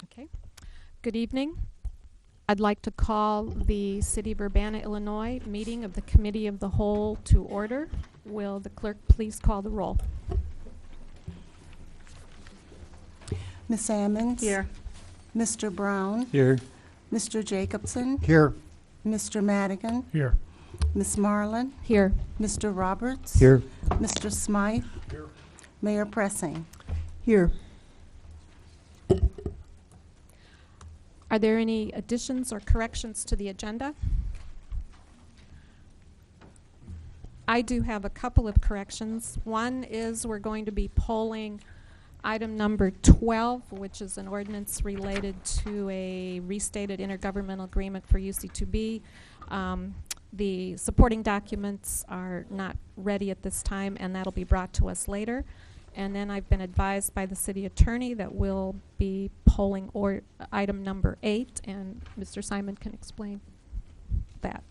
Okay. Good evening. I'd like to call the City of Urbana, Illinois meeting of the Committee of the Whole to order. Will the clerk please call the roll? Ms. Ammons? Here. Mr. Brown? Here. Mr. Jacobson? Here. Mr. Madigan? Here. Ms. Marlin? Here. Mr. Roberts? Here. Mr. Smythe? Here. Mayor Pressing? Here. Are there any additions or corrections to the agenda? I do have a couple of corrections. One is we're going to be polling item number 12, which is an ordinance related to a restated intergovernmental agreement for UC2B. The supporting documents are not ready at this time, and that'll be brought to us later. And then I've been advised by the city attorney that we'll be polling item number 8, and Mr. Simon can explain that.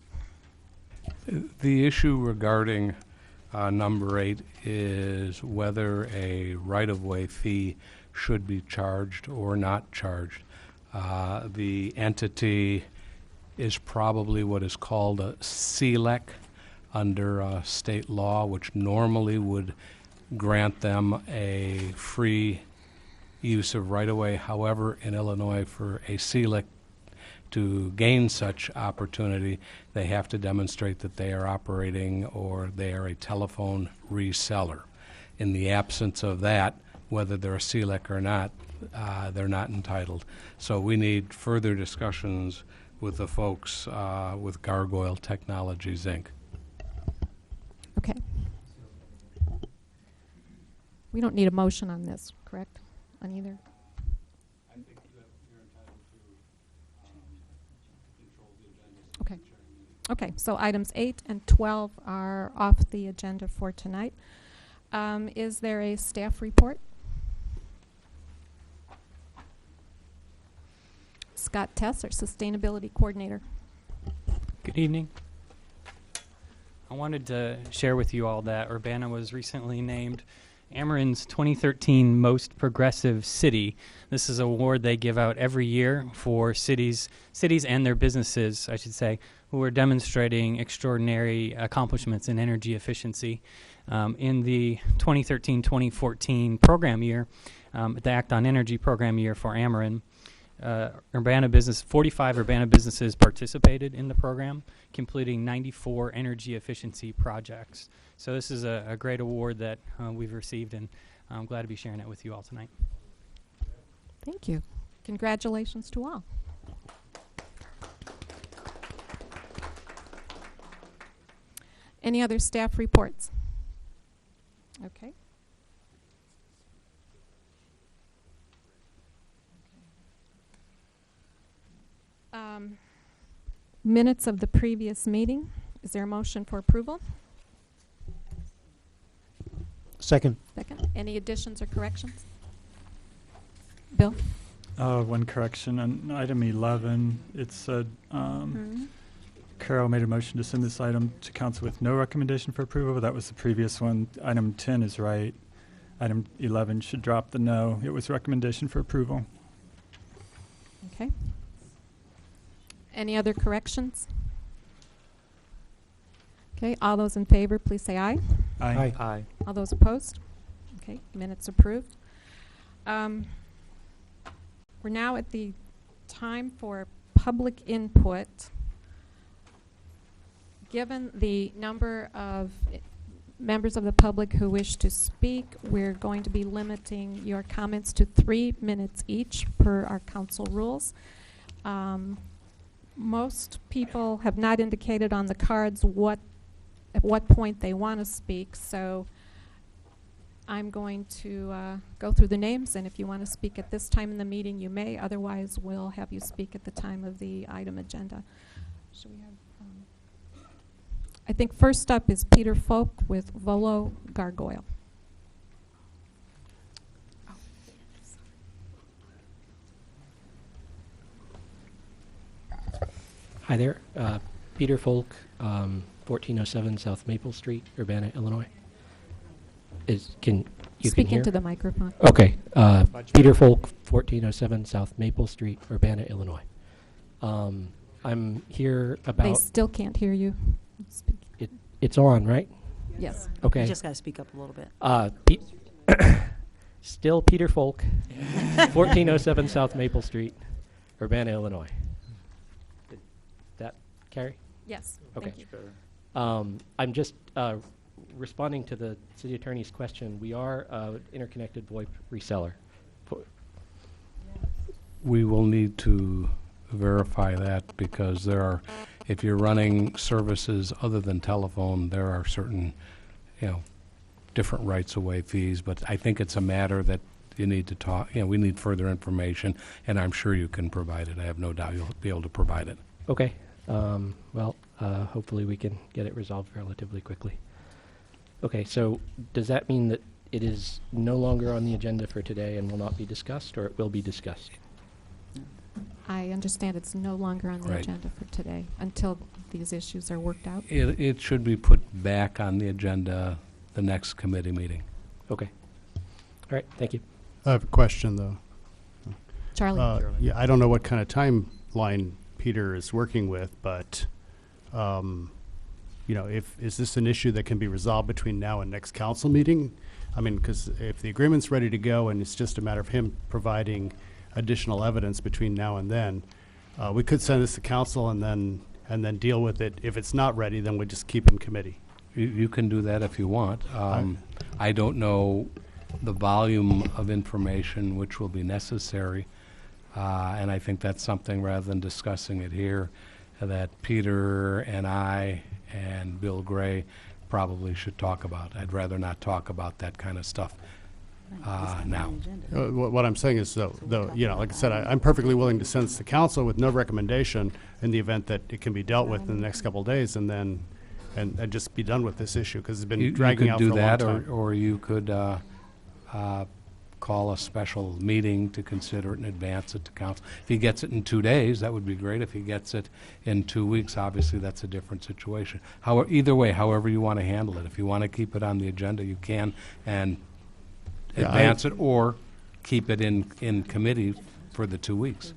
The issue regarding number 8 is whether a right-of-way fee should be charged or not charged. The entity is probably what is called a CLEC under state law, which normally would grant them a free use of right-of-way. However, in Illinois, for a CLEC to gain such opportunity, they have to demonstrate that they are operating or they are a telephone reseller. In the absence of that, whether they're a CLEC or not, they're not entitled. So we need further discussions with the folks with Gargoyle Technologies, Inc. Okay. We don't need a motion on this, correct? On either? I think you're entitled to control the agenda. Okay. Okay, so items 8 and 12 are off the agenda for tonight. Is there a staff report? Scott Tess, our Sustainability Coordinator. Good evening. I wanted to share with you all that Urbana was recently named Ameren's 2013 Most Progressive City. This is an award they give out every year for cities and their businesses, I should say, who are demonstrating extraordinary accomplishments in energy efficiency. In the 2013-2014 program year, the Act on Energy program year for Ameren, 45 Urbana businesses participated in the program, completing 94 energy efficiency projects. So this is a great award that we've received, and I'm glad to be sharing it with you all tonight. Thank you. Congratulations to all. Any other staff reports? Okay. Minutes of the previous meeting. Is there a motion for approval? Second. Second. Any additions or corrections? Bill? One correction on item 11. It said Carol made a motion to send this item to council with no recommendation for approval, but that was the previous one. Item 10 is right. Item 11 should drop the no. It was recommendation for approval. Okay. Any other corrections? Okay, all those in favor, please say aye. Aye. Aye. All those opposed? Okay, minutes approved. We're now at the time for public input. Given the number of members of the public who wish to speak, we're going to be limiting your comments to 3 minutes each per our council rules. Most people have not indicated on the cards at what point they want to speak, so I'm going to go through the names, and if you want to speak at this time in the meeting, you may. Otherwise, we'll have you speak at the time of the item agenda. Should we have? I think first up is Peter Folk with Volo Gargoyle. Hi there, Peter Folk, 1407 South Maple Street, Urbana, Illinois. You Speak can hear? into the microphone. Okay. Peter Folk, 1407 South Maple Street, Urbana, Illinois. I'm here They about. still can't hear you. Speak. It's on, right? Yes. Okay. You just got to speak up a little bit. Still Peter Folk, 1407 South Maple Street, Urbana, Illinois. Did that carry? Yes. Okay. Thank you. I'm just responding to the city attorney's question. We are interconnected VoIP reseller. We will need to verify that because there are, if you're running services other than telephone, there are certain, different rights-of-way fees. But I think it's a matter that you need to talk, we need further information, and I'm sure you can provide it. I have no doubt you'll be able to provide it. Okay. Hopefully we can get it resolved relatively quickly. Okay, so does that mean that it is no longer on the agenda for today and will not be discussed, or it will be discussed? I understand it's no longer on the Right. agenda for today until these issues are worked out. It should be put back on the agenda the next committee meeting. Okay. All right, thank you. I have a question, though. Charlie? Yeah, I don't know what kind of timeline Peter is working with, but, is this an issue that can be resolved between now and next council meeting? I mean, because if the agreement's ready to go and it's just a matter of him providing additional evidence between now and then, we could send this to council and then deal with it. If it's not ready, then we just keep it in committee. You can do that if you want. I don't know the volume of information which will be necessary, and I think that's something, rather than discussing it here, that Peter and I and Bill Gray probably should talk about. I'd rather not talk about that kind of stuff now. What I'm saying is, though, like I said, I'm perfectly willing to send this to council with no recommendation in the event that it can be dealt with in the next couple of days, and then and just be done with this issue, because it's been dragging out for a long You could do time. that, or you could call a special meeting to consider it and advance it to council. If he gets it in 2 days, that would be great. If he gets it in 2 weeks, obviously that's a different situation. Either way, however you want to handle it. If you want to keep it on the agenda, you can, and advance it, or keep it in committee for the 2 weeks.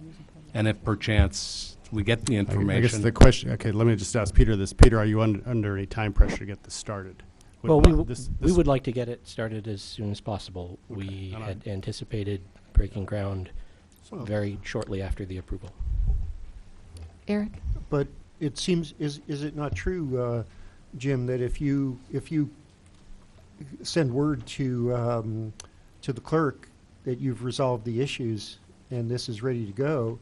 And if perchance we get the I guess information. the question, okay, let me just ask Peter this. Peter, are you under any time pressure to get this started? Well, we would like to get it started as soon as possible. Okay, We and had anticipated breaking ground Well- very shortly after the approval. Eric? But it seems, is it not true, Jim, that if you send word to the clerk that you've resolved the issues and this is ready to go,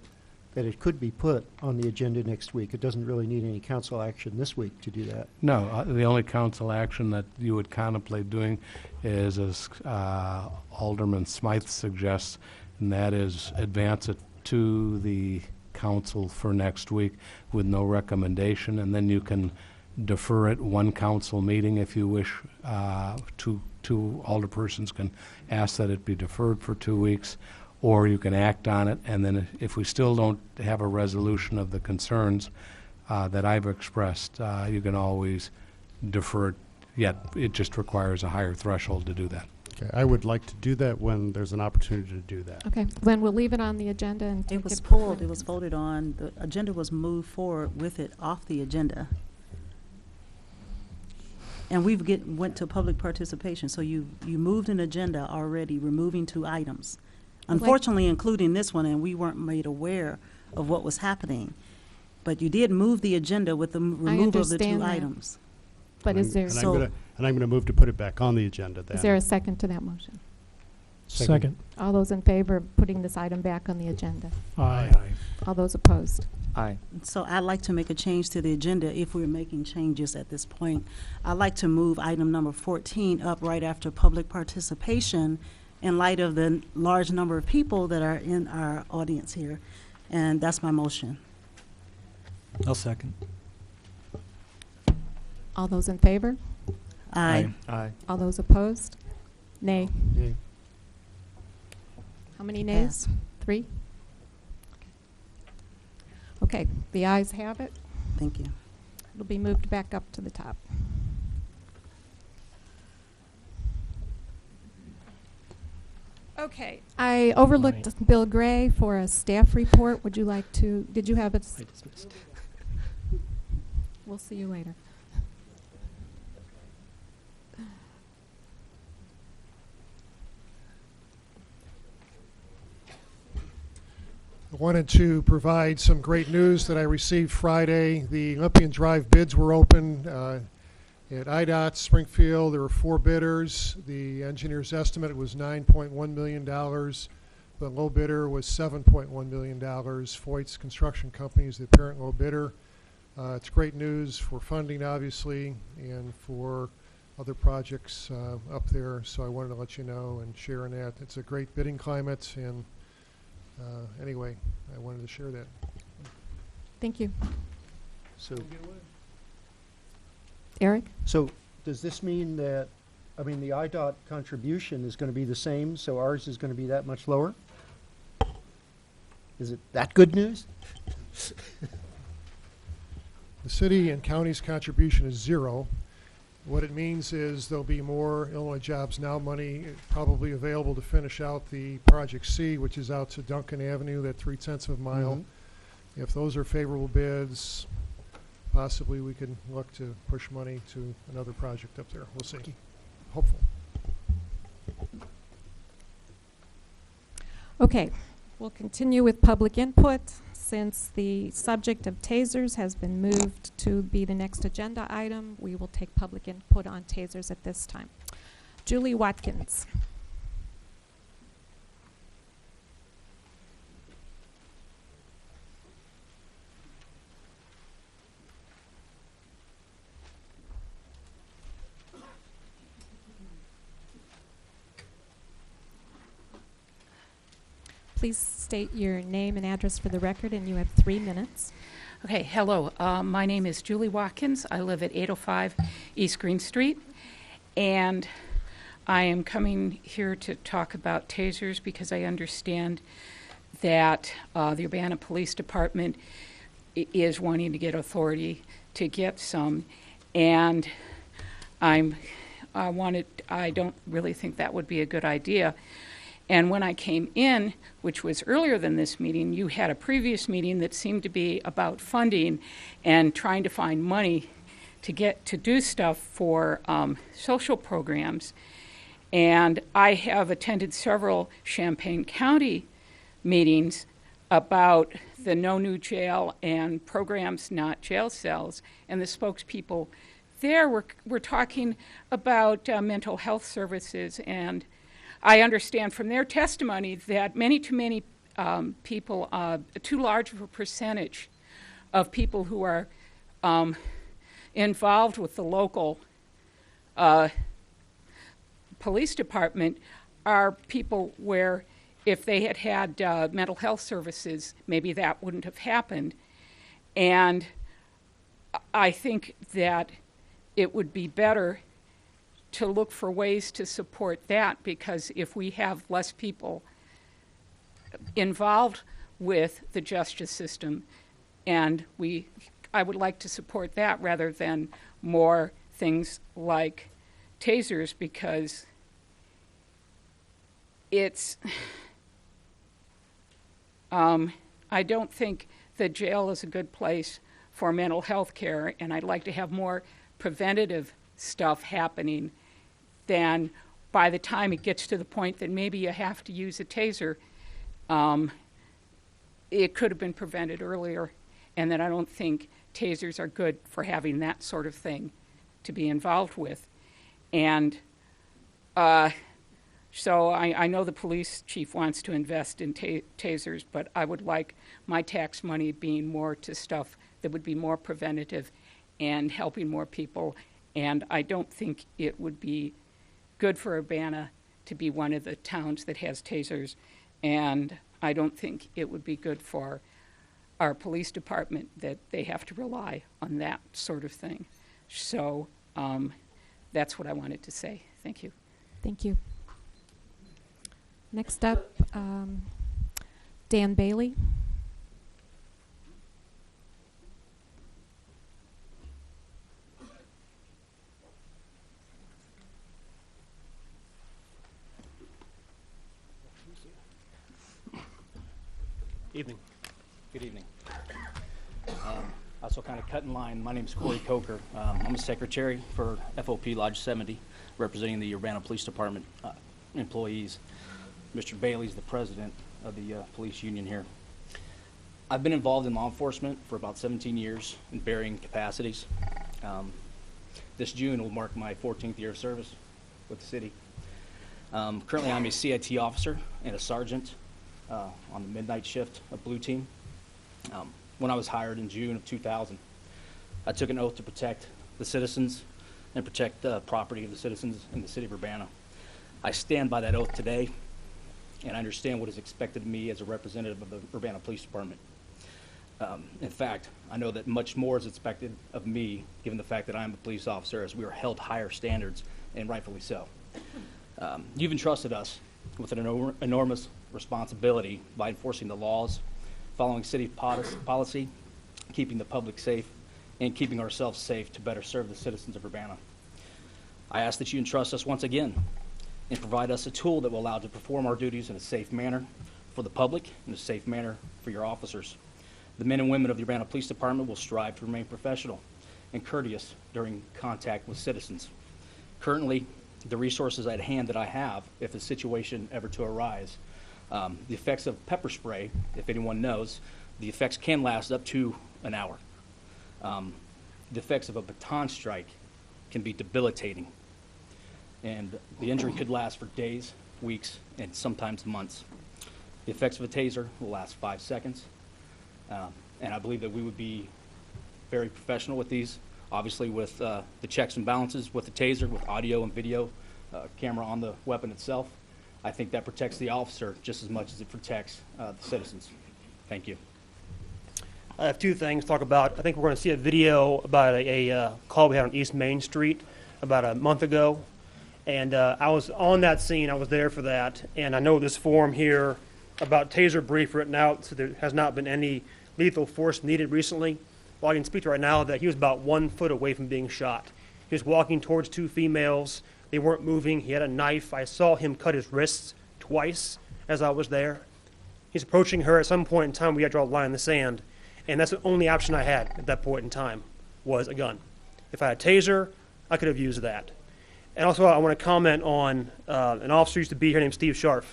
that it could be put on the agenda next week? It doesn't really need any council action this week to do that. No, the only council action that you would contemplate doing is, as Alderman Smythe suggests, and that is advance it to the council for next week with no recommendation, and then you can defer it one council meeting if you wish. Two alderpersons can ask that it be deferred for 2 weeks, or you can act on it, and then if we still don't have a resolution of the concerns that I've expressed, you can always defer it, yet it just requires a higher threshold to do that. Okay, I would like to do that when there's an opportunity to do that. Okay, then we'll leave it on the agenda and take It was it pulled, it was voted on, the agenda was moved forward with it off the agenda. And went to public participation, so you moved an agenda already, removing 2 items. Unfortunately, including this one, and we weren't made aware of what was happening. But you did move the agenda with the removal of the 2 understand that. items. But is there, And I'm going to move to put it back on the agenda then. is there a second to that motion? Second. All those in favor of putting this item back on the agenda? Aye. All those opposed? Aye. So I'd like to make a change to the agenda if we're making changes at this point. I'd like to move item number 14 up right after public participation in light of the large number of people that are in our audience here. And that's my motion. I'll second. All those in favor? Aye. Aye. All those opposed? Nay. Yay. How many nays? 3? Okay, the ayes have it. Thank you. It'll be moved back up to the top. Okay, I overlooked Bill Gray for a staff report. Would you like to, did you have it? I dismissed. We'll see you later. I wanted to provide some great news that I received Friday. The Olympian Drive bids were open at IDOT Springfield. There were 4 bidders. The engineer's estimate was $9.1 million. The low bidder was $7.1 million. Foyt's Construction Company is the apparent low bidder. It's great news for funding, obviously, and for other projects up there. So I wanted to let you know and share in that. It's a great bidding climate, and anyway, I wanted to share that. Thank you. So, Eric? so does this mean that, I mean, the IDOT contribution is going to be the same, so ours is going to be that much lower? Is it that good news? The city and county's contribution is 0. What it means is there'll be more Illinois Jobs Now money probably available to finish out the Project C, which is out to Duncan Avenue, that 0.3 of a mile. Mhm. If those are favorable bids, possibly we can look to push money to another project up there. We'll see. Hopeful. Okay, we'll continue with public input. Since the subject of tasers has been moved to be the next agenda item, we will take public input on tasers at this time. Julie Watkins. Please state your name and address for the record, and you have 3 minutes. Okay, hello. My name is Julie Watkins. I live at 805 East Green Street, and I am coming here to talk about tasers because I understand that the Urbana Police Department is wanting to get authority to get some, and I don't really think that would be a good idea. And when I came in, which was earlier than this meeting, you had a previous meeting that seemed to be about funding and trying to find money to get to do stuff for social programs. And I have attended several Champaign County meetings about the No New Jail and programs, not jail cells. And the spokespeople there were talking about mental health services, and I understand from their testimony that many people, too large of a percentage of people who are involved with the local police department are people where if they had had mental health services, maybe that wouldn't have happened. And I think that it would be better to look for ways to support that, because if we have less people involved with the justice system, and I would like to support that rather than more things like tasers, because it's I don't think the jail is a good place for mental health care, and I'd like to have more preventative stuff happening than by the time it gets to the point that maybe you have to use a taser, it could have been prevented earlier, and that I don't think tasers are good for having that sort of thing to be involved with. And so I know the police chief wants to invest in tasers, but I would like my tax money being more to stuff that would be more preventative and helping more people. And I don't think it would be good for Urbana to be one of the towns that has tasers, and I don't think it would be good for our police department that they have to rely on that sort of thing. So that's what I wanted to say. Thank you. Thank you. Next up, Dan Bailey. Good evening. Also kind of cut in line, my name is Corey Coker. I'm a secretary for FOP Lodge 70, representing the Urbana Police Department employees. Mr. Bailey's the president of the police union here. I've been involved in law enforcement for about 17 years in varying capacities. This June will mark my 14th year of service with the city. Currently, I'm a CIT officer and a sergeant on the midnight shift of Blue Team. When I was hired in June of 2000, I took an oath to protect the citizens and protect the property of the citizens in the city of Urbana. I stand by that oath today, and I understand what is expected of me as a representative of the Urbana Police Department. In fact, I know that much more is expected of me, given the fact that I am a police officer, as we are held higher standards, and rightfully so. You've entrusted us with an enormous responsibility by enforcing the laws, following city policy, keeping the public safe, and keeping ourselves safe to better serve the citizens of Urbana. I ask that you entrust us once again and provide us a tool that will allow us to perform our duties in a safe manner for the public and a safe manner for your officers. The men and women of the Urbana Police Department will strive to remain professional and courteous during contact with citizens. Currently, the resources at hand that I have, if a situation ever to arise, the effects of pepper spray, if anyone knows, the effects can last up to an hour. The effects of a baton strike can be debilitating, and the injury could last for days, weeks, and sometimes months. The effects of a taser will last 5 seconds, and I believe that we would be very professional with these, obviously with the checks and balances with the taser, with audio and video camera on the weapon itself. I think that protects the officer just as much as it protects the citizens. Thank you. I have two things to talk about. I think we're going to see a video about a call we had on East Main Street about a month ago. And I was on that scene. I was there for that. And I know this form here about taser brief written out, so there has not been any lethal force needed recently. Well, I can speak to right now that he was about 1 foot away from being shot. He was walking towards two females. They weren't moving. He had a knife. I saw him cut his wrists twice as I was there. He's approaching her. At some point in time, we had to draw a line in the sand. And that's the only option I had at that point in time, was a gun. If I had a taser, I could have used that. And also, I want to comment on an officer used to be here named Steve Scharf.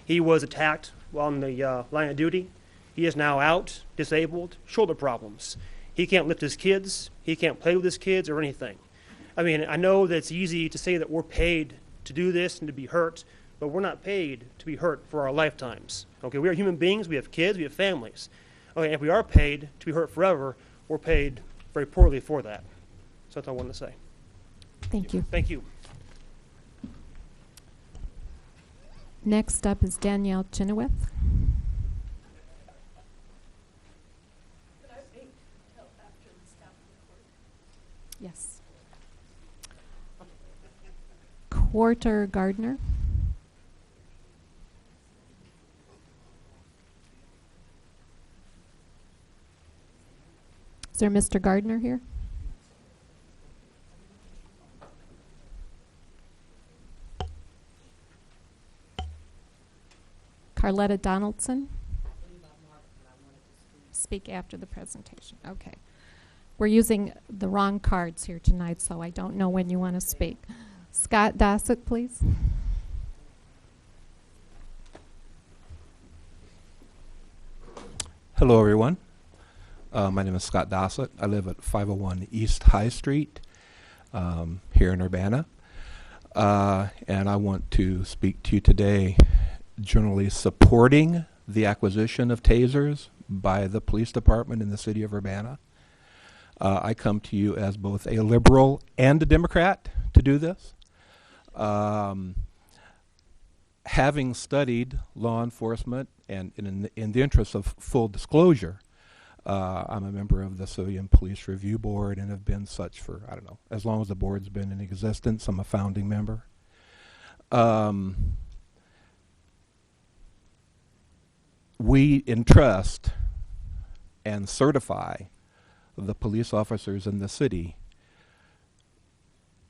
He was attacked while on the line of duty. He is now out, disabled, shoulder problems. He can't lift his kids. He can't play with his kids or anything. I mean, I know that it's easy to say that we're paid to do this and to be hurt, but we're not paid to be hurt for our lifetimes. Okay, we are human beings. We have kids. We have families. Okay, if we are paid to be hurt forever, we're paid very poorly for that. So that's all I wanted to say. Thank you. Thank you. Next up is Danielle Chenoweth. Yes. Quarter Gardner. Is there Mr. Gardner here? Carletta Donaldson? Speak after the presentation. Okay. We're using the wrong cards here tonight, so I don't know when you want to speak. Scott Dossett, please. Hello, everyone. My name is Scott Dossett. I live at 501 East High Street here in Urbana. And I want to speak to you today generally supporting the acquisition of tasers by the police department in the city of Urbana. I come to you as both a liberal and a Democrat to do this. Having studied law enforcement and in the interest of full disclosure, I'm a member of the Civilian Police Review Board and have been such for, I don't know, as long as the board's been in existence. I'm a founding member. We entrust and certify the police officers in the city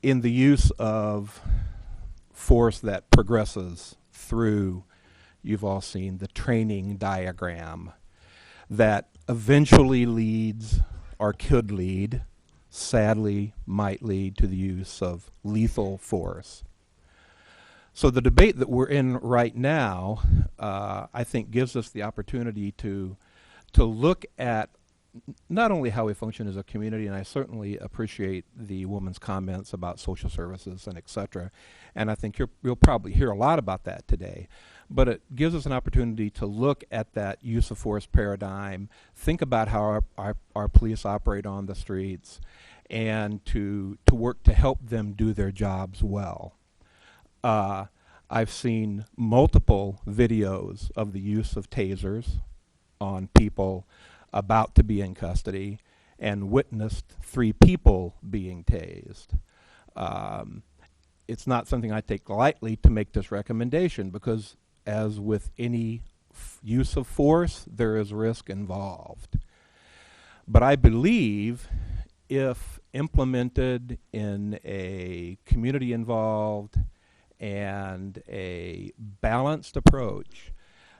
in the use of force that progresses through, you've all seen the training diagram, that eventually leads or could lead, sadly might lead to the use of lethal force. So the debate that we're in right now, I think, gives us the opportunity to look at not only how we function as a community, and I certainly appreciate the woman's comments about social services and et cetera, and I think you'll probably hear a lot about that today, but it gives us an opportunity to look at that use of force paradigm, think about how our police operate on the streets, and to work to help them do their jobs well. I've seen multiple videos of the use of tasers on people about to be in custody and witnessed 3 people being tased. It's not something I take lightly to make this recommendation because, as with any use of force, there is risk involved. But I believe if implemented in a community-involved and a balanced approach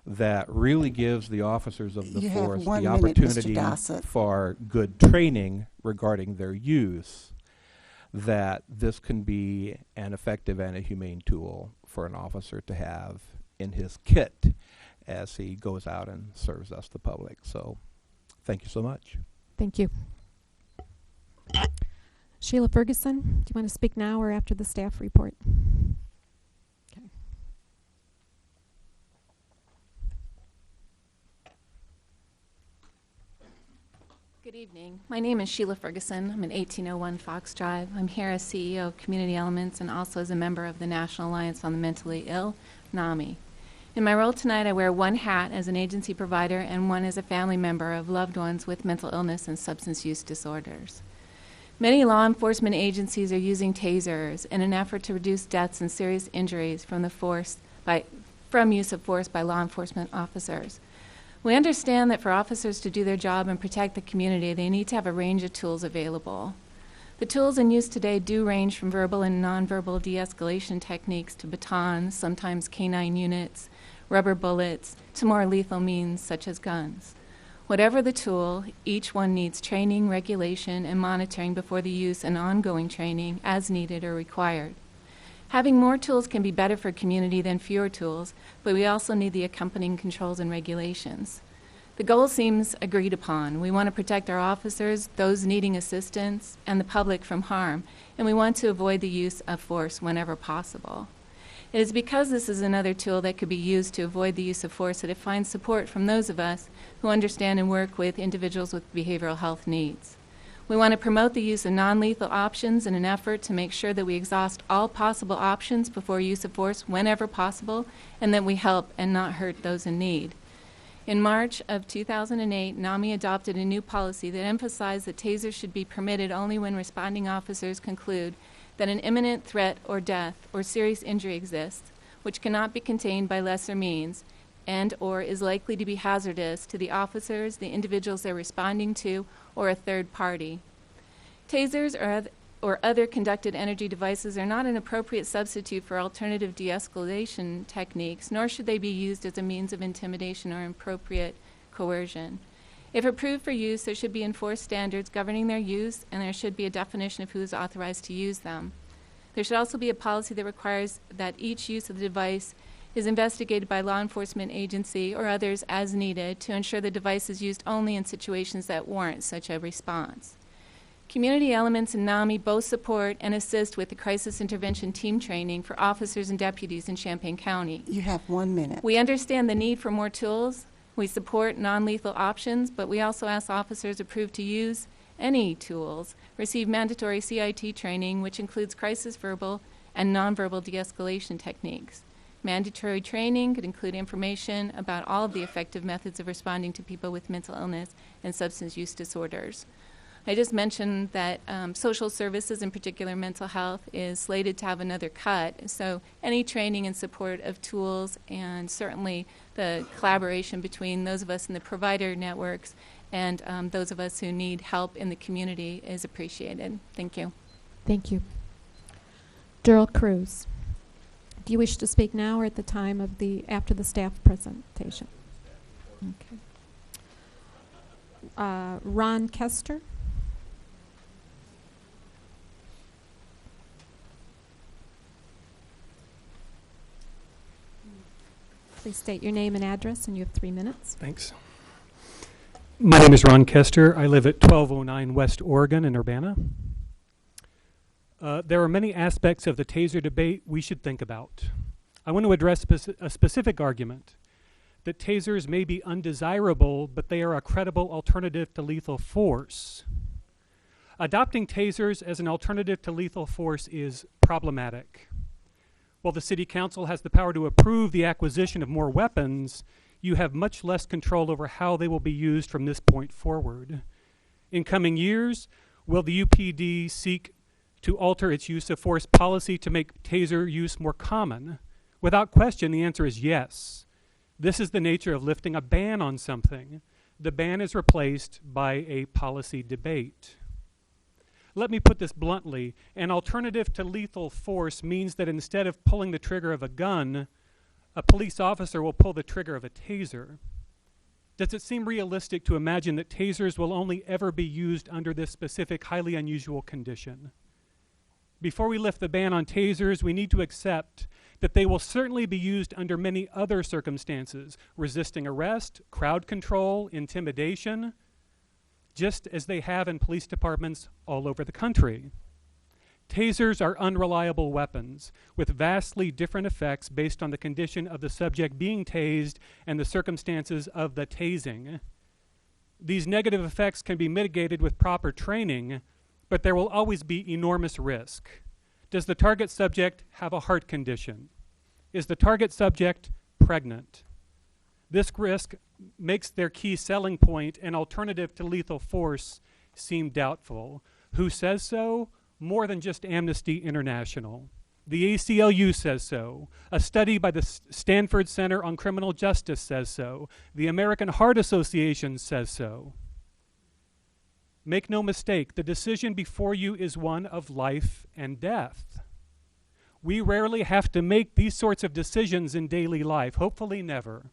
that really gives the officers of the You have force 1 the minute, Mr. opportunity Dossett. for good training regarding their use, that this can be an effective and a humane tool for an officer to have in his kit as he goes out and serves us, the public. So thank you so much. Thank you. Sheila Ferguson, do you want to speak now or after the staff report? Okay. Good evening. My name is Sheila Ferguson. I'm at 1801 Fox Drive. I'm here as CEO of Community Elements and also as a member of the National Alliance on the Mentally Ill, NAMI. In my role tonight, I wear 1 hat as an agency provider and 1 as a family member of loved ones with mental illness and substance use disorders. Many law enforcement agencies are using tasers in an effort to reduce deaths and serious injuries from use of force by law enforcement officers. We understand that for officers to do their job and protect the community, they need to have a range of tools available. The tools in use today do range from verbal and nonverbal de-escalation techniques to batons, sometimes canine units, rubber bullets, to more lethal means such as guns. Whatever the tool, each one needs training, regulation, and monitoring before the use and ongoing training as needed or required. Having more tools can be better for community than fewer tools, but we also need the accompanying controls and regulations. The goal seems agreed upon. We want to protect our officers, those needing assistance, and the public from harm, and we want to avoid the use of force whenever possible. It is because this is another tool that could be used to avoid the use of force that it finds support from those of us who understand and work with individuals with behavioral health needs. We want to promote the use of non-lethal options in an effort to make sure that we exhaust all possible options before use of force whenever possible, and that we help and not hurt those in need. In March of 2008, NAMI adopted a new policy that emphasized that tasers should be permitted only when responding officers conclude that an imminent threat or death or serious injury exists, which cannot be contained by lesser means, and or is likely to be hazardous to the officers, the individuals they're responding to, or a third party. Tasers or other conducted energy devices are not an appropriate substitute for alternative de-escalation techniques, nor should they be used as a means of intimidation or inappropriate coercion. If approved for use, there should be enforced standards governing their use, and there should be a definition of who is authorized to use them. There should also be a policy that requires that each use of the device is investigated by law enforcement agency or others as needed to ensure the device is used only in situations that warrant such a response. Community Elements and NAMI both support and assist with the crisis intervention team training for officers and deputies in Champaign County. You have 1 minute. We understand the need for more tools. We support non-lethal options, but we also ask officers approved to use any tools receive mandatory CIT training, which includes crisis verbal and nonverbal de-escalation techniques. Mandatory training could include information about all of the effective methods of responding to people with mental illness and substance use disorders. I just mentioned that social services, in particular mental health, is slated to have another cut. So any training and support of tools, and certainly the collaboration between those of us in the provider networks and those of us who need help in the community is appreciated. Thank you. Thank you. Daryl Cruz, do you wish to speak now or at the time of after the staff presentation? Okay. Ron Kester. Please state your name and address, and you have 3 minutes. Thanks. My name is Ron Kester. I live at 1209 West Oregon in Urbana. There are many aspects of the taser debate we should think about. I want to address a specific argument that tasers may be undesirable, but they are a credible alternative to lethal force. Adopting tasers as an alternative to lethal force is problematic. While the City Council has the power to approve the acquisition of more weapons, you have much less control over how they will be used from this point forward. In coming years, will the UPD seek to alter its use of force policy to make taser use more common? Without question, the answer is yes. This is the nature of lifting a ban on something. The ban is replaced by a policy debate. Let me put this bluntly. An alternative to lethal force means that instead of pulling the trigger of a gun, a police officer will pull the trigger of a taser. Does it seem realistic to imagine that tasers will only ever be used under this specific, highly unusual condition? Before we lift the ban on tasers, we need to accept that they will certainly be used under many other circumstances: resisting arrest, crowd control, intimidation, just as they have in police departments all over the country. Tasers are unreliable weapons with vastly different effects based on the condition of the subject being tased and the circumstances of the tasing. These negative effects can be mitigated with proper training, but there will always be enormous risk. Does the target subject have a heart condition? Is the target subject pregnant? This risk makes their key selling point, an alternative to lethal force, seem doubtful. Who says so? More than just Amnesty International. The ACLU says so. A study by the Stanford Center on Criminal Justice says so. The American Heart Association says so. Make no mistake, the decision before you is one of life and death. We rarely have to make these sorts of decisions in daily life, hopefully never.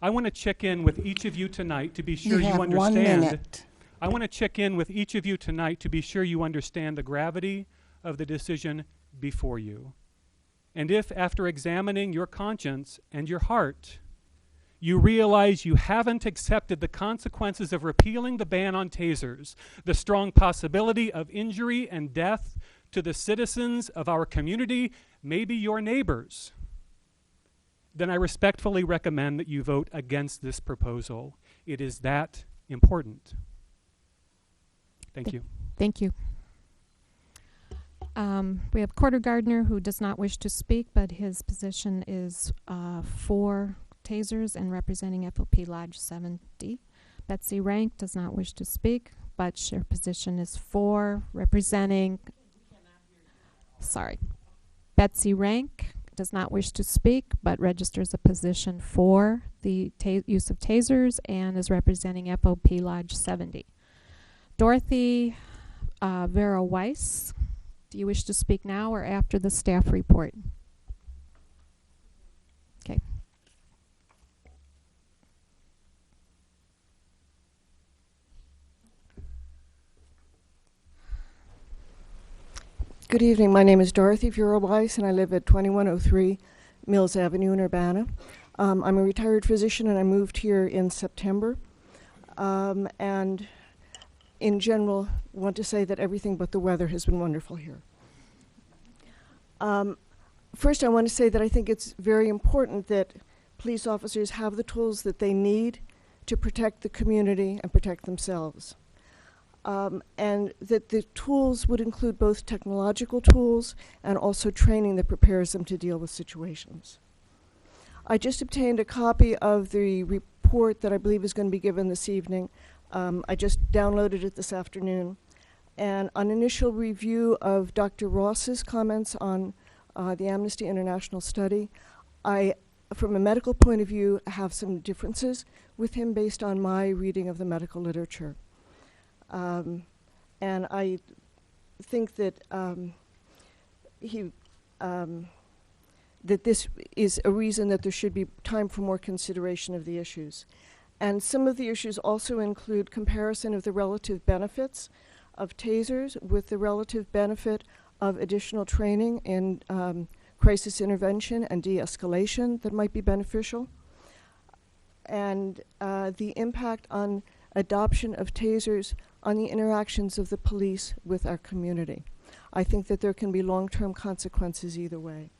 I want to check in with each of you tonight to be sure you have understand. 1 minute. I want to check in with each of you tonight to be sure you understand the gravity of the decision before you. And if, after examining your conscience and your heart, you realize you haven't accepted the consequences of repealing the ban on tasers, the strong possibility of injury and death to the citizens of our community, maybe your neighbors, then I respectfully recommend that you vote against this proposal. It is that important. Thank you. Thank you. We have Porter Gardner, who does not wish to speak, but his position is for tasers and representing FOP Lodge 70. Betsy Rank does not wish to speak, but her position is for representing... Sorry. Betsy Rank does not wish to speak, but registers a position for the use of tasers and is representing FOP Lodge 70. Dorothy Vera Weiss, do you wish to speak now or after the staff report? Okay. Good evening. My name is Dorothy Vera Weiss, and I live at 2103 Mills Avenue in Urbana. I'm a retired physician, and I moved here in September. And in general, want to say that everything but the weather has been wonderful here. First, I want to say that I think it's very important that police officers have the tools that they need to protect the community and protect themselves. And that the tools would include both technological tools and also training that prepares them to deal with situations. I just obtained a copy of the report that I believe is going to be given this evening. I just downloaded it this afternoon. And on initial review of Dr. Ross's comments on the Amnesty International study, I, from a medical point of view, have some differences with him based on my reading of the medical literature. And I think that that this is a reason that there should be time for more consideration of the issues. And some of the issues also include comparison of the relative benefits of tasers with the relative benefit of additional training in crisis intervention and de-escalation that might be beneficial, and the impact on adoption of tasers on the interactions of the police with our community. I think that there can be long-term consequences either way.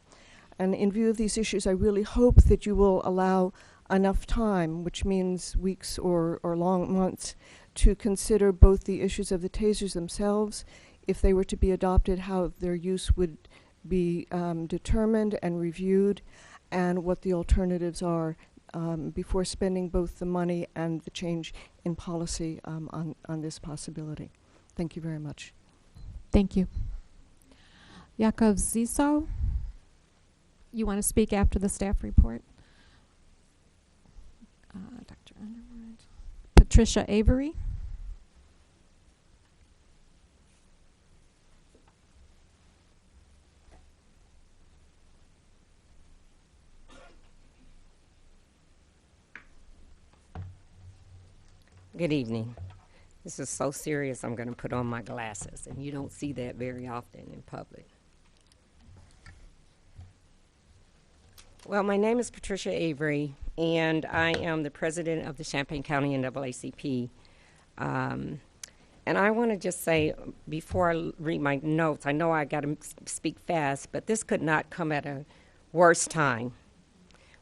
And in view of these issues, I really hope that you will allow enough time, which means weeks or long months, to consider both the issues of the tasers themselves, if they were to be adopted, how their use would be determined and reviewed, and what the alternatives are before spending both the money and the change in policy on this possibility. Thank you very much. Thank you. Yakov Ziso, you want to speak after the staff report? Dr. Underwood. Patricia Avery. Good evening. This is so serious I'm going to put on my glasses, and you don't see that very often in public. Well, my name is Patricia Avery, and I am the president of the Champaign County NAACP. And I want to just say, before I read my notes, I know I got to speak fast, but this could not come at a worse time.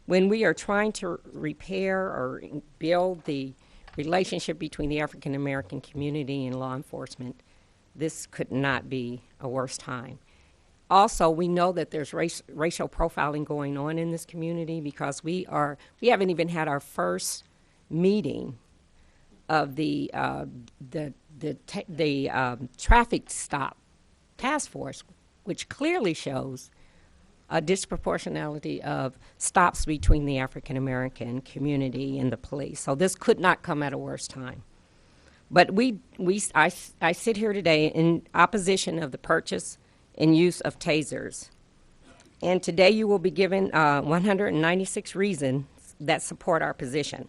When we are trying to repair or build the relationship between the African American community and law enforcement, this could not be a worse time. Also, we know that there's racial profiling going on in this community because we haven't even had our first meeting of the traffic stop task force, which clearly shows a disproportionality of stops between the African American community and the police. So this could not come at a worse time. But I sit here today in opposition of the purchase and use of tasers. And today you will be given 196 reasons that support our position.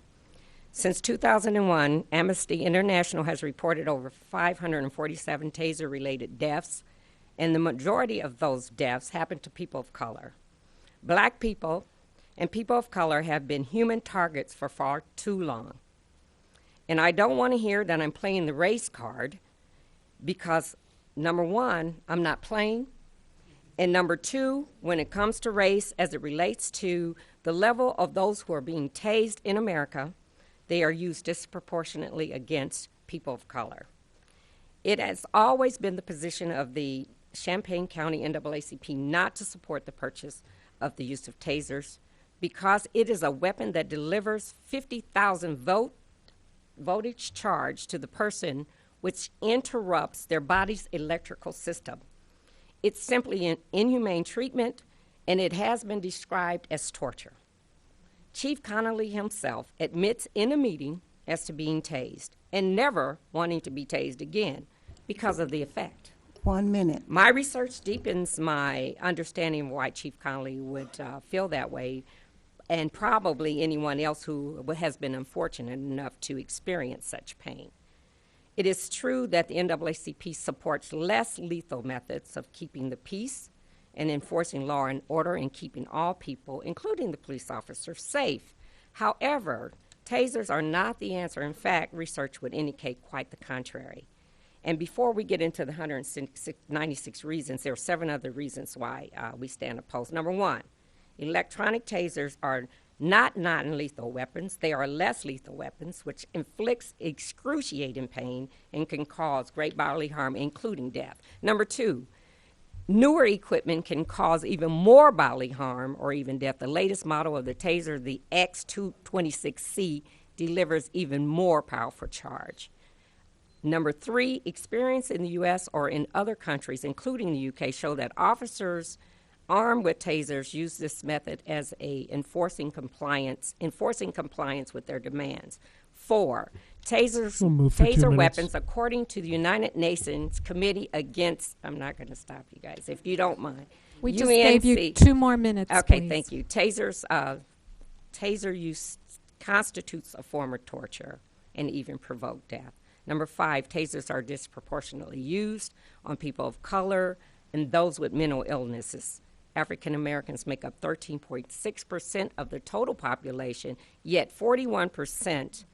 Since 2001, Amnesty International has reported over 547 taser-related deaths, and the majority of those deaths happen to people of color. Black people and people of color have been human targets for far too long. And I don't want to hear that I'm playing the race card because, number one, I'm not playing. And number two, when it comes to race, as it relates to the level of those who are being tased in America, they are used disproportionately against people of color. It has always been the position of the Champaign County NAACP not to support the purchase of the use of tasers because it is a weapon that delivers 50,000 voltage charge to the person, which interrupts their body's electrical system. It's simply an inhumane treatment, and it has been described as torture. Chief Connolly himself admits in a meeting as to being tased and never wanting to be tased again because of the effect. 1 minute. My research deepens my understanding of why Chief Connolly would feel that way, and probably anyone else who has been unfortunate enough to experience such pain. It is true that the NAACP supports less lethal methods of keeping the peace and enforcing law and order and keeping all people, including the police officers, safe. However, tasers are not the answer. In fact, research would indicate quite the contrary. And before we get into the 196 reasons, there are 7 other reasons why we stand opposed. Number one, electronic tasers are not non-lethal weapons. They are less lethal weapons, which inflicts excruciating pain and can cause great bodily harm, including death. Number two, newer equipment can cause even more bodily harm or even death. The latest model of the taser, the X226C, delivers even more powerful charge. Number three, experience in the U.S. or in other countries, including the UK, show that officers armed with tasers use this method as enforcing compliance with their demands. 4, taser weapons, according to the United Nations Committee Against, I'm not going to stop you guys, if you don't mind. We just gave you 2 more minutes, Okay, please. thank you. Taser use constitutes a form of torture and even provoke death. Number 5, tasers are disproportionately used on people of color and those with mental illnesses. African Americans make up 13.6% of the total population, yet 41%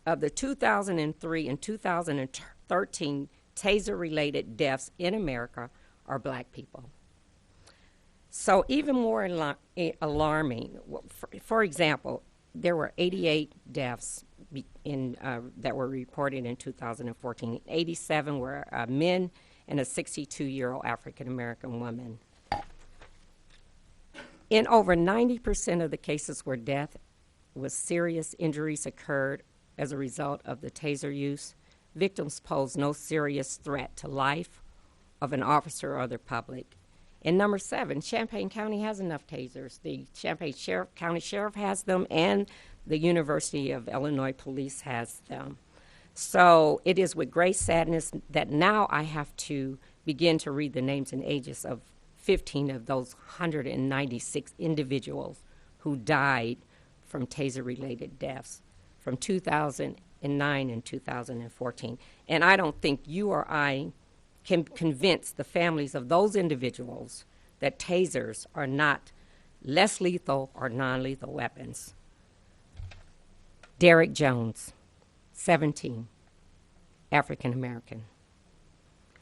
of the 2003 and 2013 taser-related deaths in America are black people. So even more alarming, for example, there were 88 deaths that were reported in 2014. 87 were men and a 62-year-old African-American woman. In over 90% of the cases where death with serious injuries occurred as a result of the taser use, victims posed no serious threat to life of an officer or the public. And number 7, Champaign County has enough tasers. The Champaign County Sheriff has them, and the University of Illinois Police has them. So it is with great sadness that now I have to begin to read the names and ages of 15 of those 196 individuals who died from taser-related deaths from 2009 and 2014. And I don't think you or I can convince the families of those individuals that tasers are not less lethal or non-lethal weapons. Derek Jones, 17, African American.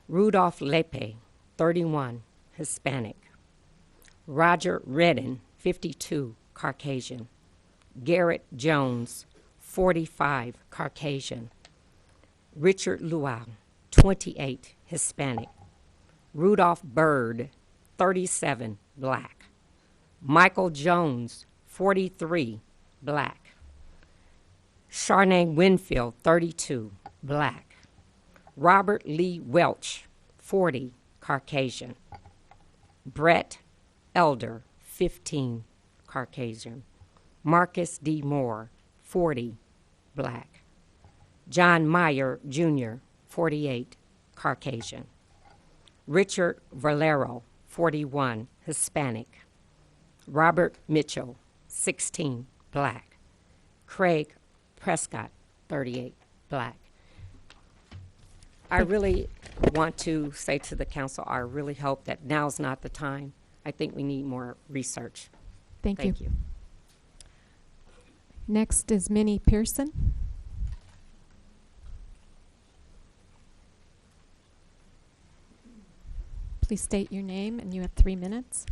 Rudolph Lepe, 31, Hispanic. Roger Redden, 52, Caucasian. Garrett Jones, 45, Caucasian. Richard Luau, 28, Hispanic. Rudolph Byrd, 37, black. Michael Jones, 43, black. Sharnae Winfield, 32, black. Robert Lee Welch, 40, Caucasian. Brett Elder, 15, Caucasian. Marcus D. Moore, 40, black. John Meyer, Jr., 48, Caucasian. Richard Valero, 41, Hispanic. Robert Mitchell, 16, black. Craig Prescott, 38, black. I really want to say to the council, I really hope that now's not the time. I think we need more research. Thank you. Next is Minnie Pearson. Please state your name, and you have 3 minutes.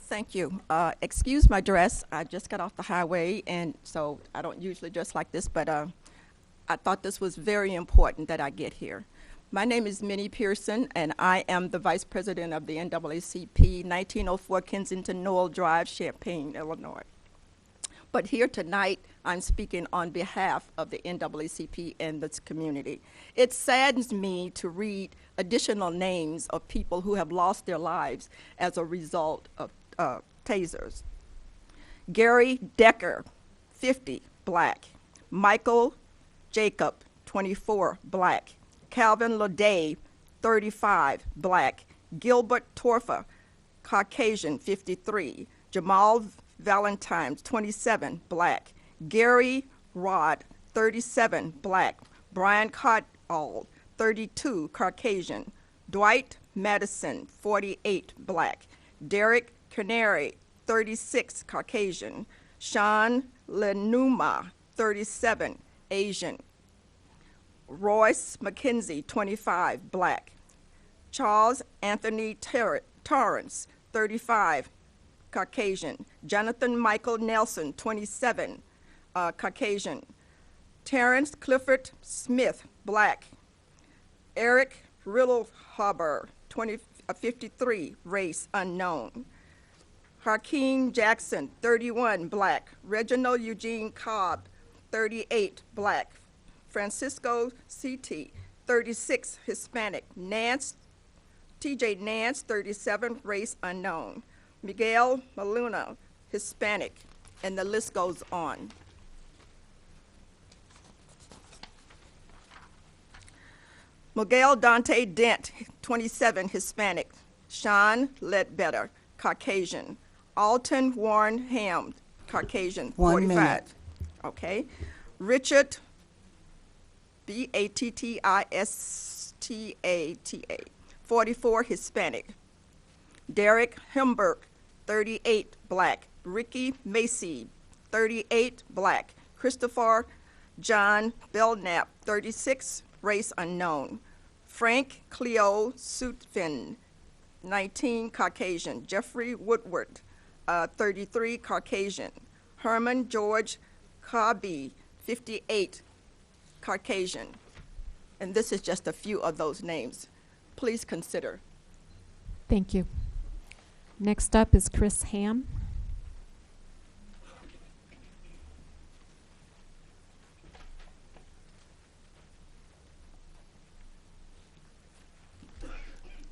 Thank you. Excuse my dress. I just got off the highway, and so I don't usually dress like this, but I thought this was very important that I get here. My name is Minnie Pearson, and I am the Vice President of the NAACP, 1904 Kensington Knoll Drive, Champaign, Illinois. But here tonight, I'm speaking on behalf of the NAACP and this community. It saddens me to read additional names of people who have lost their lives as a result of tasers. Gary Decker, 50, black. Michael Jacob, 24, black. Calvin Leday, 35, black. Gilbert Torfa, Caucasian, 53. Jamal Valentine, 27, black. Gary Rod, 37, black. Brian Cotall, 32, Caucasian. Dwight Madison, 48, black. Derek Canary, 36, Caucasian. Sean Lenuma, 37, Asian. Royce McKenzie, 25, black. Charles Anthony Torrance, 35, Caucasian. Jonathan Michael Nelson, 27, Caucasian. Terrence Clifford Smith, black. Eric Riddlehaber, 53, race unknown. Hakeem Jackson, 31, black. Reginald Eugene Cobb, 38, black. Francisco C.T., 36, Hispanic. T.J. Nance, 37, race unknown. Miguel Maluna, Hispanic, and the list goes on. Miguel Dante Dent, 27, Hispanic. Sean Ledbetter, Caucasian. Alton Warren Ham, Caucasian, 45. 1 minute. okay? Richard, Battistata, 44, Hispanic. Derek Hemberg, 38, black. Ricky Macy, 38, black. Christopher John Belknap, 36, race unknown. Frank Cleo Sutphin, 19, Caucasian. Jeffrey Woodward, 33, Caucasian. Herman George Cobby, 58, Caucasian. And this is just a few of those names. Please consider. Thank you. Next up is Chris Ham.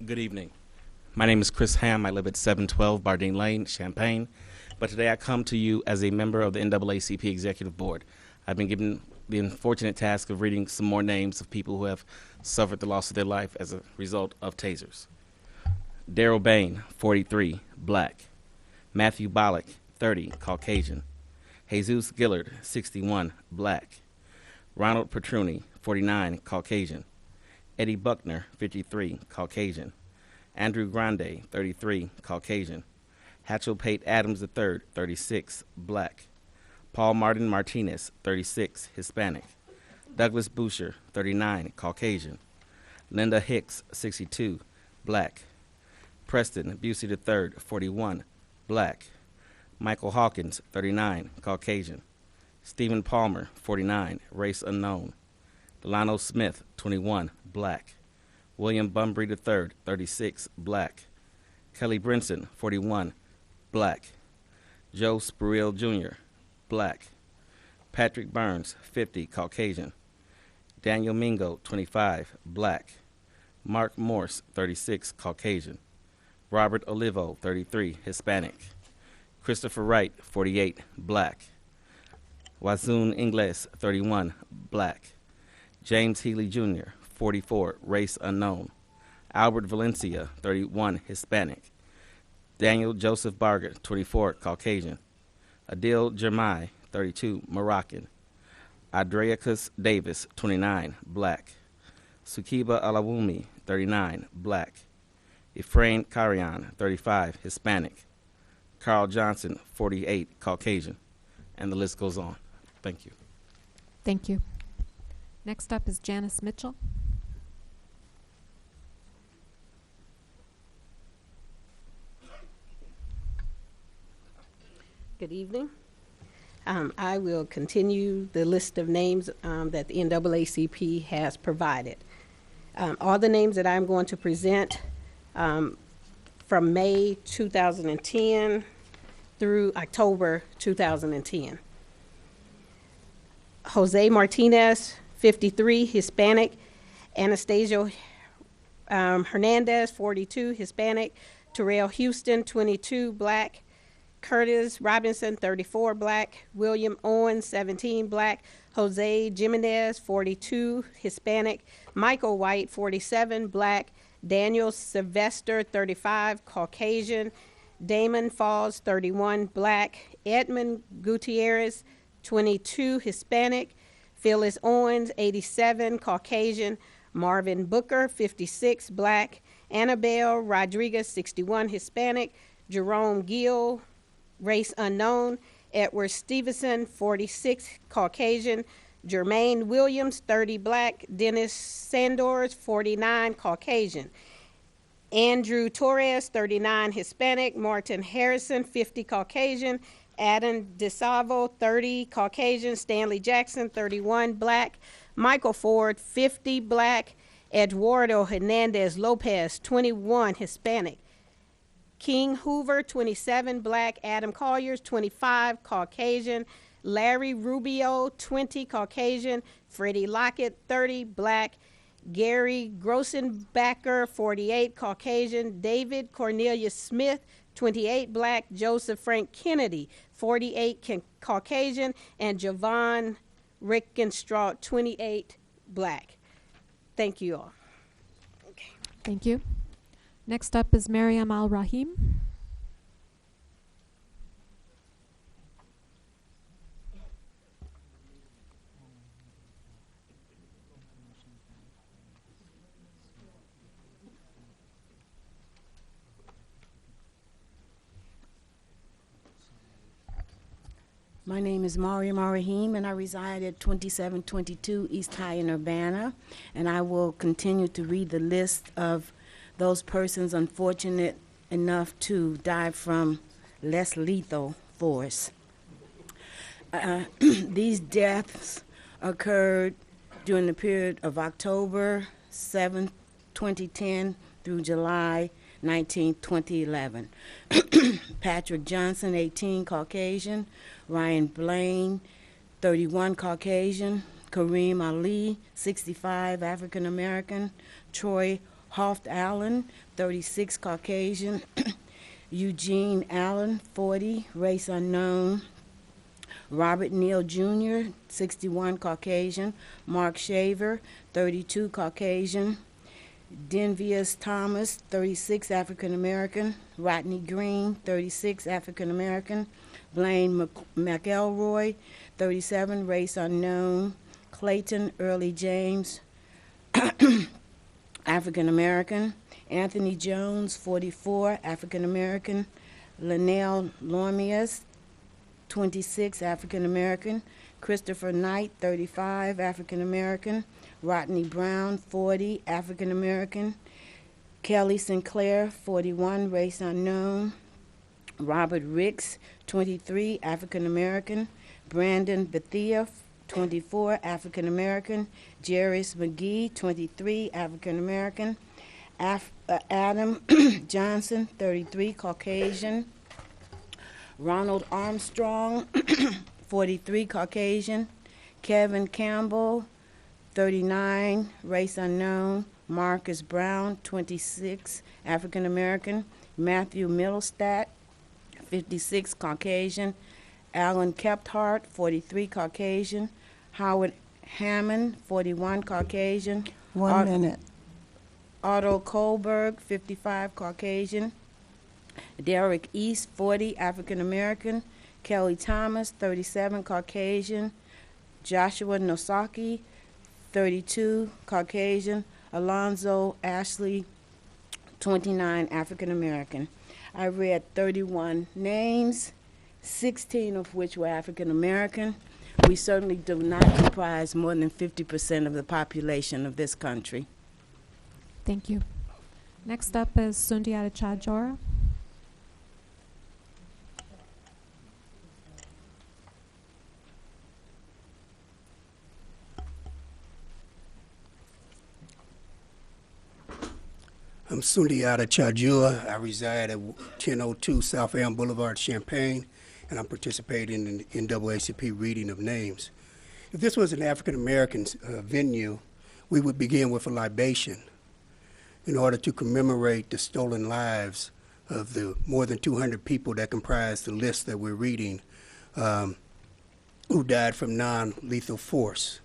Good evening. My name is Chris Ham. I live at 712 Bardeen Lane, Champaign. But today I come to you as a member of the NAACP Executive Board. I've been given the unfortunate task of reading some more names of people who have suffered the loss of their life as a result of tasers. Daryl Bain, 43, black. Matthew Bollock, 30, Caucasian. Jesus Gillard, 61, black. Ronald Petruni, 49, Caucasian. Eddie Buckner, 53, Caucasian. Andrew Grande, 33, Caucasian. Hatchell Pate Adams III, 36, black. Paul Martin Martinez, 36, Hispanic. Douglas Boucher, 39, Caucasian. Linda Hicks, 62, black. Preston Busey III, 41, black. Michael Hawkins, 39, Caucasian. Stephen Palmer, 49, race unknown. Delano Smith, 21, black. William Bumbry III, 36, black. Kelly Brinson, 41, black. Joe Spurriel Jr., black. Patrick Burns, 50, Caucasian. Daniel Mingo, 25, black. Mark Morse, 36, Caucasian. Robert Olivo, 33, Hispanic. Christopher Wright, 48, black. Wazun Ingles, 31, black. James Healy Jr., 44, race unknown. Albert Valencia, 31, Hispanic. Daniel Joseph Barger, 24, Caucasian. Adil Jermai, 32, Moroccan. Adriacus Davis, 29, black. Sukiba Alawumi, 39, black. Ephraim Karian, 35, Hispanic. Carl Johnson, 48, Caucasian. And the list goes on. Thank you. Thank you. Next up is Janice Mitchell. Good evening. I will continue the list of names that the NAACP has provided. All the names that I'm going to present from May 2010 through October 2010. Jose Martinez, 53, Hispanic. Anastasia Hernandez, 42, Hispanic. Terrell Houston, 22, black. Curtis Robinson, 34, black. William Owens, 17, black. Jose Jimenez, 42, Hispanic. Michael White, 47, black. Daniel Sylvester, 35, Caucasian. Damon Falls, 31, black. Edmund Gutierrez, 22, Hispanic. Phyllis Owens, 87, Caucasian. Marvin Booker, 56, black. Annabelle Rodriguez, 61, Hispanic. Jerome Gill, race unknown. Edward Stevenson, 46, Caucasian. Jermaine Williams, 30, black. Dennis Sandors, 49, Caucasian. Andrew Torres, 39, Hispanic. Martin Harrison, 50, Caucasian. Adam DeSalvo, 30, Caucasian. Stanley Jackson, 31, black. Michael Ford, 50, black. Eduardo Hernandez Lopez, 21, Hispanic. King Hoover, 27, black. Adam Colliers, 25, Caucasian. Larry Rubio, 20, Caucasian. Freddie Lockett, 30, black. Gary Grossenbacher, 48, Caucasian. David Cornelius Smith, 28, black. Joseph Frank Kennedy, 48, Caucasian. And Javon Rickenstraw, 28, black. Thank you all. Okay. Thank you. Next up is Mariam Al-Rahim. My name is Mariam Rahim, and I reside at 2722 East High in Urbana, and I will continue to read the list of those persons unfortunate enough to die from less lethal force. These deaths occurred during the period of October 7, 2010 through July 19, 2011. Patrick Johnson, 18, Caucasian. Ryan Blaine, 31, Caucasian. Kareem Ali, 65, African American. Troy Hoft Allen, 36, Caucasian. Eugene Allen, 40, race unknown. Robert Neal Jr., 61, Caucasian. Mark Shaver, 32, Caucasian. Denvius Thomas, 36, African American. Rodney Green, 36, African American. Blaine McElroy, 37, race unknown. Clayton Early James, African American. Anthony Jones, 44, African American. Linnell Lormias, 26, African American. Christopher Knight, 35, African American. Rodney Brown, 40, African American. Kelly Sinclair, 41, race unknown. Robert Ricks, 23, African American. Brandon Bethia, 24, African American. Jerris McGee, 23, African American. Adam Johnson, 33, Caucasian. Ronald Armstrong, 43, Caucasian. Kevin Campbell, 39, race unknown. Marcus Brown, 26, African American. Matthew Middlestat, 56, Caucasian. Alan Kephart, 43, Caucasian. Howard Hammond, 41, Caucasian. 1 minute. Otto Kohlberg, 55, Caucasian. Derek East, 40, African American. Kelly Thomas, 37, Caucasian. Joshua Nosaki, 32, Caucasian. Alonzo Ashley, 29, African American. I read 31 names, 16 of which were African American. We certainly do not comprise more than 50% of the population of this country. Thank you. Next up is Sundiata Chajora. I'm Sundiata Chajua. I reside at 1002 South Elm Boulevard, Champaign, and I'm participating in the NAACP reading of names. If this was an African American venue, we would begin with a libation in order to commemorate the stolen lives of the more than 200 people that comprise the list that we're reading who died from non-lethal force.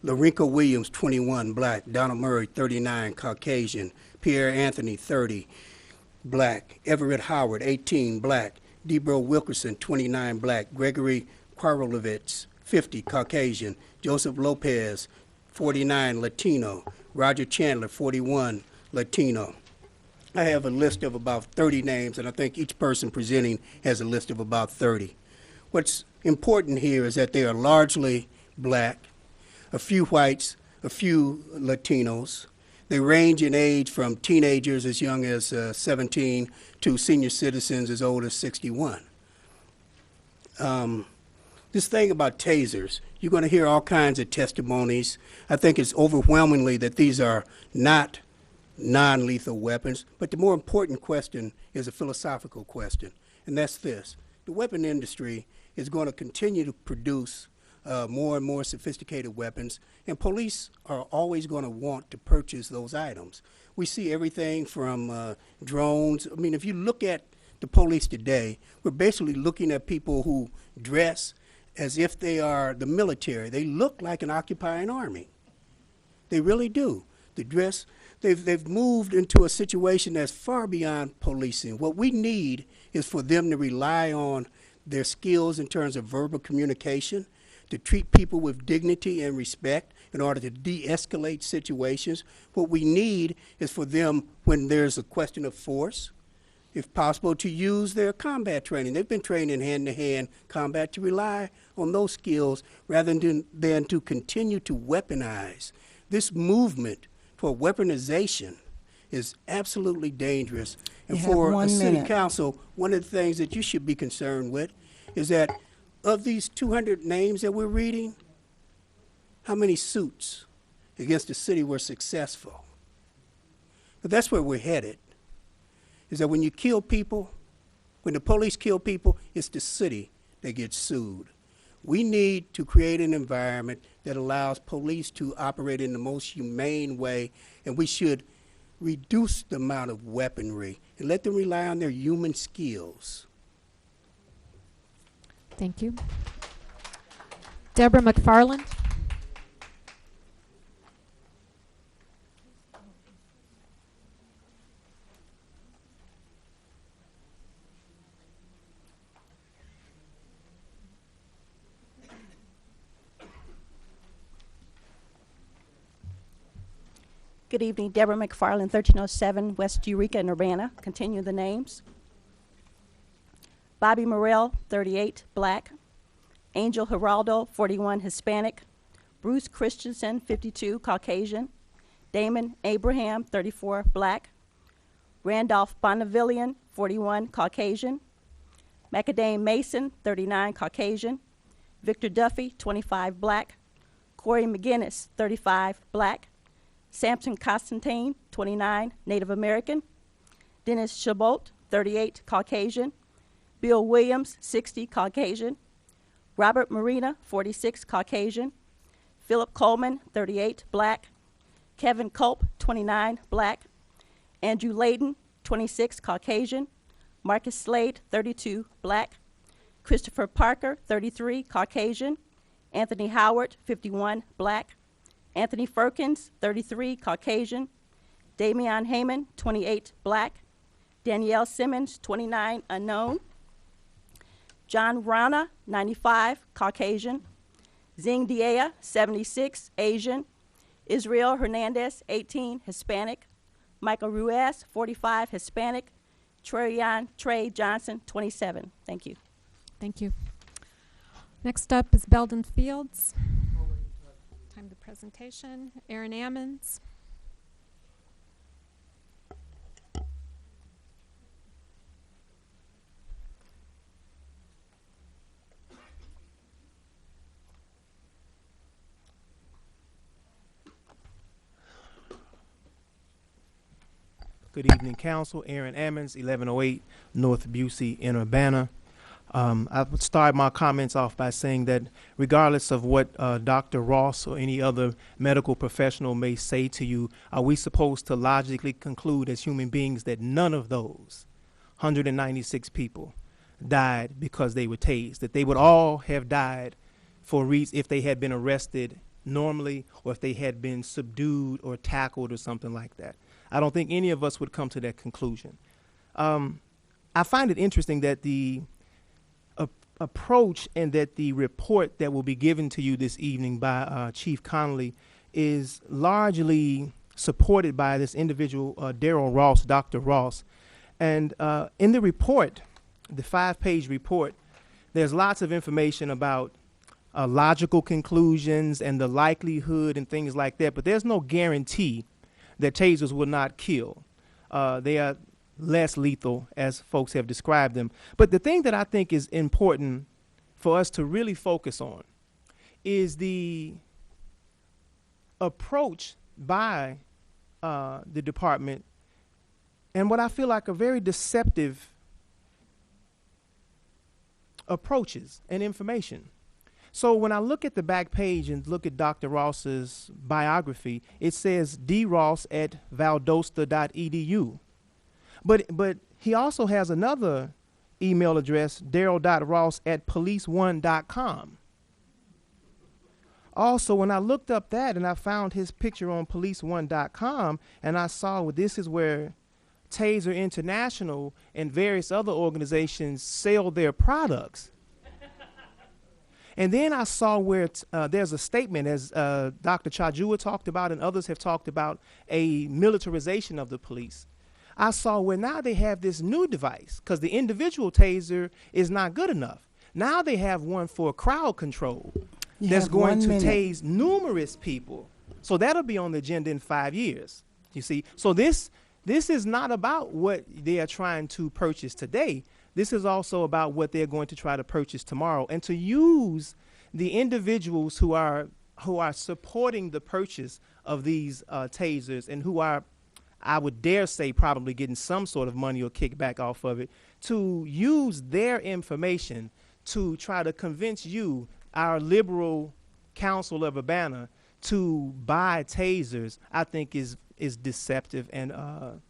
Lorenco Williams, 21, black. Donald Murray, 39, Caucasian. Pierre Anthony, 30, black. Everett Howard, 18, black. Debro Wilkerson, 29, black. Gregory Quarlovitz, 50, Caucasian. Joseph Lopez, 49, Latino. Roger Chandler, 41, Latino. I have a list of about 30 names, and I think each person presenting has a list of about 30. What's important here is that they are largely black, a few whites, a few Latinos. They range in age from teenagers as young as 17 to senior citizens as old as 61. This thing about tasers, you're going to hear all kinds of testimonies. I think it's overwhelmingly that these are not non-lethal weapons, but the more important question is a philosophical question, and that's this. The weapon industry is going to continue to produce more and more sophisticated weapons, and police are always going to want to purchase those items. We see everything from drones. I mean, if you look at the police today, we're basically looking at people who dress as if they are the military. They look like an occupying army. They really do. The dress, they've moved into a situation that's far beyond policing. What we need is for them to rely on their skills in terms of verbal communication, to treat people with dignity and respect in order to de-escalate situations. What we need is for them, when there's a question of force, if possible, to use their combat training. They've been trained in hand-to-hand combat, to rely on those skills rather than to continue to weaponize. This movement for weaponization is absolutely dangerous. And You have for a 1 city minute. council, one of the things that you should be concerned with is that of these 200 names that we're reading, how many suits against the city were successful? But that's where we're headed, is that when you kill people, when the police kill people, it's the city that gets sued. We need to create an environment that allows police to operate in the most humane way, and we should reduce the amount of weaponry and let them rely on their human skills. Thank you. Deborah McFarland. Good evening, Deborah McFarland, 1307 West Eureka in Urbana. Continue the names. Bobby Morrell, 38, black. Angel Geraldo, 41, Hispanic. Bruce Christensen, 52, Caucasian. Damon Abraham, 34, black. Randolph Bonavillian, 41, Caucasian. Macadame Mason, 39, Caucasian. Victor Duffy, 25, black. Corey McGinnis, 35, black. Samson Constantine, 29, Native American. Dennis Chabot, 38, Caucasian. Bill Williams, 60, Caucasian. Robert Marina, 46, Caucasian. Philip Coleman, 38, black. Kevin Culp, 29, black. Andrew Layden, 26, Caucasian. Marcus Slade, 32, black. Christopher Parker, 33, Caucasian. Anthony Howard, 51, black. Anthony Firkins, 33, Caucasian. Damian Heyman, 28, black. Danielle Simmons, 29, unknown. John Rana, 95, Caucasian. Zing Diea, 76, Asian. Israel Hernandez, 18, Hispanic. Michael Ruiz, 45, Hispanic. Trey Johnson, 27. Thank you. Thank you. Next up is Belden Fields. Time the presentation. Aaron Ammons. Good evening, Council. Aaron Ammons, 1108 North Busey in Urbana. I would start my comments off by saying that regardless of what Dr. Ross or any other medical professional may say to you, are we supposed to logically conclude as human beings that none of those 196 people died because they were tased, that they would all have died for reasons if they had been arrested normally or if they had been subdued or tackled or something like that? I don't think any of us would come to that conclusion. I find it interesting that the approach and that the report that will be given to you this evening by Chief Connolly is largely supported by this individual, Darrell Ross, Dr. Ross. And in the report, the 5-page report, there's lots of information about logical conclusions and the likelihood and things like that, but there's no guarantee that tasers will not kill. They are less lethal, as folks have described them. But the thing that I think is important for us to really focus on is the approach by the department and what I feel like are very deceptive approaches and information. So when I look at the back page and look at Dr. Ross's biography, it says dross@valdosta.edu. But he also has another email address, darrell.ross@police1.com. Also, when I looked up that and I found his picture on police1.com and I saw this is where Taser International and various other organizations sell their products. And then I saw where there's a statement, as Dr. Chajua talked about and others have talked about, a militarization of the police. I saw where now they have this new device because the individual taser is not good enough. Now they have one for crowd control You that's have going 1 to minute. tase numerous people. So that'll be on the agenda in 5 years. You see, so this is not about what they are trying to purchase today. This is also about what they're going to try to purchase tomorrow, and to use the individuals who are supporting the purchase of these tasers and who are, I would dare say, probably getting some sort of money or kickback off of it, to use their information to try to convince you, our liberal council of Urbana, to buy tasers, I think is deceptive, and I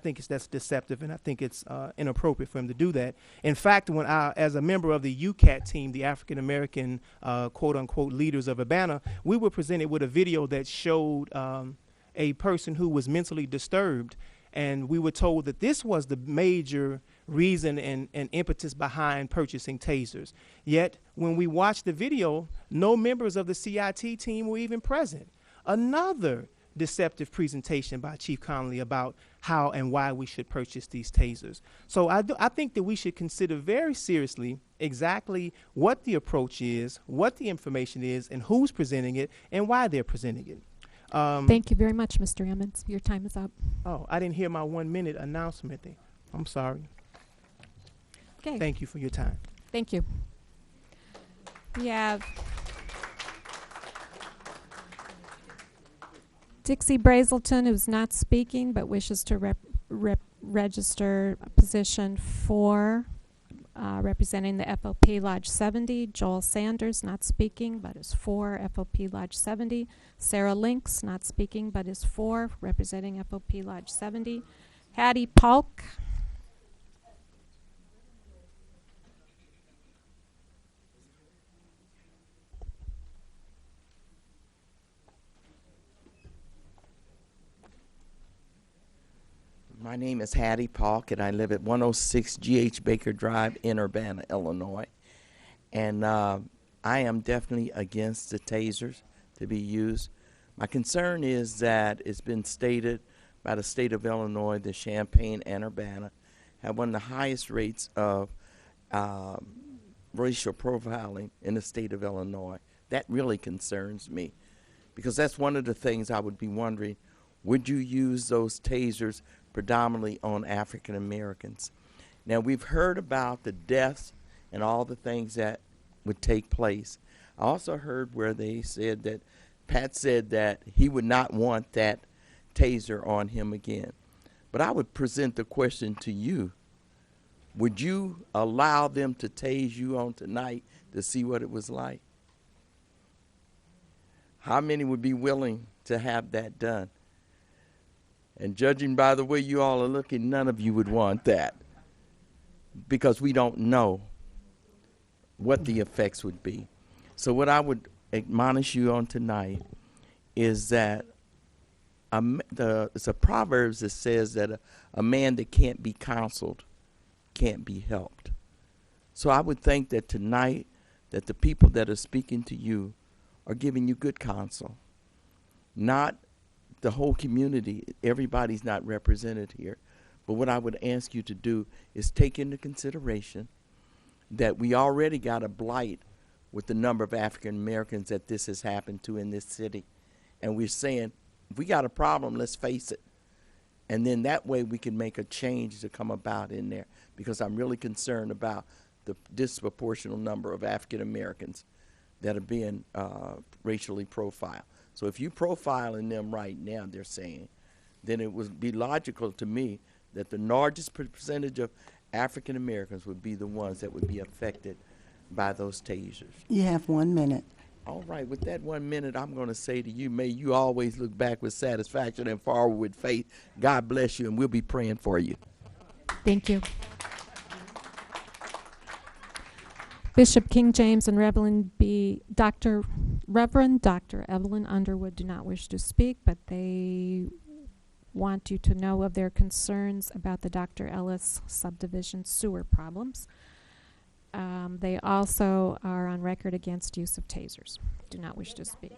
think that's deceptive, and I think it's inappropriate for him to do that. In fact, when as a member of the UCAT team, the African American quote unquote leaders of Urbana, we were presented with a video that showed a person who was mentally disturbed, and we were told that this was the major reason and impetus behind purchasing tasers. Yet, when we watched the video, no members of the CIT team were even present. Another deceptive presentation by Chief Connolly about how and why we should purchase these tasers. So I think that we should consider very seriously exactly what the approach is, what the information is, and who's presenting it, and why they're presenting it. Thank you very much, Mr. Emmons. Your time is up. Oh, I didn't hear my 1 minute announcement there. I'm sorry. Okay. Thank you for your time. Thank you. We have Dixie Brazelton, who's not speaking but wishes to register a position for representing the FOP Lodge 70. Joel Sanders, not speaking but is for FOP Lodge 70. Sarah Links, not speaking but is for representing FOP Lodge 70. Hattie Polk. My name is Hattie Polk, and I live at 106 G.H. Baker Drive in Urbana, Illinois. And I am definitely against the tasers to be used. My concern is that it's been stated by the state of Illinois that Champaign and Urbana have one of the highest rates of racial profiling in the state of Illinois. That really concerns me, because that's one of the things I would be wondering, would you use those tasers predominantly on African Americans? Now, we've heard about the deaths and all the things that would take place. I also heard where they said that Pat said that he would not want that taser on him again. But I would present the question to you. Would you allow them to tase you on tonight to see what it was like? How many would be willing to have that done? And judging by the way you all are looking, none of you would want that, because we don't know what the effects would be. So what I would admonish you on tonight is that it's a Proverbs that says that a man that can't be counseled can't be helped. So I would think that tonight that the people that are speaking to you are giving you good counsel, not the whole community. Everybody's not represented here. But what I would ask you to do is take into consideration that we already got a blight with the number of African Americans that this has happened to in this city. And we're saying, if we got a problem, let's face it. And then that way we can make a change to come about in there, because I'm really concerned about the disproportionate number of African Americans that are being racially profiled. So if you profiling them right now, they're saying, then it would be logical to me that the largest percentage of African Americans would be the ones that would be affected by those tasers. You have 1 minute. All right, with that 1 minute, I'm going to say to you, may you always look back with satisfaction and forward with faith. God bless you, and we'll be praying for you. Thank you. Bishop King James and Reverend Dr. Evelyn Underwood do not wish to speak, but they want you to know of their concerns about the Dr. Ellis subdivision sewer problems. They also are on record against use of tasers. Do not wish to speak.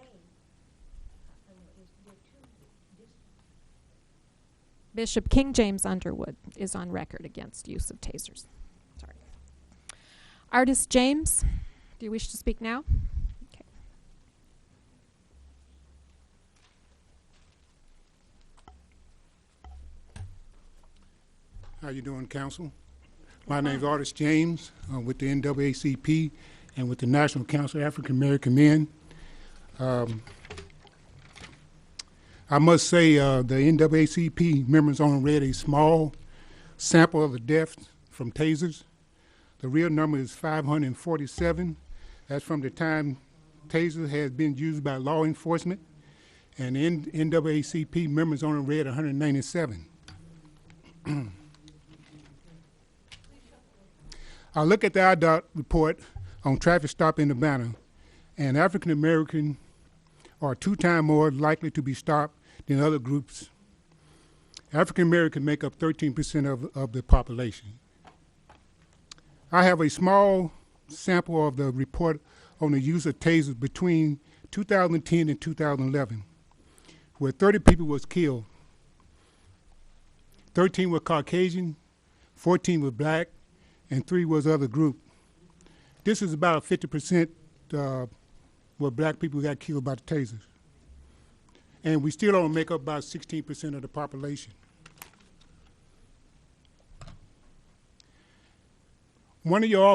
Bishop King James Underwood is on record against use of tasers. Sorry. Artist James, do you wish to speak now? Okay. How you doing, Council? My name is Artist James with the NAACP and with the National Council of African American Men. I must say the NAACP members only read a small sample of the deaths from tasers. The real number is 547. That's from the time taser has been used by law enforcement, and NAACP members only read 197. I look at the IDOT report on traffic stop in Urbana, and African American are 2 times more likely to be stopped than other groups. African American make up 13% of the population. I have a small sample of the report on the use of tasers between 2010 and 2011, where 30 people was killed. 13 were Caucasian, 14 were black, and 3 was other group. This is about 50% where black people got killed by the tasers. And we still only make up about 16% of the population. One of your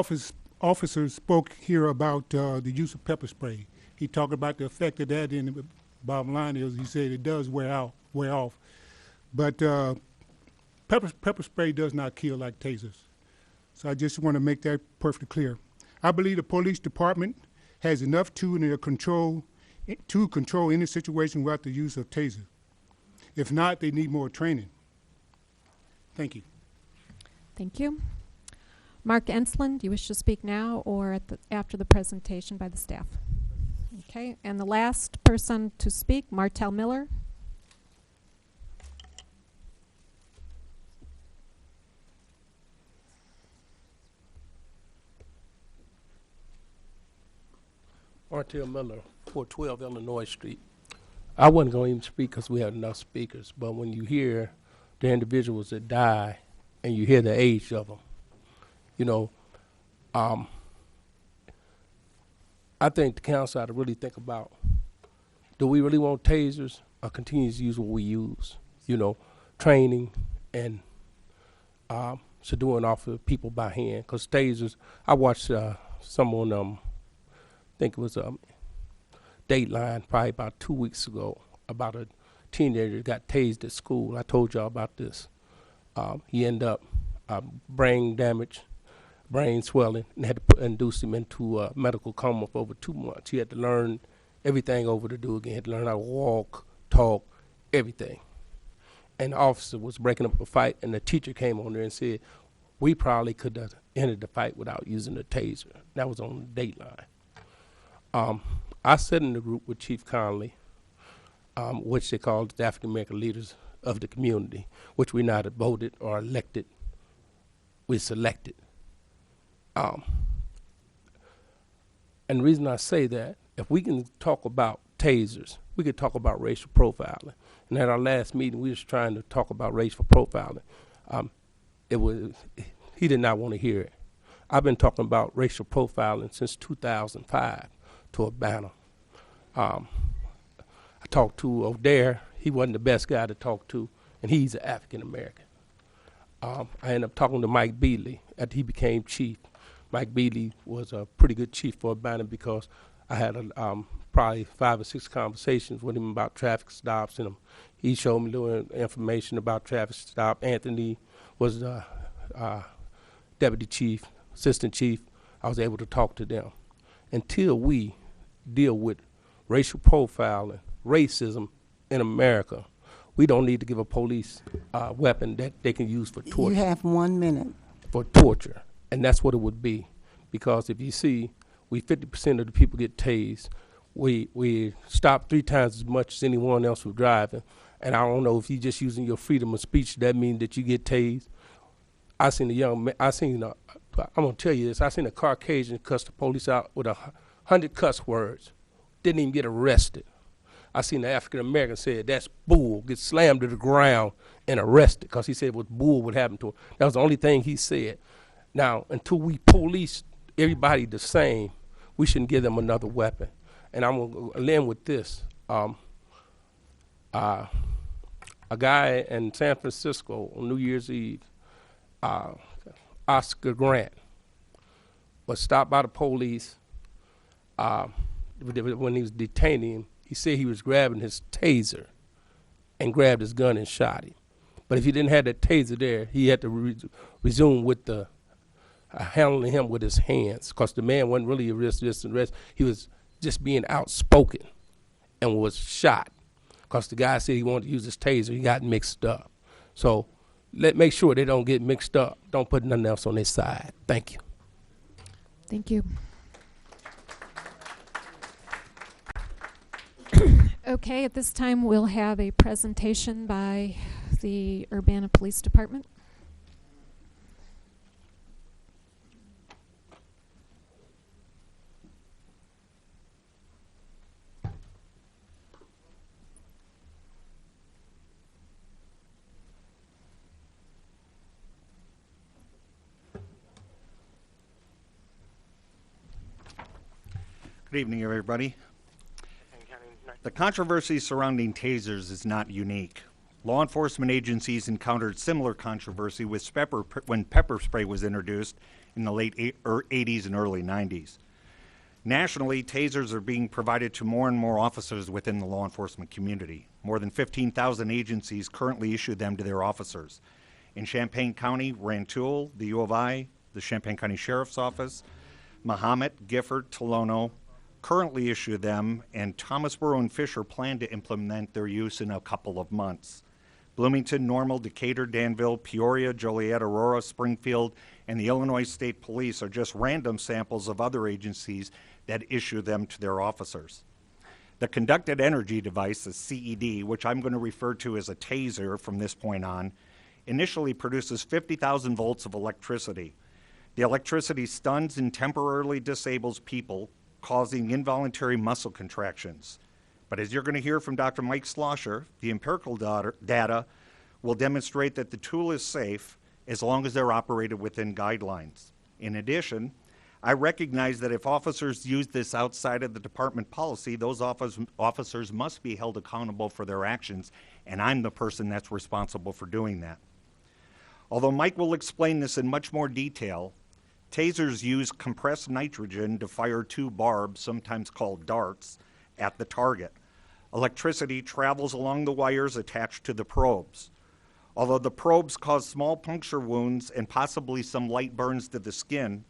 officers spoke here about the use of pepper spray. He talked about the effect of that, and the bottom line is he said it does wear off. But pepper spray does not kill like tasers. So I just want to make that perfectly clear. I believe the police department has enough tools in their control to control any situation without the use of tasers. If not, they need more training. Thank you. Thank you. Mark Enslin, do you wish to speak now or after the presentation by the staff? Okay, and the last person to speak, Martell Miller. Martell Miller, 412 Illinois Street. I wasn't going to even speak because we had enough speakers, but when you hear the individuals that die and you hear the age of them, you know, I think the council ought to really think about, do we really want tasers or continue to use what we use? You know, training and subduing off of people by hand. Because tasers, I watched someone, I think it was Dateline probably about 2 weeks ago, about a teenager that got tased at school. I told y'all about this. He ended up brain damage, brain swelling, and had to induce him into a medical coma for over 2 months. He had to learn everything over to do again. He had to learn how to walk, talk, everything. And the officer was breaking up a fight, and the teacher came on there and said, we probably could have ended the fight without using the taser. That was on Dateline. I sat in the group with Chief Conley, which they call the African American leaders of the community, which we not voted or elected, we selected. And the reason I say that, if we can talk about tasers, we could talk about racial profiling. And at our last meeting, we was trying to talk about racial profiling. He did not want to hear it. I've been talking about racial profiling since 2005 to Urbana. I talked to O'Dare. He wasn't the best guy to talk to, and he's an African American. I ended up talking to Mike Beatley after he became chief. Mike Beatley was a pretty good chief for Urbana because I had probably 5 or 6 conversations with him about traffic stops, and he showed me little information about traffic stop. Anthony was the deputy chief, assistant chief. I was able to talk to them. Until we deal with racial profiling, racism in America, we don't need to give a police weapon that they can use for torture. You have 1 minute. For torture, and that's what it would be. Because if you see, 50% of the people get tased. We stop 3 times as much as anyone else who's driving. And I don't know if you're just using your freedom of speech, that means that you get tased. I seen a young man, I'm gonna tell you this, I seen a Caucasian cuss the police out with 100 cuss words, didn't even get arrested. I seen the African American said, "That's bull," get slammed to the ground and arrested because he said it was bull would happen to him. That was the only thing he said. Now, until we police everybody the same, we shouldn't give them another weapon. And I'm going to end with this. A guy in San Francisco on New Year's Eve, Oscar Grant, was stopped by the police when he was detaining him. He said he was grabbing his taser and grabbed his gun and shot him. But if he didn't have that taser there, he had to resume with the handling him with his hands, because the man wasn't really a resist and arrest. He was just being outspoken and was shot because the guy said he wanted to use his taser. He got mixed up. So make sure they don't get mixed up. Don't put nothing else on their side. Thank you. Thank you. Okay, at this time we'll have a presentation by the Urbana Police Department. Good evening, everybody. The controversy surrounding tasers is not unique. Law enforcement agencies encountered similar controversy with when pepper spray was introduced in the late 80s and early 90s. Nationally, tasers are being provided to more and more officers within the law enforcement community. More than 15,000 agencies currently issue them to their officers. In Champaign County, Rantoul, the U of I, the Champaign County Sheriff's Office, Mahomet, Gifford, Tolono, currently issue them, and Thomasboro and Fisher plan to implement their use in a couple of months. Bloomington, Normal, Decatur, Danville, Peoria, Joliet, Aurora, Springfield, and the Illinois State Police are just random samples of other agencies that issue them to their officers. The conducted energy device, the CED, which I'm going to refer to as a taser from this point on, initially produces 50,000 volts of electricity. The electricity stuns and temporarily disables people, causing involuntary muscle contractions. But as you're going to hear from Dr. Mike Slosher, the empirical data will demonstrate that the tool is safe as long as they're operated within guidelines. In addition, I recognize that if officers use this outside of the department policy, those officers must be held accountable for their actions, and I'm the person that's responsible for doing that. Although Mike will explain this in much more detail, tasers use compressed nitrogen to fire two barbs, sometimes called darts, at the target. Electricity travels along the wires attached to the probes. Although the probes cause small puncture wounds and possibly some light burns to the skin,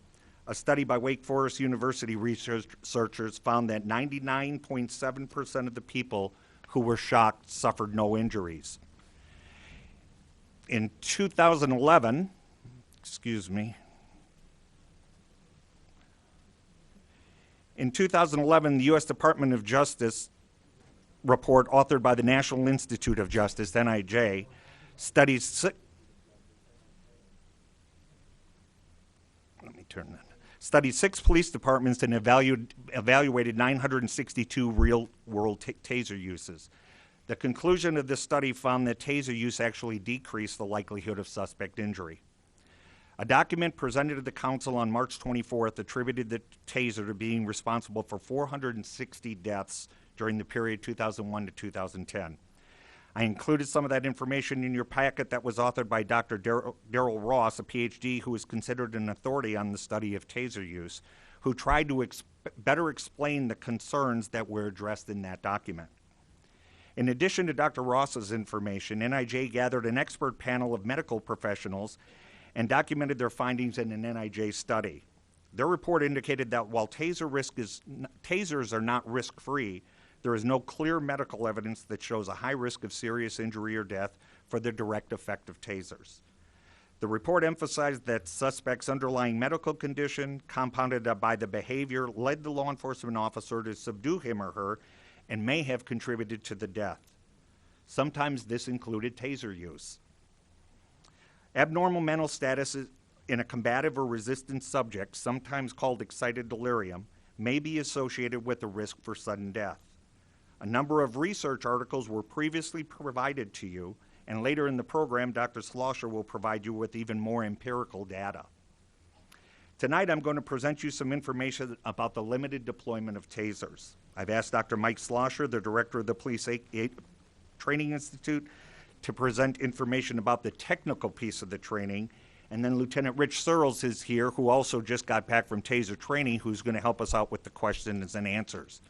a study by Wake Forest University researchers found that 99.7% of the people who were shocked suffered no injuries. In 2011, In 2011, the U.S. Department of Justice report authored by the National Institute of Justice, NIJ, studied 6 police departments and evaluated 962 real-world taser uses. The conclusion of this study found that taser use actually decreased the likelihood of suspect injury. A document presented to the council on March 24th attributed the taser to being responsible for 460 deaths during the period 2001 to 2010. I included some of that information in your packet that was authored by Dr. Darrell Ross, a PhD who is considered an authority on the study of taser use, who tried to better explain the concerns that were addressed in that document. In addition to Dr. Ross's information, NIJ gathered an expert panel of medical professionals and documented their findings in an NIJ study. Their report indicated that while tasers are not risk-free, there is no clear medical evidence that shows a high risk of serious injury or death for the direct effect of tasers. The report emphasized that suspects' underlying medical condition, compounded by the behavior, led the law enforcement officer to subdue him or her and may have contributed to the death. Sometimes this included taser use. Abnormal mental status in a combative or resistant subject, sometimes called excited delirium, may be associated with a risk for sudden death. A number of research articles were previously provided to you, and later in the program, Dr. Schlosser will provide you with even more empirical data. Tonight, I'm going to present you some information about the limited deployment of tasers. I've asked Dr. Mike Schlosser, the director of the Police Training Institute, to present information about the technical piece of the training. And then Lieutenant Rich Searles is here, who also just got back from taser training, who's going to help us out with the questions and answers.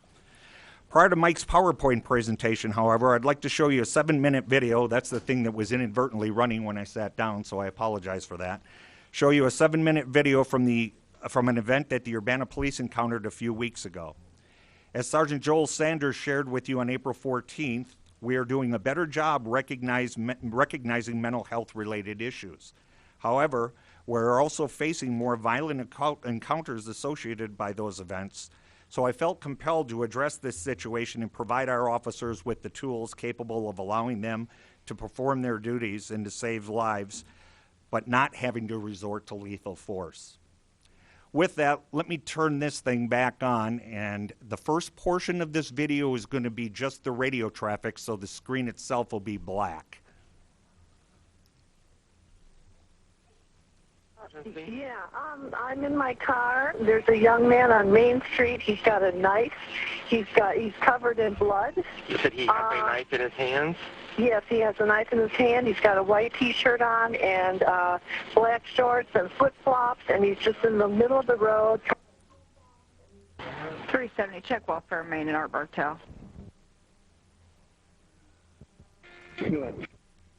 Prior to Mike's PowerPoint presentation, however, I'd like to show you a 7-minute video. That's the thing that was inadvertently running when I sat down, so I apologize for that. Show you a 7-minute video from an event that the Urbana Police encountered a few weeks ago. As Sergeant Joel Sanders shared with you on April 14th, we are doing a better job recognizing mental health related issues. However, we're also facing more violent encounters associated by those events, so I felt compelled to address this situation and provide our officers with the tools capable of allowing them to perform their duties and to save lives, but not having to resort to lethal force. With that, let me turn this thing back on, and the first portion of this video is going to be just the radio traffic, so the screen itself will be black. Yeah, I'm in my car. There's a young man on Main Street. He's got a knife. He's covered in blood. You said he has a knife in his hands? Yes, he has a knife in his hand. He's got a white T-shirt on and black shorts and flip-flops, and he's just in the middle of the road. 370, check welfare, Main and Art Bartel.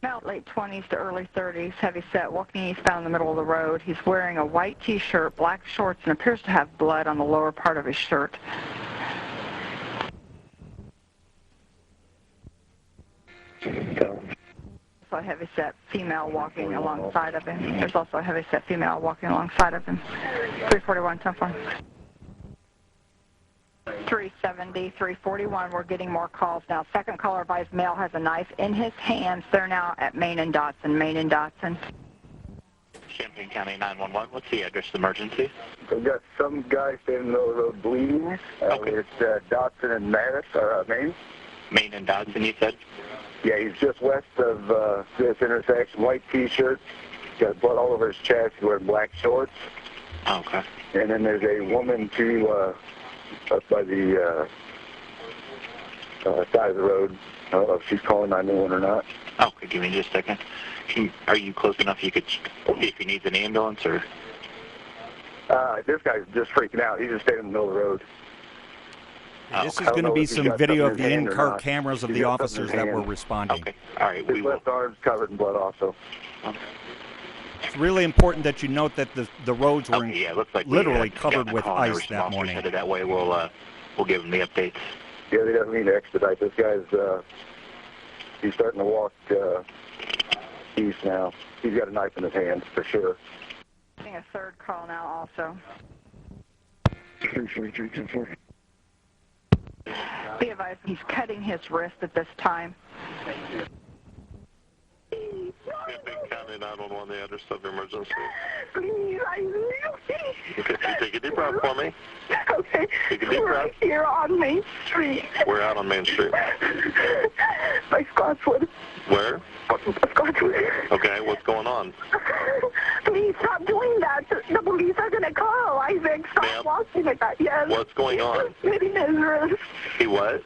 About late 20s to early 30s, heavy set, walking eastbound in the middle of the road. He's wearing a white T-shirt, black shorts, and appears to have blood on the lower part of his shirt. Also a heavy set female walking alongside of him. There's also a heavy set female walking alongside of him. 341, 10-4. 370, 341, we're getting more calls now. Second caller advised male has a knife in his hands. They're now at Main and Dotson. Main and Dotson. Champaign County 911, what's the address of the emergency? We've got some guy standing in the middle of the road bleeding. Okay. It's Dotson and Main. Main and Dotson, you said? Yeah, he's just west of this intersection, white T-shirt, got blood all over his chest, he's wearing black shorts. Okay. And then there's a woman, too, up by the side of the road. I don't know if she's calling 911 or not. Okay, give me just a second. Are you close enough you could see if he needs an ambulance, or? This guy's just freaking out. He's just standing in the middle of the road. This is going to be some video of the in-car cameras of the officers that were responding. Okay, all right. His left arm's covered in blood also. Okay. It's really important that you note that the roads were Okay, yeah, it looks like literally we covered gotten a with call and there ice were some that officers morning. headed that way. We'll give them the updates. Yeah, they don't need to expedite. This guy's, he's starting to walk east now. He's got a knife in his hand, for sure. Getting a third call now also. 343, Be advised he's cutting his wrist at this time. Champaign County 911, the address of your emergency. Please, I need you. Okay, can you take a deep breath for me? Okay. Take a deep We're breath. here on Main Street. We're out on Main Street. By Scotswood. Where? Scotswood. Okay, what's going on? Please stop doing that. The police are going to call. Isaac, stop walking like that. Yes. What's going on? He's slitting his wrist. He what?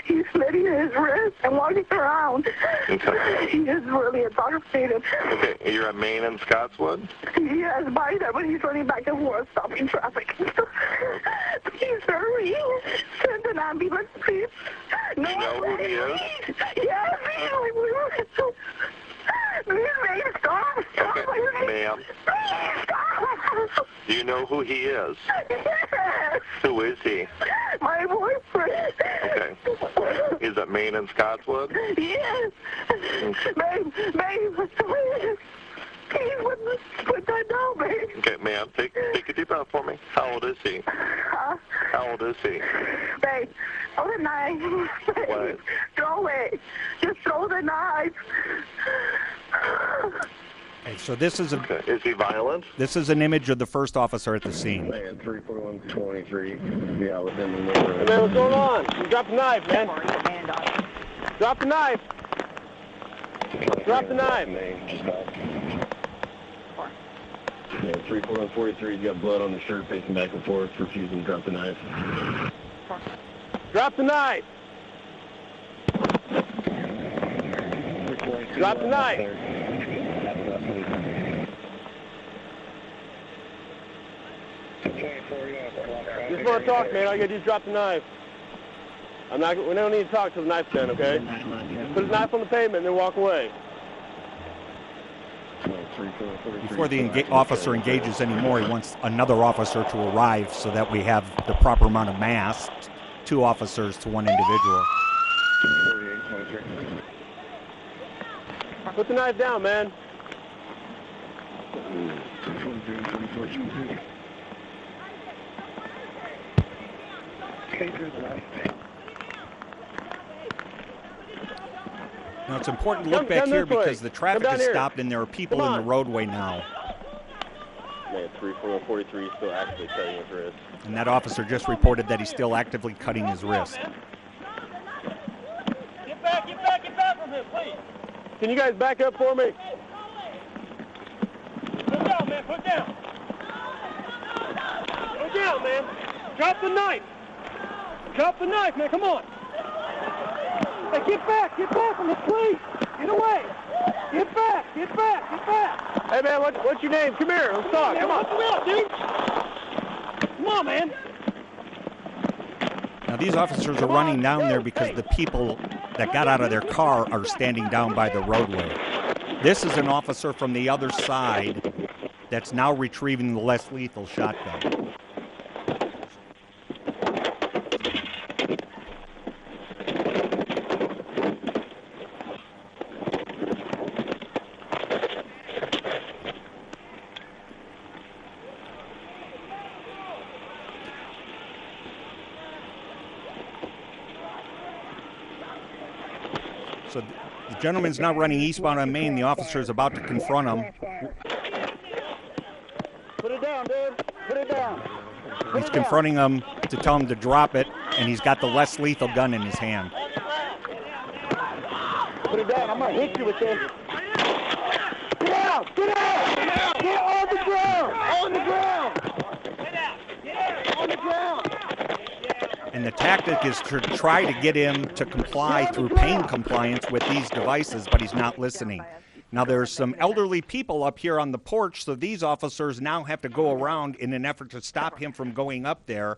He's slitting his wrist and walking around. Okay. He is really intoxicated. Okay, you're at Main and Scotswood? He has by them, but he's running back and forth, stopping traffic. Please hurry. Send an ambulance, please. No, you know who he is? Yes. Please, stop. Stop. Okay, ma'am. Do you know who he is? Yes. Who is he? My boyfriend. Okay. Is it Main and Scotswood? Yes. Babe, please put that down, babe. Okay, ma'am, take a deep breath for me. How old is he? Huh? How old is he? Babe, throw the knife. What? Throw it. Just throw the knife. Okay, so this is Is he violent? this is an image of the first officer at the scene. Man, 34123. Yeah, within the neighborhood. Hey man, what's going on? You dropped the knife, man. Drop the knife. Drop the knife. Yeah, 34143. He's got blood on the shirt, pacing back and forth, refusing to drop the knife. Drop the knife. Drop the knife. Just want to talk, man. All you gotta do is drop the knife. We don't need to talk till the knife's done, okay? Put his knife on the pavement and then walk away. Before the officer engages anymore, he wants another officer to arrive so that we have the proper amount of mass, 2 officers to 1 individual. Put the knife down, man. Now, it's important to look back here because the traffic is stopped and there are people in the roadway now. Man, 34143 is still actively cutting his wrist. And that officer just reported that he's still actively cutting his wrist. Get back from him, please. Can you guys back up for me? Put down, man, put down. Put down, man. Drop the knife. Drop the knife, man, come on. Hey, get back from the police. Get away. Get back. Hey, man, what's your name? Come here, let's talk. Come on. What's the deal, dude? Come on, man. Now, these officers are running down there because the people that got out of their car are standing down by the roadway. This is an officer from the other side that's now retrieving the less lethal shotgun. So the gentleman's now running eastbound on Main. The officer is about to confront him. Put it down, dude. Put it down. He's confronting him to tell him to drop it, and he's got the less lethal gun in his hand. Put it down. I'm going to hit you with this. Get out. Get out. Get on the ground. On the ground. Get out. Get out. On the ground. And the tactic is to try to get him to comply through pain compliance with these devices, but he's not listening. Now, there's some elderly people up here on the porch, so these officers now have to go around in an effort to stop him from going up there,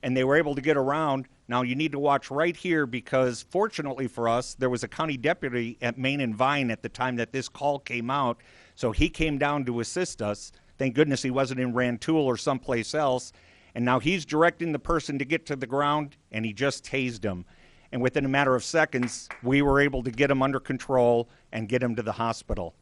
and they were able to get around. Now, you need to watch right here because, fortunately for us, there was a county deputy at Main and Vine at the time that this call came out, so he came down to assist us. Thank goodness he wasn't in Rantoul or someplace else. And now he's directing the person to get to the ground, and he just tased him. And within a matter of seconds, we were able to get him under control and get him to the hospital.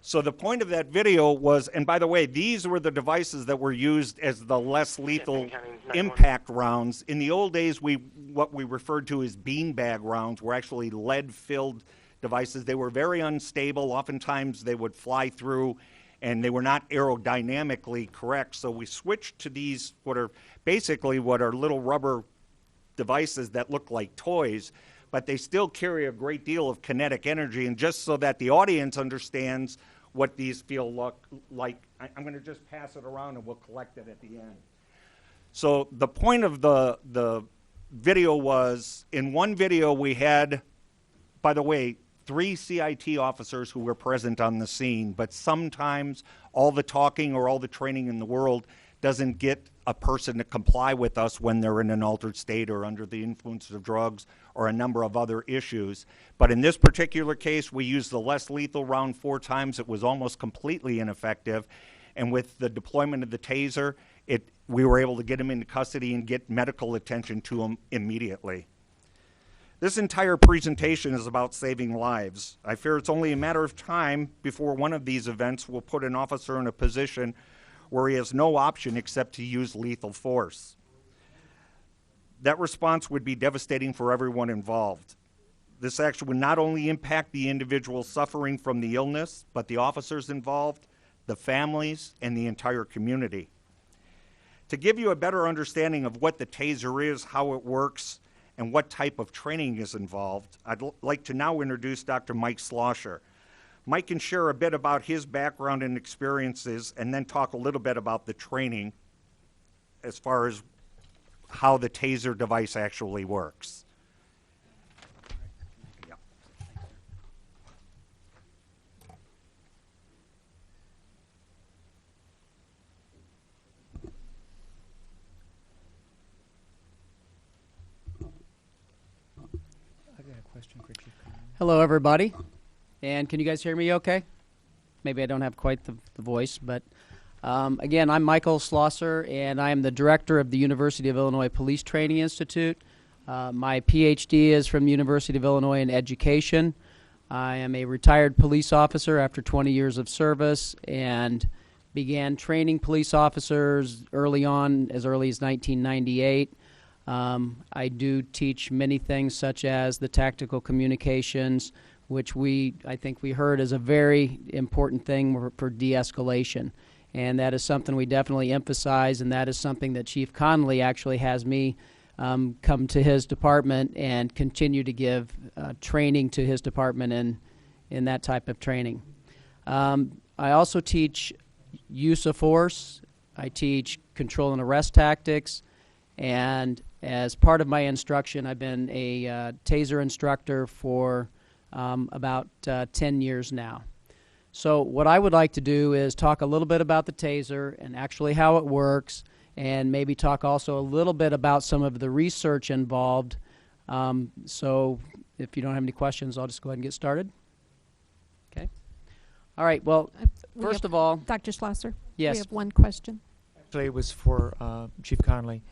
So the point of that video was, and by the way, these were the devices that were used as the less lethal impact rounds. In the old days, what we referred to as beanbag rounds were actually lead-filled devices. They were very unstable. Oftentimes, they would fly through, and they were not aerodynamically correct. So we switched to these, what are little rubber devices that look like toys, but they still carry a great deal of kinetic energy. And just so that the audience understands what these feel like, I'm going to just pass it around and we'll collect it at the end. So the point of the video was, in one video we had, by the way, 3 CIT officers who were present on the scene, but sometimes all the talking or all the training in the world doesn't get a person to comply with us when they're in an altered state or under the influence of drugs or a number of other issues. But in this particular case, we used the less lethal round 4 times. It was almost completely ineffective. And with the deployment of the taser, we were able to get him into custody and get medical attention to him immediately. This entire presentation is about saving lives. I fear it's only a matter of time before one of these events will put an officer in a position where he has no option except to use lethal force. That response would be devastating for everyone involved. This action would not only impact the individual suffering from the illness, but the officers involved, the families, and the entire community. To give you a better understanding of what the taser is, how it works, and what type of training is involved, I'd like to now introduce Dr. Mike Schlosser. Mike can share a bit about his background and experiences and then talk a little bit about the training as far as how the taser device actually works. Hello, everybody. And can you guys hear me okay? Maybe I don't have quite the voice, but again, I'm Michael Schlosser, and I am the director of the University of Illinois Police Training Institute. My PhD is from the University of Illinois in education. I am a retired police officer after 20 years of service and began training police officers early on, as early as 1998. I do teach many things such as the tactical communications, which I think we heard is a very important thing for de-escalation. And that is something we definitely emphasize, and that is something that Chief Connolly actually has me come to his department and continue to give training to his department in that type of training. I also teach use of force. I teach control and arrest tactics, and as part of my instruction, I've been a taser instructor for about 10 years now. So what I would like to do is talk a little bit about the taser and actually how it works, and maybe talk also a little bit about some of the research involved. So if you don't have any questions, I'll just go ahead and get started. Okay. All right. Well, first of all, Dr. Schlosser, yes. we have one question. Actually, it was for Chief Connolly.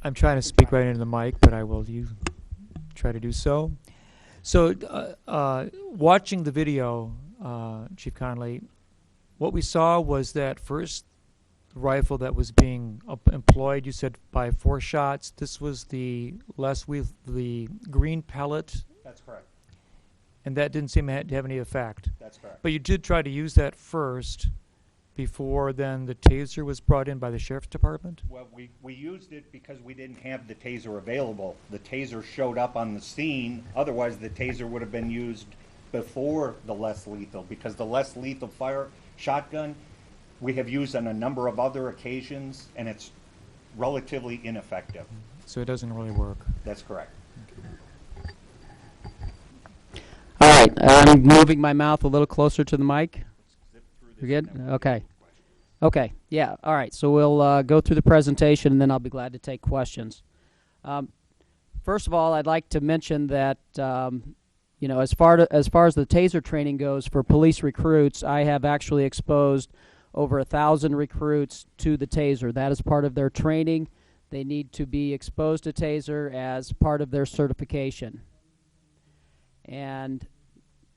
I'm trying to speak right into the mic, but I will try to do so. So, watching the video, Chief Connolly, what we saw was that first rifle that was being employed, you said by 4 shots. This was the the green pellet. That's correct. And that didn't seem to have any effect. That's correct. But you did try to use that first before then the taser was brought in by the Sheriff's Department? Well, we used it because we didn't have the taser available. The taser showed up on the scene. Otherwise, the taser would have been used before the less lethal, because the less lethal shotgun we have used on a number of other occasions, and it's relatively ineffective. So it doesn't really work. That's correct. All right, I'm moving my mouth a little closer to the mic. You're good? Okay. Okay, yeah, all right. So we'll go through the presentation, and then I'll be glad to take questions. First of all, I'd like to mention that, you know, as far as the taser training goes for police recruits, I have actually exposed over 1,000 recruits to the taser. That is part of their training. They need to be exposed to taser as part of their certification. And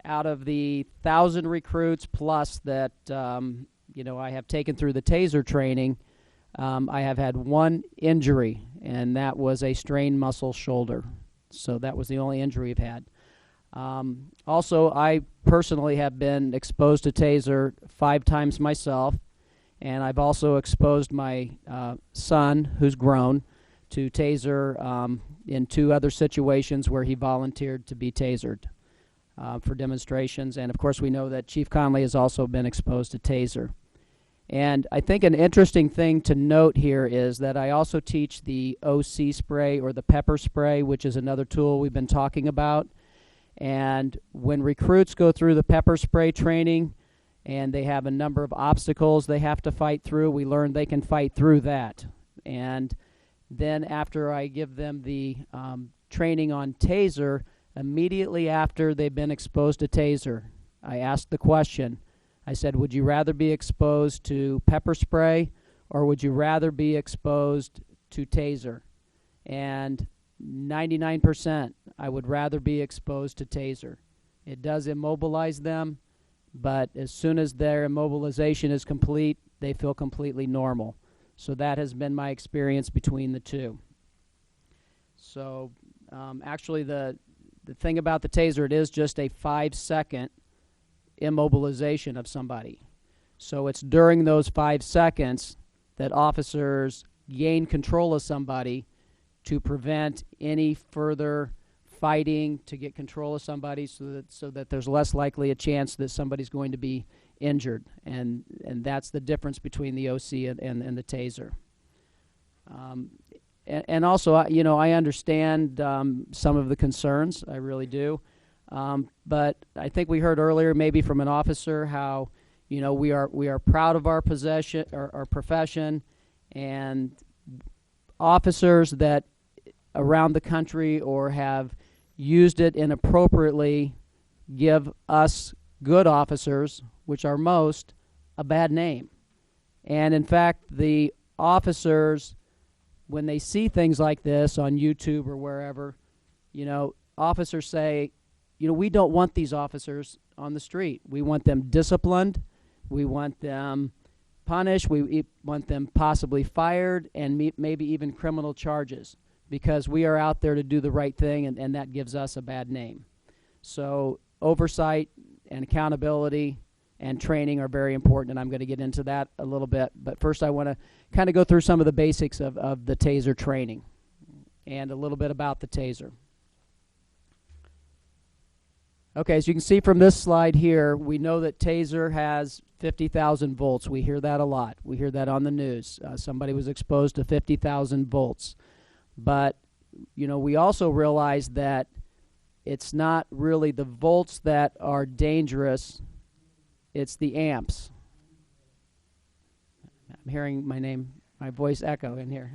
out of the 1,000 recruits plus that, you know, I have taken through the taser training, I have had 1 injury, and that was a strained muscle shoulder. So that was the only injury we've had. Also, I personally have been exposed to taser 5 times myself, and I've also exposed my son, who's grown, to taser in 2 other situations where he volunteered to be tasered for demonstrations. And of course, we know that Chief Connolly has also been exposed to taser. And I think an interesting thing to note here is that I also teach the OC spray, or the pepper spray, which is another tool we've been talking about. And when recruits go through the pepper spray training and they have a number of obstacles they have to fight through, we learn they can fight through that. And then after I give them the training on taser, immediately after they've been exposed to taser, I ask the question. I said, would you rather be exposed to pepper spray, or would you rather be exposed to taser? And 99%, I would rather be exposed to taser. It does immobilize them, but as soon as their immobilization is complete, they feel completely normal. So that has been my experience between the 2. So Actually, the thing about the taser, it is just a 5-second immobilization of somebody. So it's during those 5 seconds that officers gain control of somebody to prevent any further fighting, to get control of somebody so that there's less likely a chance that somebody's going to be injured. And that's the difference between the OC and the taser. And also, I understand some of the concerns. I really do. But I think we heard earlier, maybe from an officer, how we are proud of our profession, and officers that around the country or have used it inappropriately give us good officers, which are most, a bad name. And in fact, the officers, when they see things like this on YouTube or wherever, officers say, we don't want these officers on the street. We want them disciplined. We want them punished. We want them possibly fired and maybe even criminal charges, because we are out there to do the right thing, and that gives us a bad name. So oversight and accountability and training are very important, and I'm going to get into that a little bit. But first I want to kind of go through some of the basics of the taser training and a little bit about the taser. Okay, as you can see from this slide here, we know that taser has 50,000 volts. We hear that a lot. We hear that on the news. Somebody was exposed to 50,000 volts. But, we also realize that it's not really the volts that are dangerous, it's the amps. I'm hearing my voice echo in here.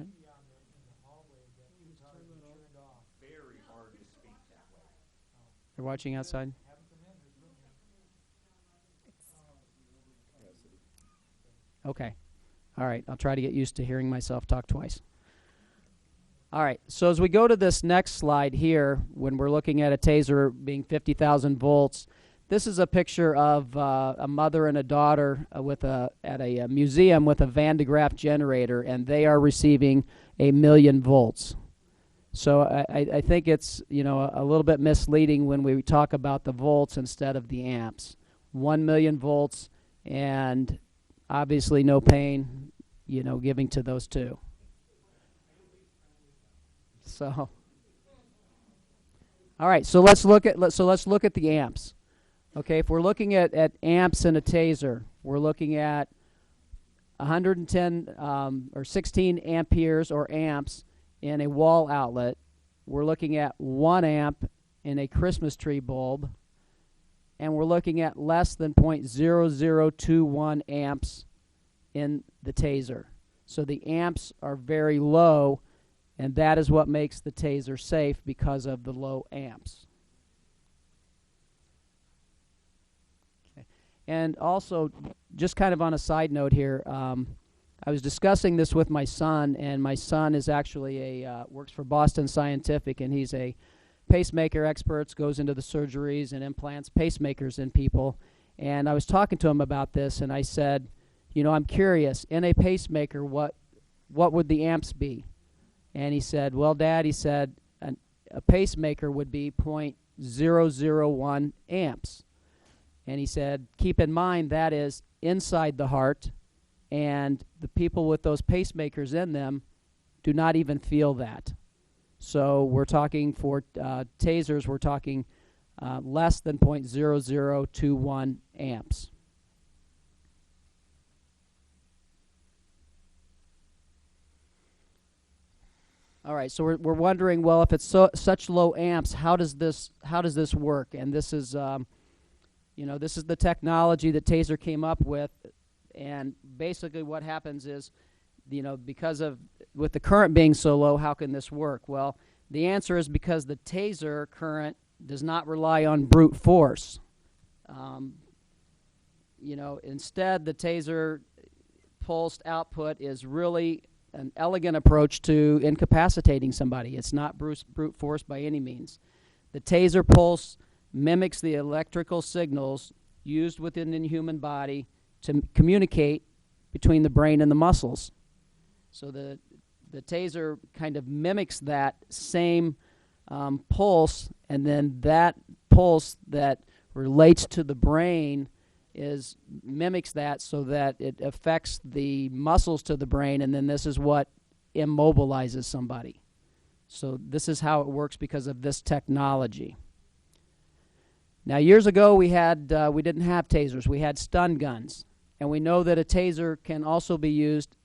They're watching outside? Okay. All right. I'll try to get used to hearing myself talk twice. All right. So as we go to this next slide here, when we're looking at a taser being 50,000 volts, this is a picture of a mother and a daughter at a museum with a Van de Graaff generator, and they are receiving 1,000,000 volts. So I think it's a little bit misleading when we talk about the volts instead of the amps. 1,000,000 volts, and obviously no pain, giving to those two. So, all right. So let's look at the amps. Okay, if we're looking at amps in a taser, we're looking at 110 or 16 amperes or amps in a wall outlet. We're looking at 1 amp in a Christmas tree bulb, and we're looking at less than 0.0021 amps in the taser. So the amps are very low, and that is what makes the taser safe, because of the low amps. Okay. And also, just kind of on a side note here, I was discussing this with my son, and my son is actually works for Boston Scientific, and he's a pacemaker expert, goes into the surgeries and implants pacemakers in people. And I was talking to him about this, and I said, I'm curious, in a pacemaker, what would the amps be? And he said, well, Dad, he said, a pacemaker would be 0.001 amps. And he said, keep in mind that is inside the heart, and the people with those pacemakers in them do not even feel that. So we're talking for tasers, we're talking less than 0.0021 amps. All right, so we're wondering, well, if it's such low amps, how does this work? And this is, this is the technology that Taser came up with, and basically what happens is, because of with the current being so low, how can this work? Well, the answer is because the Taser current does not rely on brute force. Instead, the Taser pulsed output is really an elegant approach to incapacitating somebody. It's not brute force by any means. The Taser pulse mimics the electrical signals used within the human body to communicate between the brain and the muscles. So the Taser kind of mimics that same pulse, and then that pulse that relates to the brain mimics that so that it affects the muscles to the brain, and then this is what immobilizes somebody. So this is how it works because of this technology. Now, years ago, we didn't have tasers. We had stun guns, and we know that a taser can also be used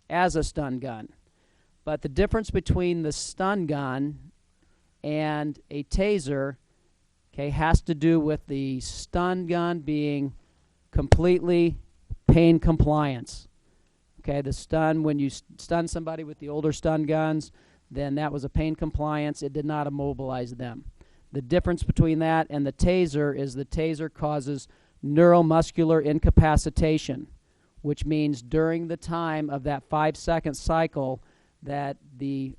as a stun gun. But the difference between the stun gun and a taser, okay, has to do with the stun gun being completely pain compliance. Okay, the stun, when you stun somebody with the older stun guns, then that was a pain compliance. It did not immobilize them. The difference between that and the taser is the taser causes neuromuscular incapacitation, which means during the time of that 5-second cycle that the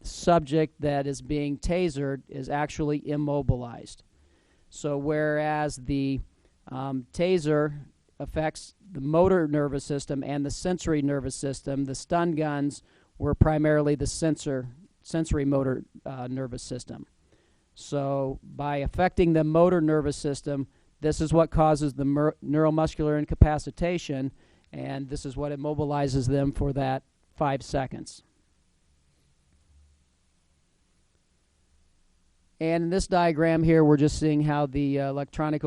subject that is being tasered is actually immobilized. So whereas the taser affects the motor nervous system and the sensory nervous system, the stun guns were primarily the sensory motor nervous system. So by affecting the motor nervous system, this is what causes the neuromuscular incapacitation, and this is what immobilizes them for that 5 seconds. And in this diagram here, we're just seeing how the electronic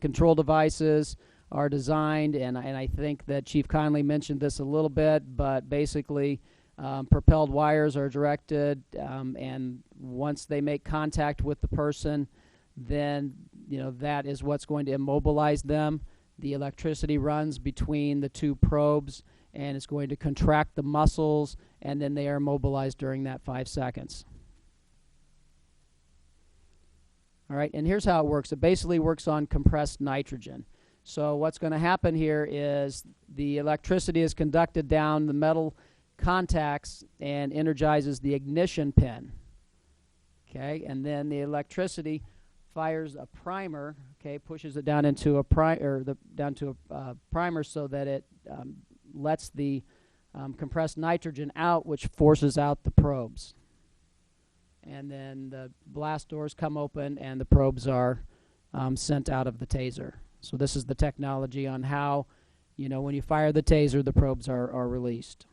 control devices are designed, and I think that Chief Conley mentioned this a little bit, but basically propelled wires are directed, and once they make contact with the person, then that is what's going to immobilize them. The electricity runs between the two probes, and it's going to contract the muscles, and then they are immobilized during that 5 seconds. All right, and here's how it works. It basically works on compressed nitrogen. So what's going to happen here is the electricity is conducted down the metal contacts and energizes the ignition pin. Okay, and then the electricity fires a primer. Okay, pushes it down into a primer so that it lets the compressed nitrogen out, which forces out the probes. And then the blast doors come open and the probes are sent out of the taser. So this is the technology on how, when you fire the taser, the probes are released.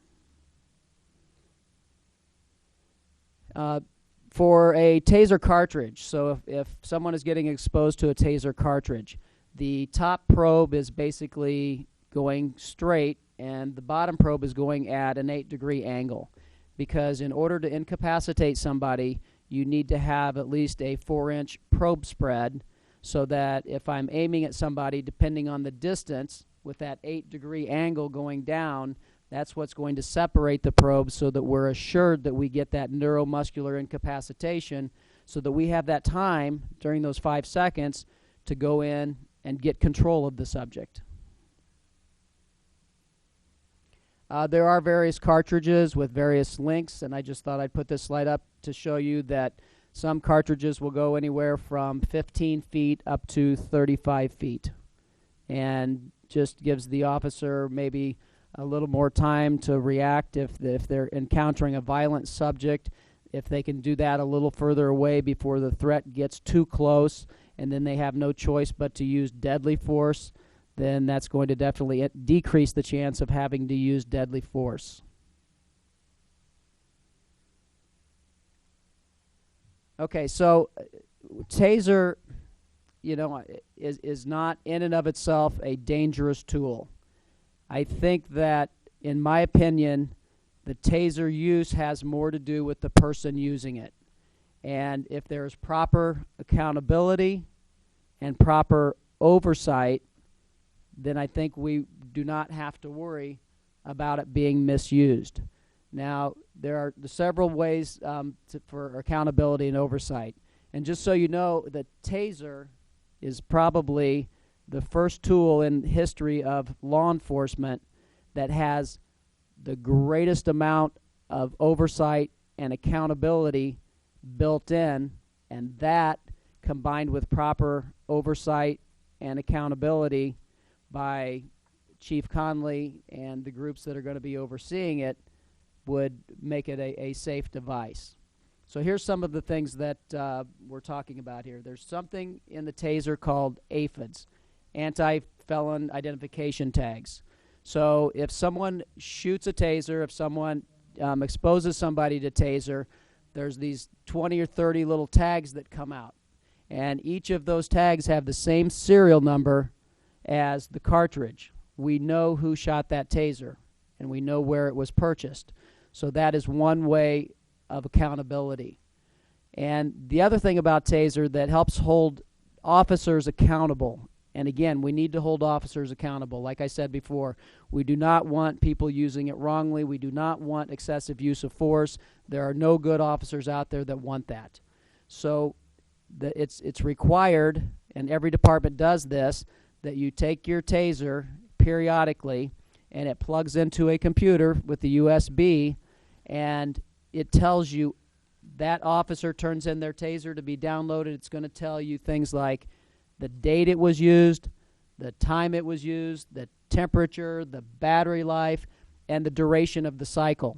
For a taser cartridge, so if someone is getting exposed to a taser cartridge, the top probe is basically going straight and the bottom probe is going at an 8-degree angle. Because in order to incapacitate somebody, you need to have at least a 4-inch probe spread so that if I'm aiming at somebody, depending on the distance, with that 8-degree angle going down, that's what's going to separate the probes so that we're assured that we get that neuromuscular incapacitation so that we have that time during those 5 seconds to go in and get control of the subject. There are various cartridges with various lengths, and I just thought I'd put this slide up to show you that some cartridges will go anywhere from 15 feet up to 35 feet, and just gives the officer maybe a little more time to react if they're encountering a violent subject, if they can do that a little further away before the threat gets too close, and then they have no choice but to use deadly force, then that's going to definitely decrease the chance of having to use deadly force. Okay, so taser, is not in and of itself a dangerous tool. I think that, in my opinion, the taser use has more to do with the person using it. And if there's proper accountability and proper oversight, then I think we do not have to worry about it being misused. Now, there are several ways for accountability and oversight. And just so you know, the taser is probably the first tool in history of law enforcement that has the greatest amount of oversight and accountability built in, and that, combined with proper oversight and accountability by Chief Conley and the groups that are going to be overseeing it, would make it a safe device. So here's some of the things that we're talking about here. There's something in the taser called AFIDs, anti-felon identification tags. So if someone shoots a taser, if someone exposes somebody to taser, there's these 20 or 30 little tags that come out. And each of those tags have the same serial number as the cartridge. We know who shot that taser, and we know where it was purchased. So that is one way of accountability. And the other thing about taser that helps hold officers accountable, and again, we need to hold officers accountable. Like I said before, we do not want people using it wrongly. We do not want excessive use of force. There are no good officers out there that want that. So it's required, and every department does this, that you take your taser periodically and it plugs into a computer with the USB, and it tells you that officer turns in their taser to be downloaded. It's going to tell you things like the date it was used, the time it was used, the temperature, the battery life, and the duration of the cycle.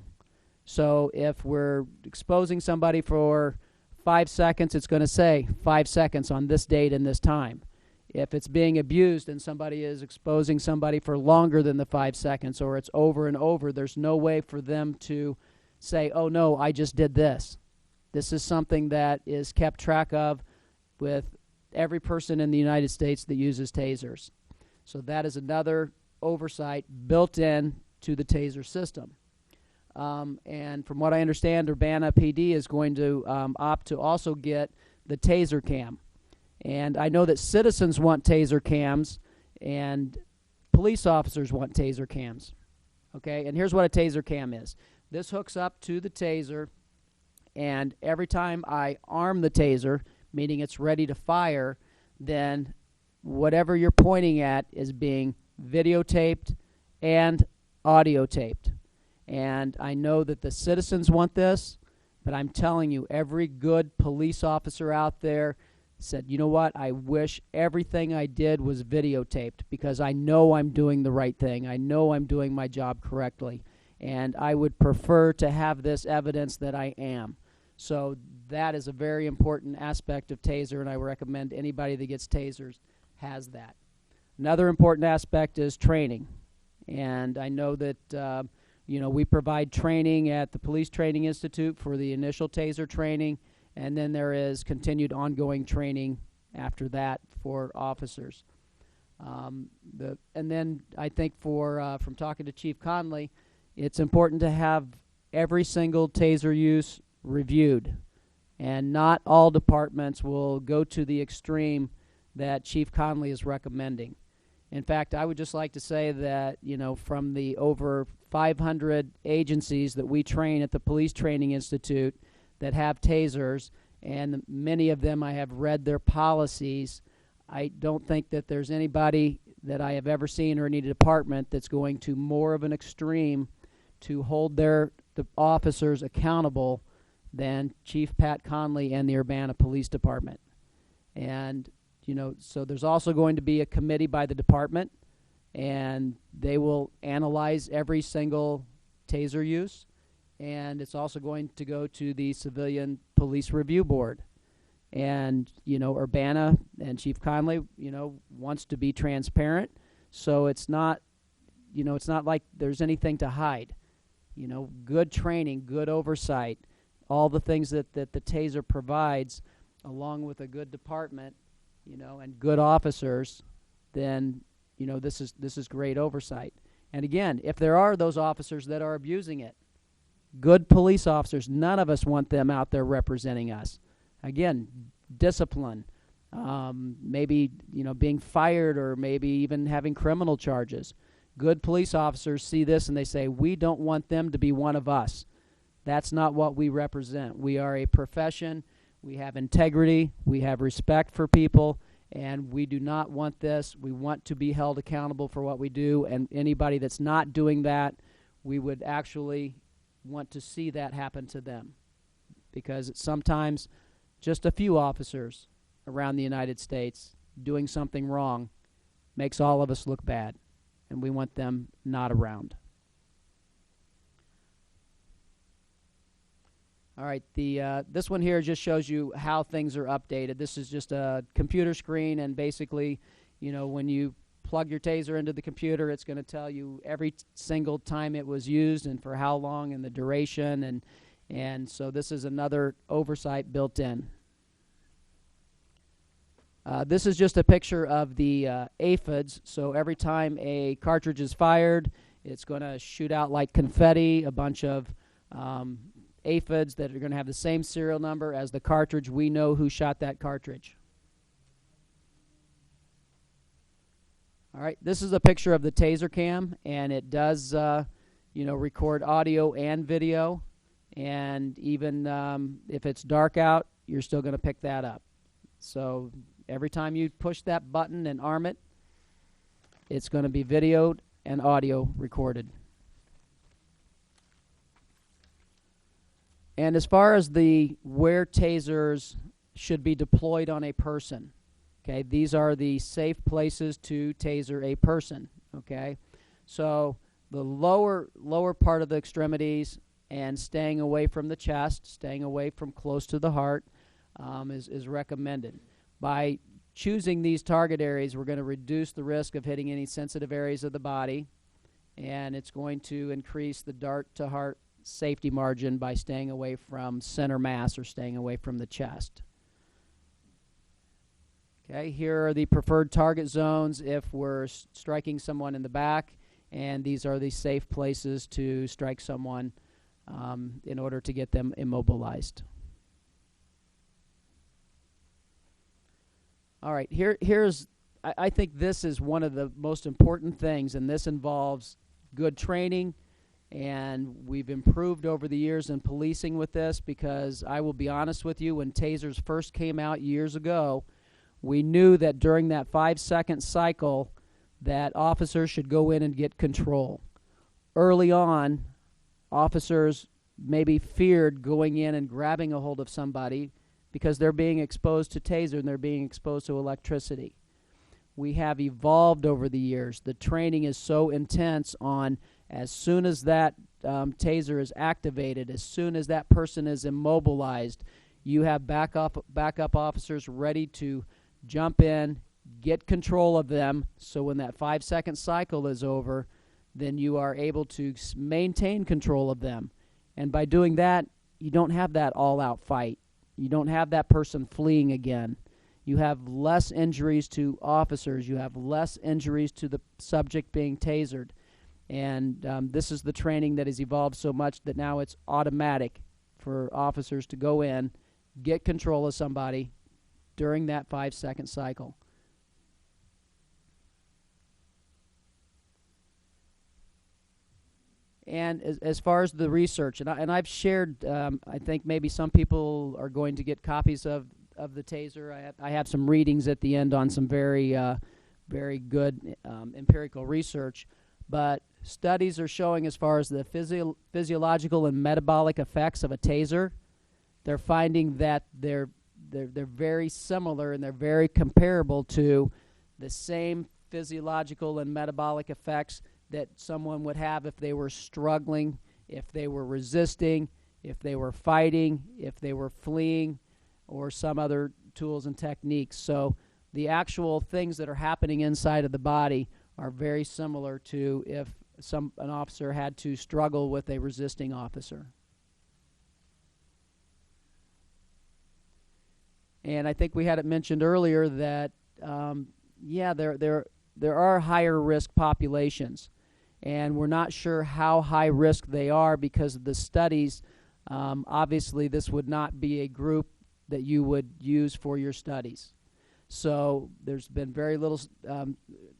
So if we're exposing somebody for 5 seconds, it's going to say 5 seconds on this date and this time. If it's being abused and somebody is exposing somebody for longer than the 5 seconds, or it's over and over, there's no way for them to say, oh no, I just did this. This is something that is kept track of with every person in the United States that uses tasers. So that is another oversight built in to the taser system. And from what I understand, Urbana PD is going to opt to also get the taser cam. And I know that citizens want taser cams and police officers want taser cams. Okay, and here's what a taser cam is. This hooks up to the taser, and every time I arm the taser, meaning it's ready to fire, then whatever you're pointing at is being videotaped and audio taped. And I know that the citizens want this, but I'm telling you, every good police officer out there said, you know what, I wish everything I did was videotaped, because I know I'm doing the right thing. I know I'm doing my job correctly. And I would prefer to have this evidence that I am. So that is a very important aspect of taser, and I recommend anybody that gets tasers has that. Another important aspect is training. And I know that we provide training at the Police Training Institute for the initial taser training, and then there is continued ongoing training after that for officers. And then I think from talking to Chief Conley, it's important to have every single taser use reviewed. And not all departments will go to the extreme that Chief Conley is recommending. In fact, I would just like to say that, from the over 500 agencies that we train at the Police Training Institute that have tasers, and many of them I have read their policies, I don't think that there's anybody that I have ever seen or any department that's going to more of an extreme to hold the officers accountable than Chief Pat Conley and the Urbana Police Department. And, so there's also going to be a committee by the department, and they will analyze every single taser use. And it's also going to go to the Civilian Police Review Board. And, Urbana and Chief Conley, wants to be transparent. So it's not like there's anything to hide. Good training, good oversight, all the things that the taser provides, along with a good department, and good officers, then, this is great oversight. And again, if there are those officers that are abusing it, good police officers, none of us want them out there representing us. Again, discipline, maybe, being fired, or maybe even having criminal charges. Good police officers see this and they say, we don't want them to be one of us. That's not what we represent. We are a profession. We have integrity. We have respect for people, and we do not want this. We want to be held accountable for what we do, and anybody that's not doing that, we would actually want to see that happen to them, because sometimes just a few officers around the United States doing something wrong makes all of us look bad, and we want them not around. All right, this one here just shows you how things are updated. This is just a computer screen, and basically, you know, when you plug your taser into the computer, it's going to tell you every single time it was used and for how long and the duration, and so this is another oversight built in. This is just a picture of the aphids. So every time a cartridge is fired, it's going to shoot out like confetti, a bunch of aphids that are going to have the same serial number as the cartridge. We know who shot that cartridge. All right, this is a picture of the taser cam, and it does, you know, record audio and video, and even if it's dark out, you're still going to pick that up. So every time you push that button and arm it, it's going to be videoed and audio recorded. And as far as where tasers should be deployed on a person, okay, these are the safe places to taser a person, okay? So the lower part of the extremities and staying away from the chest, staying away from close to the heart is recommended. By choosing these target areas, we're going to reduce the risk of hitting any sensitive areas of the body, and it's going to increase the dart to heart safety margin by staying away from center mass or staying away from the chest. Okay, here are the preferred target zones if we're striking someone in the back, and these are the safe places to strike someone in order to get them immobilized. All right, I think this is one of the most important things, and this involves good training, and we've improved over the years in policing with this, because I will be honest with you, when tasers first came out years ago, we knew that during that 5-second cycle that officers should go in and get control. Early on, officers maybe feared going in and grabbing a hold of somebody because they're being exposed to taser and they're being exposed to electricity. We have evolved over the years. The training is so intense on as soon as that taser is activated, as soon as that person is immobilized, you have backup officers ready to jump in, get control of them, so when that 5-second cycle is over, then you are able to maintain control of them. And by doing that, you don't have that all-out fight. You don't have that person fleeing again. You have less injuries to officers. You have less injuries to the subject being tasered. And this is the training that has evolved so much that now it's automatic for officers to go in, get control of somebody during that 5-second cycle. And as far as the research, and I've shared, I think maybe some people are going to get copies of the taser. I have some readings at the end on some very good empirical research. But studies are showing, as far as the physiological and metabolic effects of a taser, they're finding that they're very similar and they're very comparable to the same physiological and metabolic effects that someone would have if they were struggling, if they were resisting, if they were fighting, if they were fleeing, or some other tools and techniques. So the actual things that are happening inside of the body are very similar to if an officer had to struggle with a resisting officer. And I think we had it mentioned earlier that, yeah, there are higher risk populations. And we're not sure how high risk they are because of the studies. Obviously, this would not be a group that you would use for your studies. So there's been very little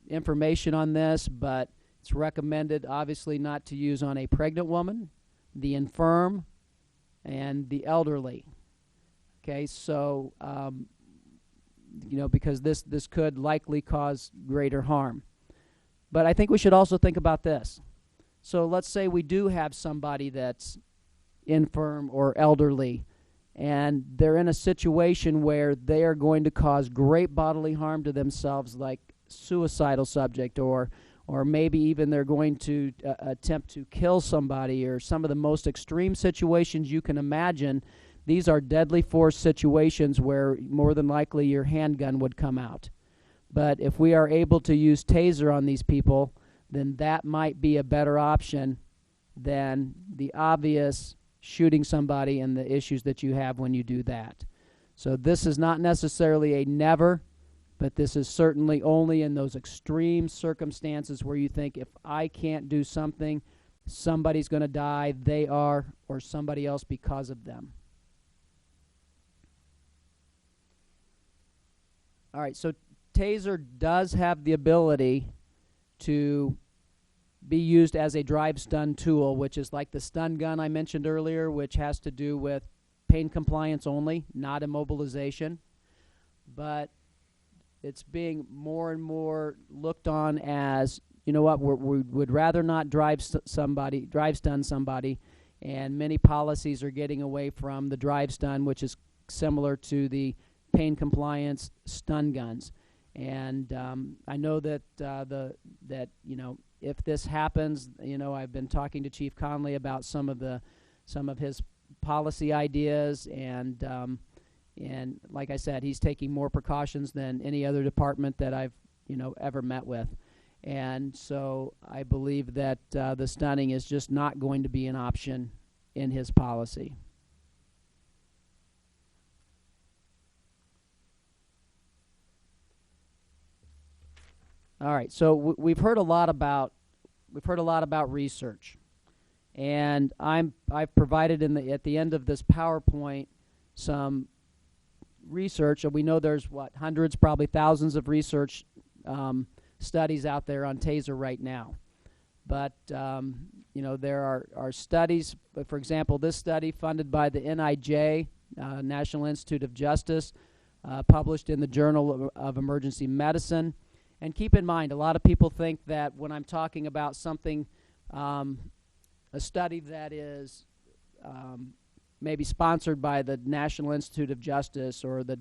information on this, but it's recommended, obviously, not to use on a pregnant woman, the infirm, and the elderly. Okay, so, you know, because this could likely cause greater harm. But I think we should also think about this. So let's say we do have somebody that's infirm or elderly, and they're in a situation where they are going to cause great bodily harm to themselves, like suicidal subject or or maybe even they're going to attempt to kill somebody, or some of the most extreme situations you can imagine. These are deadly force situations where more than likely your handgun would come out. But if we are able to use taser on these people, then that might be a better option than the obvious shooting somebody and the issues that you have when you do that. So this is not necessarily a never, but this is certainly only in those extreme circumstances where you think, if I can't do something, somebody's going to die, they are, or somebody else because of them. All right, so taser does have the ability to be used as a drive stun tool, which is like the stun gun I mentioned earlier, which has to do with pain compliance only, not immobilization. But it's being more and more looked on as, you know what, we would rather not drive stun somebody, and many policies are getting away from the drive stun, which is similar to the pain compliance stun guns. And I know that if this happens, I've been talking to Chief Conley about some of his policy ideas, and like I said, he's taking more precautions than any other department that I've ever met with. And so I believe that the stunning is just not going to be an option in his policy. All right, so we've heard a lot about research, and I've provided at the end of this PowerPoint some research, and we know there's hundreds, probably thousands of research studies out there on taser right now. But there are studies. For example, this study funded by the NIJ, National Institute of Justice, published in the Journal of Emergency Medicine. And keep in mind, a lot of people think that when I'm talking about something, a study that is maybe sponsored by the National Institute of Justice or the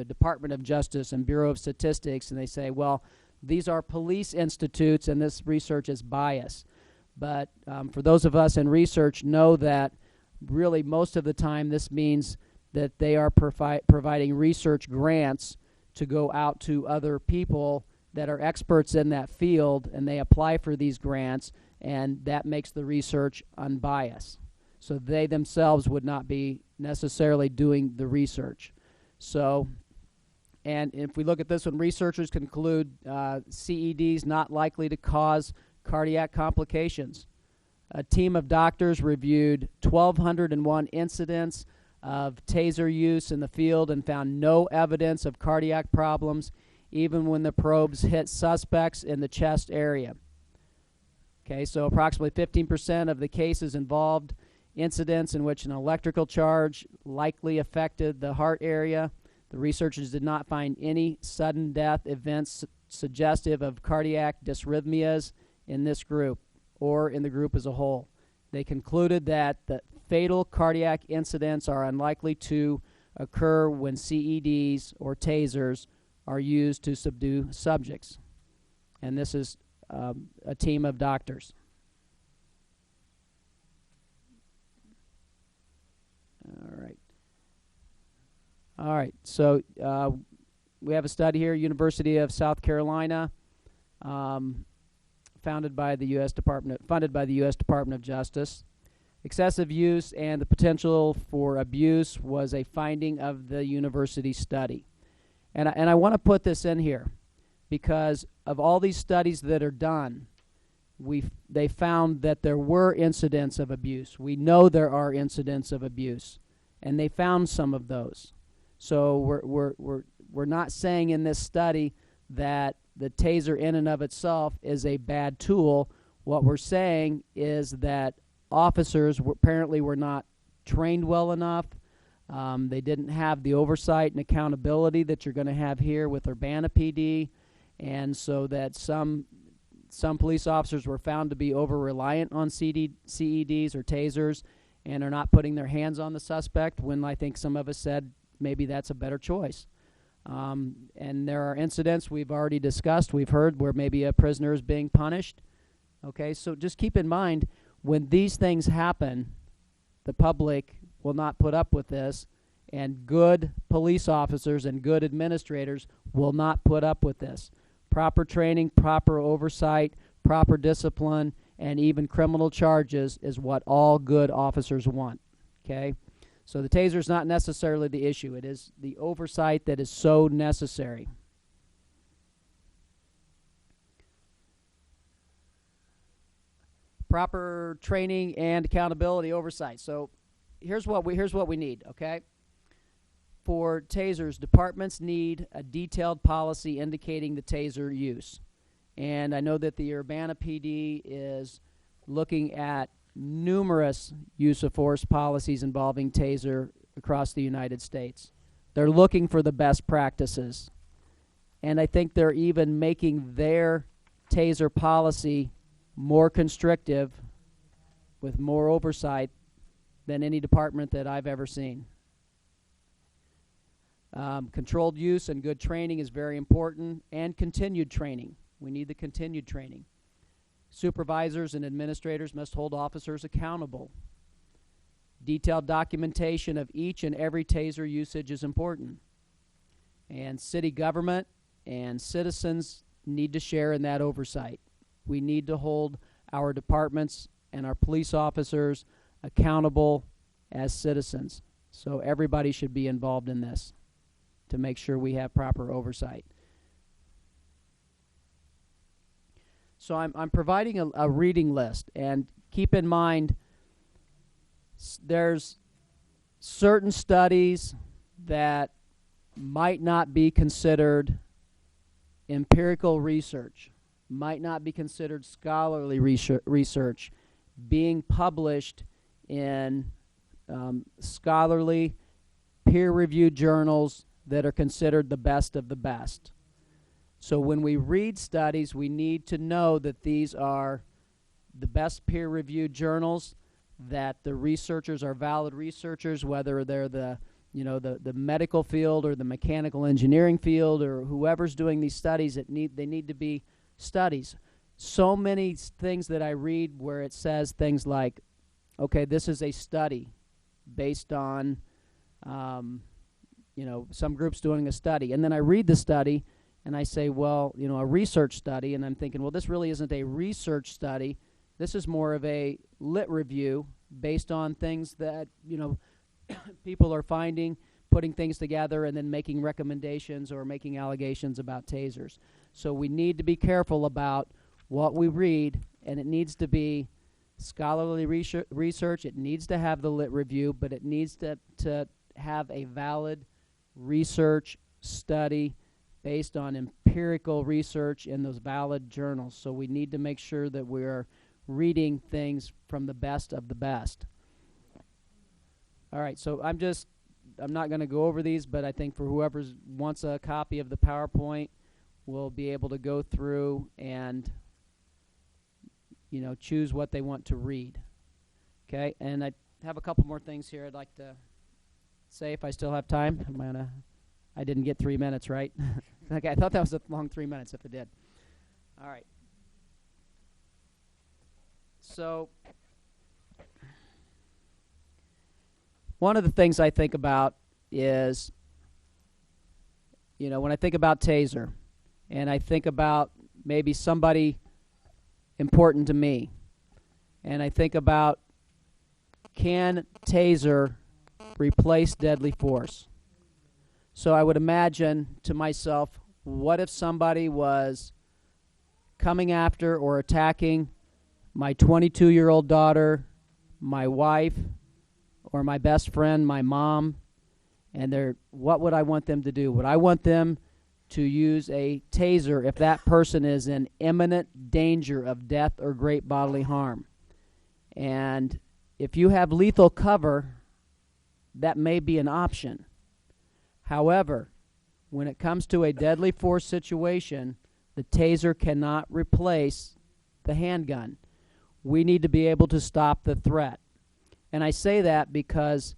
Department of Justice and Bureau of Statistics, and they say, well, these are police institutes and this research is biased. But for those of us in research know that really most of the time this means that they are providing research grants to go out to other people that are experts in that field, and they apply for these grants, and that makes the research unbiased. So they themselves would not be necessarily doing the research. So, and if we look at this one, researchers conclude CEDs not likely to cause cardiac complications. A team of doctors reviewed 1,201 incidents of taser use in the field and found no evidence of cardiac problems, even when the probes hit suspects in the chest area. Okay, so approximately 15% of the cases involved incidents in which an electrical charge likely affected the heart area. The researchers did not find any sudden death events suggestive of cardiac dysrhythmias in this group or in the group as a whole. They concluded that the fatal cardiac incidents are unlikely to occur when CEDs or tasers are used to subdue subjects. And this is a team of doctors. All right, so we have a study here, University of South Carolina, funded by the U.S. Department of Justice. Excessive use and the potential for abuse was a finding of the university study. And I want to put this in here because of all these studies that are done, they found that there were incidents of abuse. We know there are incidents of abuse, and they found some of those. So we're not saying in this study that the taser in and of itself is a bad tool. What we're saying is that officers apparently were not trained well enough. They didn't have the oversight and accountability that you're going to have here with Urbana PD, and so that some police officers were found to be over-reliant on CEDs or tasers and are not putting their hands on the suspect when I think some of us said maybe that's a better choice. And there are incidents we've already discussed, we've heard, where maybe a prisoner is being punished. Okay, so just keep in mind, when these things happen, the public will not put up with this, and good police officers and good administrators will not put up with this. Proper training, proper oversight, proper discipline, and even criminal charges is what all good officers want. Okay? So the taser is not necessarily the issue. It is the oversight that is so necessary. Proper training and accountability oversight. So here's what we need, okay? For tasers, departments need a detailed policy indicating the taser use. And I know that the Urbana PD is looking at numerous use of force policies involving taser across the United States. They're looking for the best practices. And I think they're even making their taser policy more constrictive with more oversight than any department that I've ever seen. Controlled use and good training is very important, and continued training. We need the continued training. Supervisors and administrators must hold officers accountable. Detailed documentation of each and every taser usage is important. And city government and citizens need to share in that oversight. We need to hold our departments and our police officers accountable as citizens. So everybody should be involved in this to make sure we have proper oversight. So I'm providing a reading list, and keep in mind there's certain studies that might not be considered empirical research, might not be considered scholarly research, being published in scholarly peer-reviewed journals that are considered the best of the best. So when we read studies, we need to know that these are the best peer-reviewed journals, that the researchers are valid researchers, whether they're the medical field or the mechanical engineering field or whoever's doing these studies. They need to be studies. So many things that I read where it says things like, okay, this is a study based on some group's doing a study, and then I read the study and I say, well, a research study, and I'm thinking, well, this really isn't a research study. This is more of a lit review based on things that, people are finding, putting things together, and then making recommendations or making allegations about tasers. So we need to be careful about what we read, and it needs to be scholarly research. It needs to have the lit review, but it needs to have a valid research study based on empirical research in those valid journals. So we need to make sure that we're reading things from the best of the best. All right, so I'm not going to go over these, but I think for whoever wants a copy of the PowerPoint, we'll be able to go through and choose what they want to read. Okay, and I have a couple more things here I'd like to say if I still have time. I didn't get 3 minutes, right? Okay, I thought that was a long 3 minutes if it did. All right. So one of the things I think about is, when I think about taser, and I think about maybe somebody important to me, and I think about, can taser replace deadly force? So I would imagine to myself, what if somebody was coming after or attacking my 22-year-old daughter, my wife, or my best friend, my mom, and what would I want them to do? Would I want them to use a taser if that person is in imminent danger of death or great bodily harm? And if you have lethal cover, that may be an option. However, when it comes to a deadly force situation, the taser cannot replace the handgun. We need to be able to stop the threat. And I say that because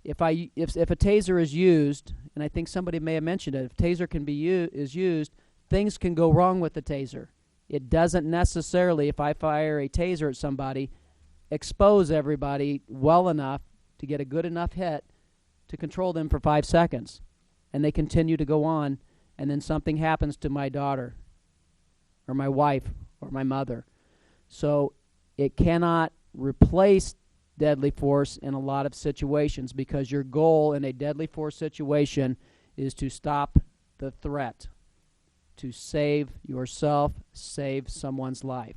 if a taser is used, and I think somebody may have mentioned it, if taser can be is used, things can go wrong with the taser. It doesn't necessarily, if I fire a taser at somebody, expose everybody well enough to get a good enough hit to control them for 5 seconds. And they continue to go on, and then something happens to my daughter or my wife or my mother. So it cannot replace deadly force in a lot of situations, because your goal in a deadly force situation is to stop the threat, to save yourself, save someone's life.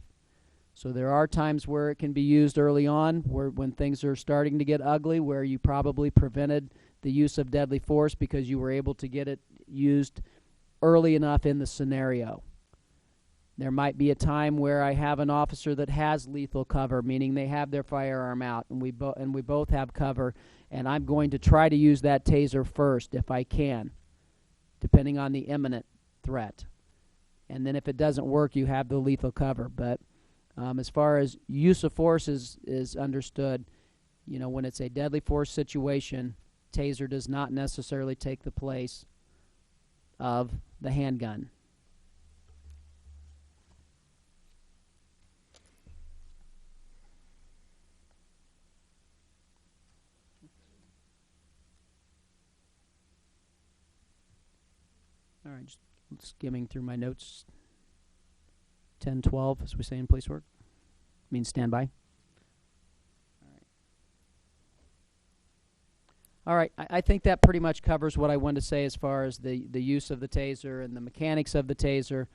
So there are times where it can be used early on, when things are starting to get ugly, where you probably prevented the use of deadly force because you were able to get it used early enough in the scenario. There might be a time where I have an officer that has lethal cover, meaning they have their firearm out, and we both have cover, and I'm going to try to use that taser first if I can, depending on the imminent threat. And then if it doesn't work, you have the lethal cover. But as far as use of force is understood, you know, when it's a deadly force situation, taser does not necessarily take the place of the handgun. All right, just skimming through my notes. 10-12, as we say in police work. Means standby. All right, I think that pretty much covers what I wanted to say as far as the use of the taser and the mechanics of the taser.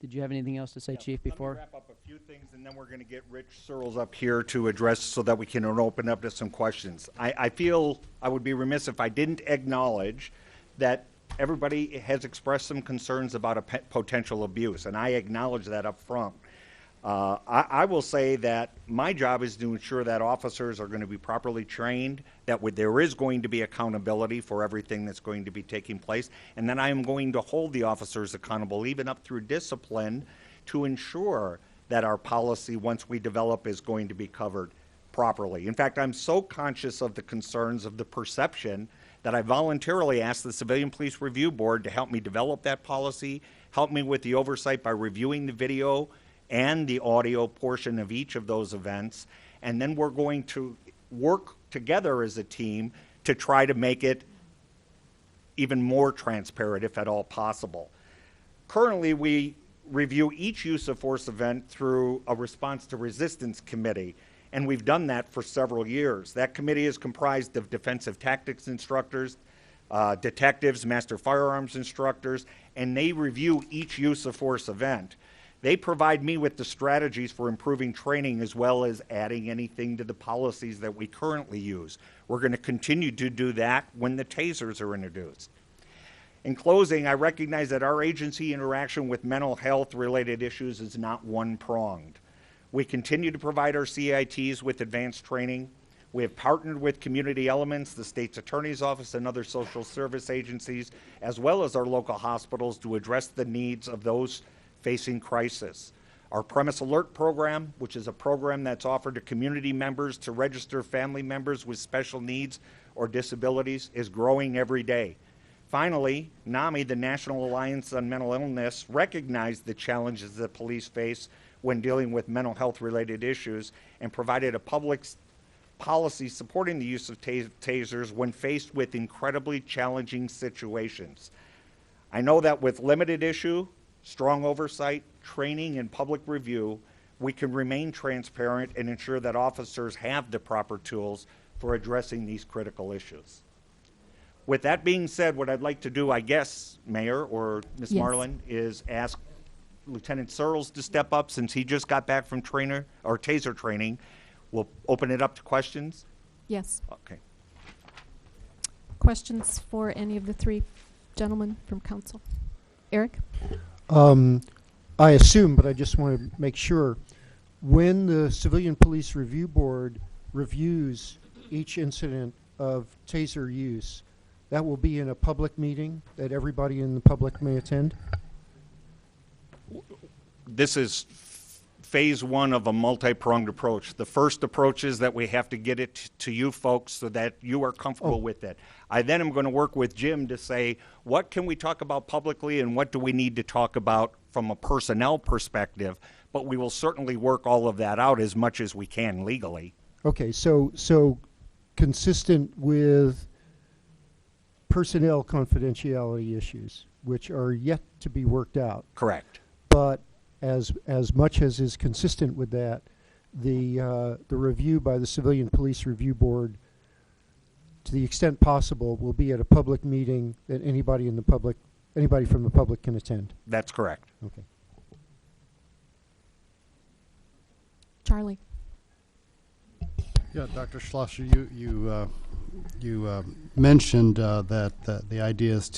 Did you have anything else to say, Chief, before? Let me wrap up a few things, and then we're going to get Rich Searles up here to address so that we can open up to some questions. I feel I would be remiss if I didn't acknowledge that everybody has expressed some concerns about a potential abuse, and I acknowledge that up front. I will say that my job is to ensure that officers are going to be properly trained, that there is going to be accountability for everything that's going to be taking place, and then I am going to hold the officers accountable, even up through discipline, to ensure that our policy, once we develop, is going to be covered properly. In fact, I'm so conscious of the concerns of the perception that I voluntarily asked the Civilian Police Review Board to help me develop that policy, help me with the oversight by reviewing the video and the audio portion of each of those events, and then we're going to work together as a team to try to make it even more transparent, if at all possible. Currently, we review each use of force event through a response to resistance committee, and we've done that for several years. That committee is comprised of defensive tactics instructors, detectives, master firearms instructors, and they review each use of force event. They provide me with the strategies for improving training, as well as adding anything to the policies that we currently use. We're going to continue to do that when the tasers are introduced. In closing, I recognize that our agency interaction with mental health related issues is not one-pronged. We continue to provide our CITs with advanced training. We have partnered with community elements, the state's attorney's office, and other social service agencies, as well as our local hospitals, to address the needs of those facing crisis. Our Premise Alert program, which is a program that's offered to community members to register family members with special needs or disabilities, is growing every day. Finally, NAMI, the National Alliance on Mental Illness, recognized the challenges that police face when dealing with mental health related issues and provided a public policy supporting the use of tasers when faced with incredibly challenging situations. I know that with limited issue, strong oversight, training, and public review, we can remain transparent and ensure that officers have the proper tools for addressing these critical issues. With that being said, what I'd like to do, I guess, Mayor or Ms. Yes. Marlin, is ask Lieutenant Searles to step up, since he just got back from taser training. We'll open it up to questions. Yes. Okay. Questions for any of the three gentlemen from council? Eric? I assume, but I just want to make sure, when the Civilian Police Review Board reviews each incident of taser use, that will be in a public meeting that everybody in the public may attend? This is phase one of a multi-pronged approach. The first approach is that we have to get it to you folks so that you are comfortable with it. I then am going to work with Jim to say, what can we talk about publicly and what do we need to talk about from a personnel perspective? But we will certainly work all of that out as much as we can legally. Okay, so consistent with personnel confidentiality issues, which are yet to be worked out. Correct. But as much as is consistent with that, the review by the Civilian Police Review Board, to the extent possible, will be at a public meeting that anybody from the public can attend. That's correct. Okay. Charlie. Yeah, Dr. Schlosser, you mentioned that the idea is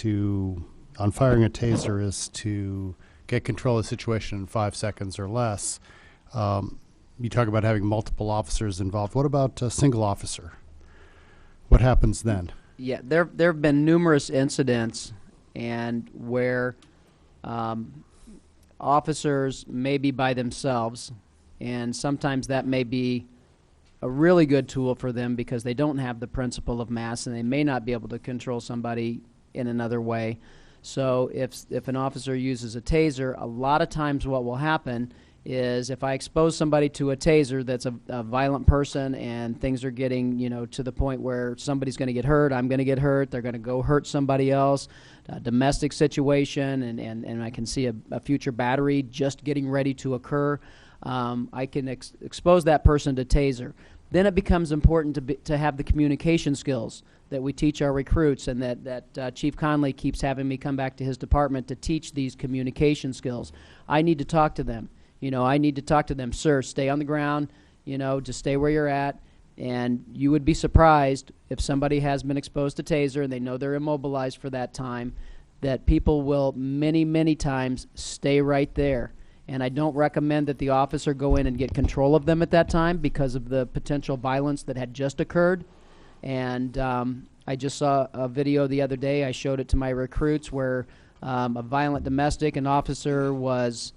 on firing a taser is to get control of the situation in 5 seconds or less. You talk about having multiple officers involved. What about a single officer? What happens then? Yeah, there have been numerous incidents and where officers may be by themselves, and sometimes that may be a really good tool for them because they don't have the principle of mass and they may not be able to control somebody in another way. So if an officer uses a taser, a lot of times what will happen is if I expose somebody to a taser that's a violent person and things are getting, to the point where somebody's going to get hurt, I'm going to get hurt, they're going to go hurt somebody else, a domestic situation, and I can see a future battery just getting ready to occur, I can expose that person to taser. Then it becomes important to have the communication skills that we teach our recruits, and that Chief Conley keeps having me come back to his department to teach these communication skills. I need to talk to them. I need to talk to them, sir, stay on the ground, just stay where you're at. And you would be surprised if somebody has been exposed to taser and they know they're immobilized for that time, that people will many, many times stay right there. And I don't recommend that the officer go in and get control of them at that time because of the potential violence that had just occurred. And I just saw a video the other day. I showed it to my recruits where a violent domestic, an officer was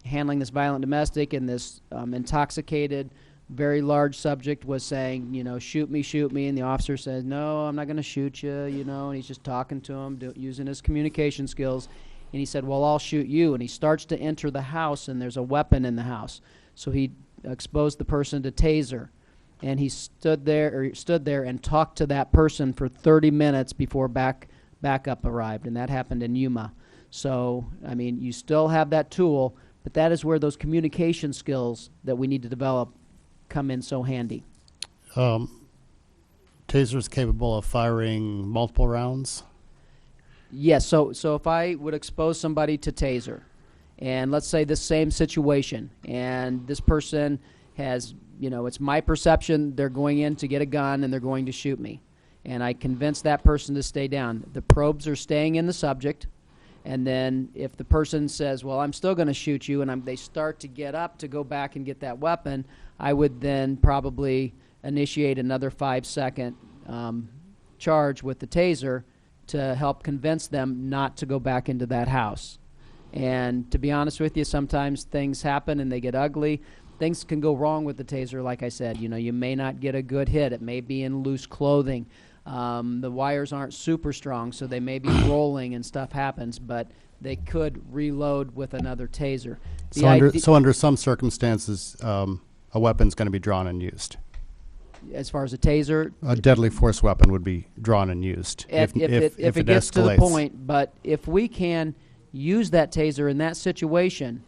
handling this violent domestic, and this intoxicated, very large subject was saying, shoot me. And the officer says, no, I'm not going to shoot you, and he's just talking to him, using his communication skills. And he said, well, I'll shoot you. And he starts to enter the house, and there's a weapon in the house. So he exposed the person to taser. And he stood there and talked to that person for 30 minutes before backup arrived. And that happened in Yuma. So, you still have that tool, but that is where those communication skills that we need to develop come in so handy. Taser's capable of firing multiple rounds? Yes, so if I would expose somebody to taser, and let's say this same situation, and this person has, it's my perception they're going in to get a gun and they're going to shoot me, and I convince that person to stay down. The probes are staying in the subject, and then if the person says, well, I'm still going to shoot you, and they start to get up to go back and get that weapon, I would then probably initiate another 5-second charge with the taser to help convince them not to go back into that house. And to be honest with you, sometimes things happen and they get ugly. Things can go wrong with the taser, like I said. You may not get a good hit. It may be in loose clothing. The wires aren't super strong, so they may be rolling and stuff happens, but they could reload with another taser. So under some circumstances, a weapon's going to be drawn and used. As far as a taser, a deadly force weapon would be drawn and used if it gets escalates. To the point. But if we can use that taser in that situation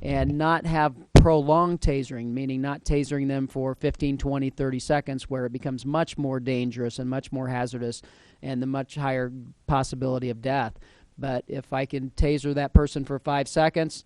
and not have prolonged tasering, meaning not tasering them for 15, 20, 30 seconds where it becomes much more dangerous and much more hazardous and the much higher possibility of death. But if I can taser that person for 5 seconds,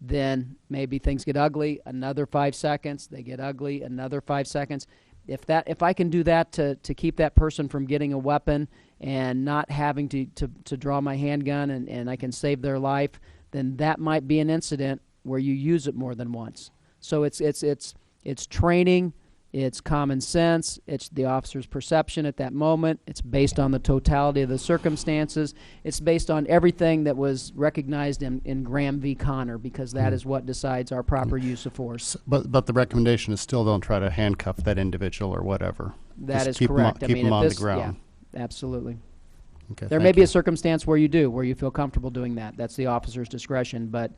then maybe things get ugly, another 5 seconds, they get ugly, another 5 seconds. If I can do that to keep that person from getting a weapon and not having to draw my handgun and I can save their life, then that might be an incident where you use it more than once. So it's training It's common sense. It's the officer's perception at that moment. It's based on the totality of the circumstances. It's based on everything that was recognized in Graham v. Connor, because that is what decides our proper use of force. But the recommendation is still don't try to handcuff that individual or whatever. That is keep correct. Keep them on the ground. Yeah, absolutely. Okay, there may be a circumstance where you feel comfortable doing that. That's the officer's discretion. But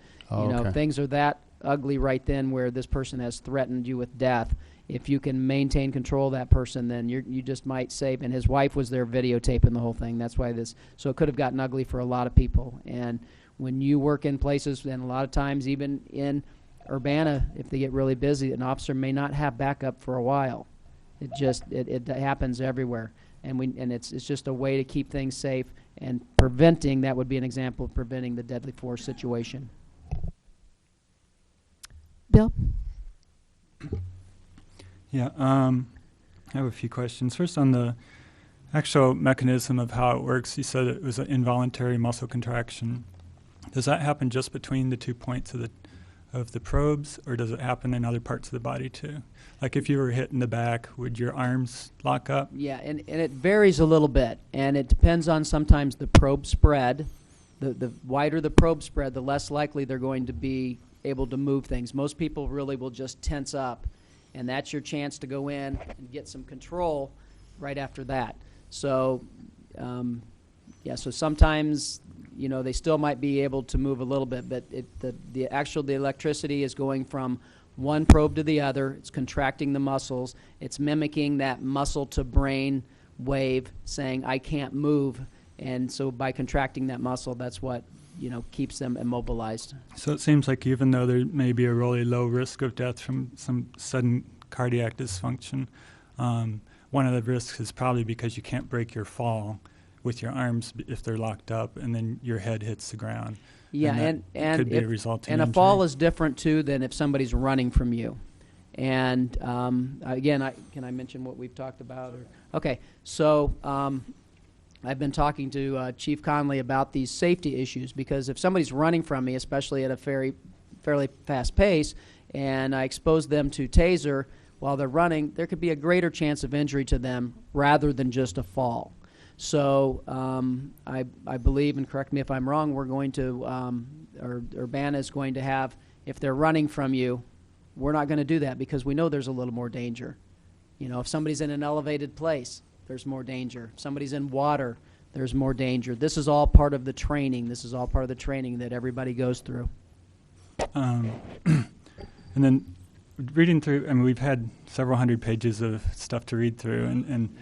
things are that ugly right then, where this person has threatened you with death. If you can maintain control of that person, then you just might save. And his wife was there videotaping the whole thing. That's why so it could have gotten ugly for a lot of people. And when you work in places, and a lot of times even in Urbana, if they get really busy, an officer may not have backup for a while. It happens everywhere. And it's just a way to keep things safe, and that would be an example of preventing the deadly force situation. Bill? Yeah, I have a few questions. First, on the actual mechanism of how it works, you said it was an involuntary muscle contraction. Does that happen just between the 2 points of the probes, or does it happen in other parts of the body too? Like if you were hit in the back, would your arms lock up? Yeah, and it varies a little bit, and it depends on sometimes the probe spread. The wider the probe spread, the less likely they're going to be able to move things. Most people really will just tense up, and that's your chance to go in and get some control right after that. So, so sometimes, they still might be able to move a little bit, but the electricity is going from one probe to the other. It's contracting the muscles. It's mimicking that muscle to brain wave saying, I can't move. And so by contracting that muscle, that's what keeps them immobilized. So it seems like even though there may be a really low risk of death from some sudden cardiac dysfunction, one of the risks is probably because you can't break your fall with your arms if they're locked up, and then your head hits the ground. Yeah, and could be a resulting a injury. fall is different too than if somebody's running from you. And again, can I mention what we've talked about? Okay, so I've been talking to Chief Conley about these safety issues, because if somebody's running from me, especially at a fairly fast pace, and I expose them to taser while they're running, there could be a greater chance of injury to them rather than just a fall. So I believe, and correct me if I'm wrong, we're going to, or Urbana is going to have, if they're running from you, we're not going to do that because we know there's a little more danger. If somebody's in an elevated place, there's more danger. If somebody's in water, there's more danger. This is all part of the training. This is all part of the training that everybody goes through. And then reading through, we've had several hundred pages of stuff to read through, and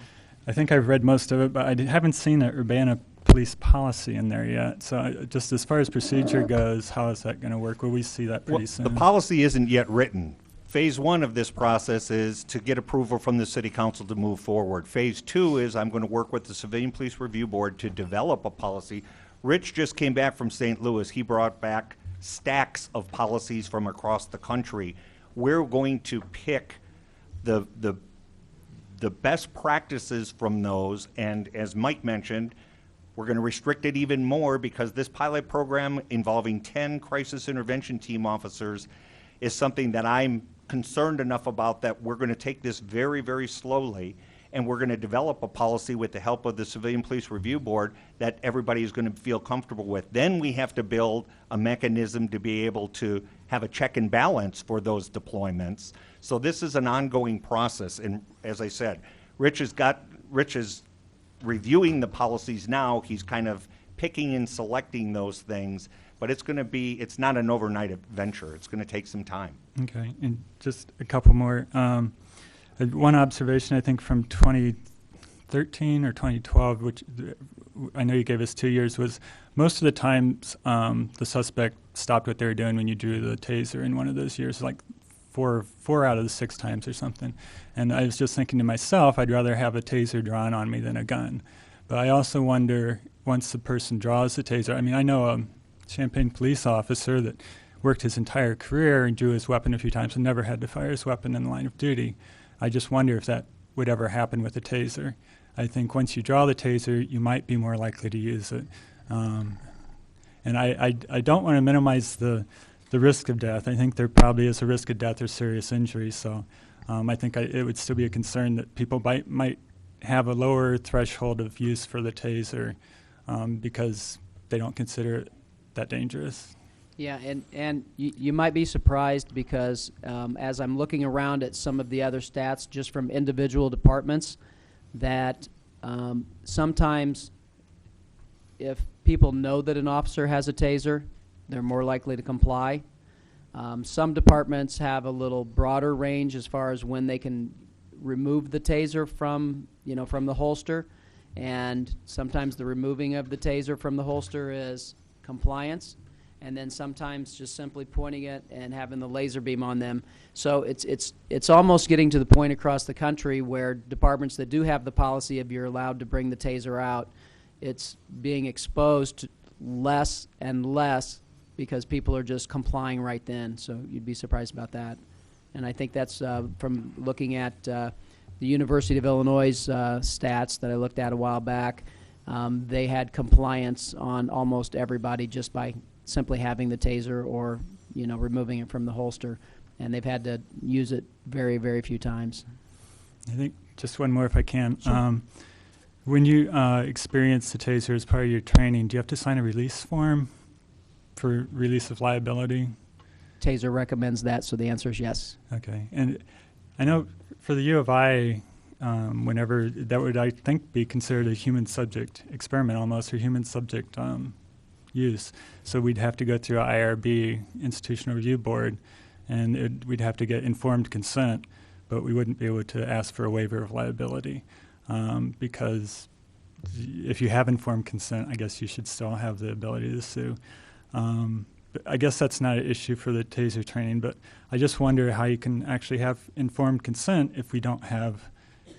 I think I've read most of it, but I haven't seen an Urbana police policy in there yet. So just as far as procedure goes, how is that going to work? Will we see that pretty soon? The policy isn't yet written. Phase 1 of this process is to get approval from the City Council to move forward. Phase 2 is I'm going to work with the Civilian Police Review Board to develop a policy. Rich just came back from St. Louis. He brought back stacks of policies from across the country. We're going to pick the best practices from those, and as Mike mentioned, we're going to restrict it even more because this pilot program involving 10 crisis intervention team officers is something that I'm concerned enough about that we're going to take this very, very slowly, and we're going to develop a policy with the help of the Civilian Police Review Board that everybody is going to feel comfortable with. Then we have to build a mechanism to be able to have a check and balance for those deployments. So this is an ongoing process, and as I said, Rich is reviewing the policies now. He's kind of picking and selecting those things, but it's not an overnight venture. It's going to take some time. Okay, and just a couple more. One observation, I think, from 2013 or 2012, which I know you gave us 2 years, was most of the times the suspect stopped what they were doing when you drew the taser in one of those years, like four out of the 6 times or something. And I was just thinking to myself, I'd rather have a taser drawn on me than a gun. But I also wonder, once the person draws the taser, I know a Champaign police officer that worked his entire career and drew his weapon a few times and never had to fire his weapon in the line of duty. I just wonder if that would ever happen with a taser. I think once you draw the taser, you might be more likely to use it. And I don't want to minimize the risk of death. I think there probably is a risk of death or serious injury. So I think it would still be a concern that people might have a lower threshold of use for the taser because they don't consider it that dangerous. Yeah, and you might be surprised because as I'm looking around at some of the other stats just from individual departments, that sometimes if people know that an officer has a taser, they're more likely to comply. Some departments have a little broader range as far as when they can remove the taser from the holster, and sometimes the removing of the taser from the holster is compliance, and then sometimes just simply pointing it and having the laser beam on them. So it's almost getting to the point across the country where departments that do have the policy of you're allowed to bring the taser out, it's being exposed to less and less because people are just complying right then. So you'd be surprised about that. And I think that's from looking at the University of Illinois' stats that I looked at a while back. They had compliance on almost everybody just by simply having the taser or removing it from the holster, and they've had to use it very, very few times. I think just one more if I can. Sure. When you experience the taser as part of your training, do you have to sign a release form for release of liability? Taser recommends that, so the answer is yes. Okay, and I know for the U of I, whenever that would, I think, be considered a human subject experiment almost, or human subject use. So we'd have to go through IRB, Institutional Review Board, and we'd have to get informed consent, but we wouldn't be able to ask for a waiver of liability because if you have informed consent, I guess you should still have the ability to sue. But I guess that's not an issue for the taser training, but I just wonder how you can actually have informed consent if we don't have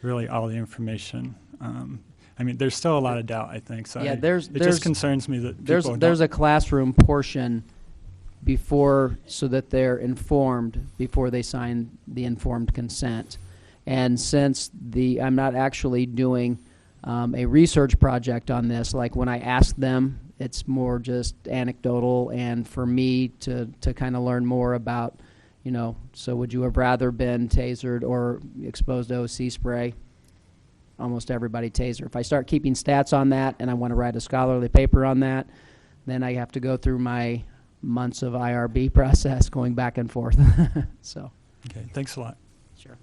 really all the information. I mean, there's still a lot of doubt, I think. So yeah, it just concerns me that people there's a classroom portion before, so that they're informed before they sign the informed consent. And since I'm not actually doing a research project on this, like when I ask them, it's more just anecdotal, and for me to kind of learn more about, so would you have rather been tasered or exposed to OC spray? Almost everybody taser. If I start keeping stats on that and I want to write a scholarly paper on that, then I have to go through my months of IRB process going back and forth. So. Okay, thanks a lot. Sure.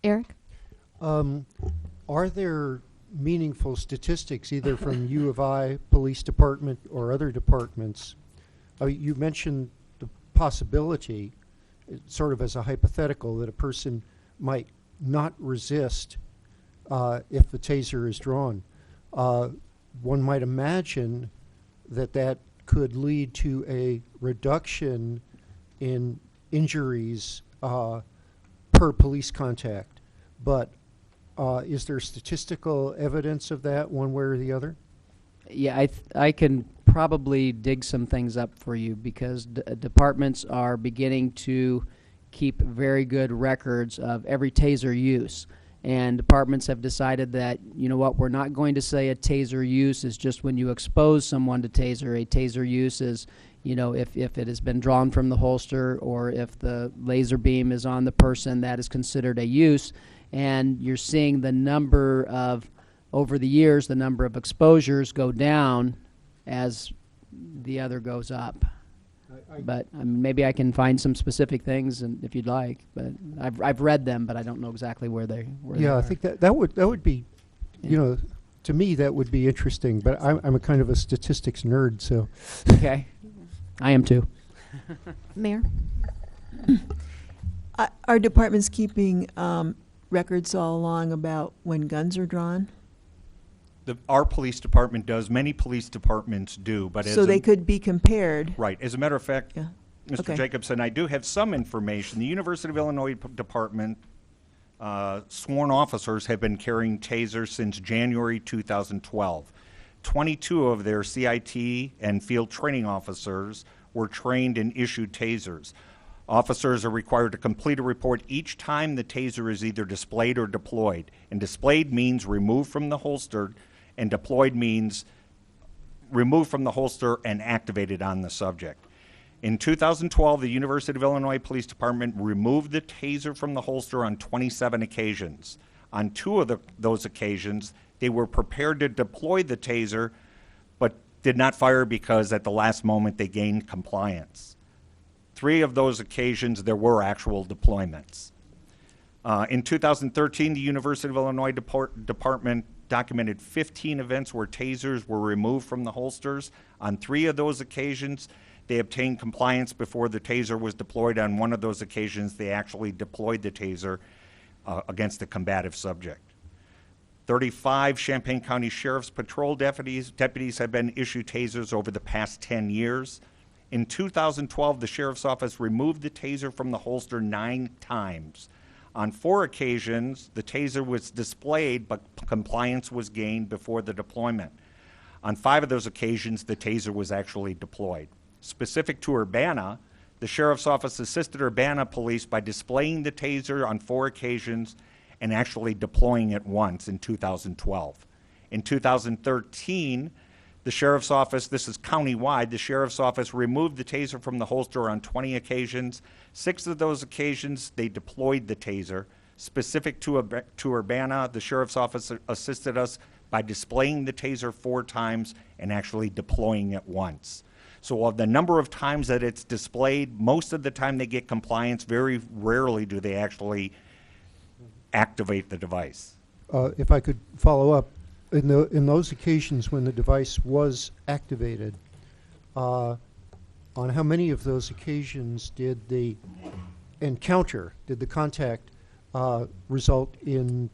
Eric? Are there meaningful statistics either from U of I, police department, or other departments? You mentioned the possibility, sort of as a hypothetical, that a person might not resist if the taser is drawn. One might imagine that could lead to a reduction in injuries per police contact. But is there statistical evidence of that one way or the other? Yeah, I can probably dig some things up for you because departments are beginning to keep very good records of every taser use. And departments have decided that, we're not going to say a taser use is just when you expose someone to taser. A taser use is, if it has been drawn from the holster or if the laser beam is on the person, that is considered a use. And you're seeing the number of, over the years, the number of exposures go down as the other goes up. But maybe I can find some specific things, and if you'd like. But I've read them, but I don't know exactly where they. They I are. think that would be, to me that would be interesting. But I'm a kind of a statistics nerd, so. Okay, I am too. Mayor? Are departments keeping records all along about when guns are drawn? Our police department does. Many police departments do, but so they could be compared. Right. As a matter of fact, yeah. Mr. Okay. Jacobson, I do have some information. The University of Illinois Department sworn officers have been carrying tasers since January 2012. 22 of their CIT and field training officers were trained and issued tasers. Officers are required to complete a report each time the taser is either displayed or deployed. And displayed means removed from the holster, and deployed means removed from the holster and activated on the subject. In 2012, the University of Illinois Police Department removed the taser from the holster on 27 occasions. On 2 of those occasions, they were prepared to deploy the taser, but did not fire because at the last moment they gained compliance. 3 of those occasions, there were actual deployments. In 2013, the University of Illinois Department documented 15 events where tasers were removed from the holsters. On 3 of those occasions, they obtained compliance before the taser was deployed. On 1 of those occasions, they actually deployed the taser against a combative subject. 35 Champaign County Sheriff's Patrol deputies have been issued tasers over the past 10 years. In 2012, the Sheriff's Office removed the taser from the holster 9 times. On 4 occasions, the taser was displayed, but compliance was gained before the deployment. On 5 of those occasions, the taser was actually deployed. Specific to Urbana, the Sheriff's Office assisted Urbana Police by displaying the taser on 4 occasions and actually deploying it once in 2012. In 2013, the Sheriff's Office, this is countywide, the Sheriff's Office removed the taser from the holster on 20 occasions. 6 of those occasions, they deployed the taser. Specific to Urbana, the Sheriff's Office assisted us by displaying the taser 4 times and actually deploying it once. So of the number of times that it's displayed, most of the time they get compliance. Very rarely do they actually activate the device. If I could follow up, in those occasions when the device was activated, on how many of those occasions did the encounter, did the contact result in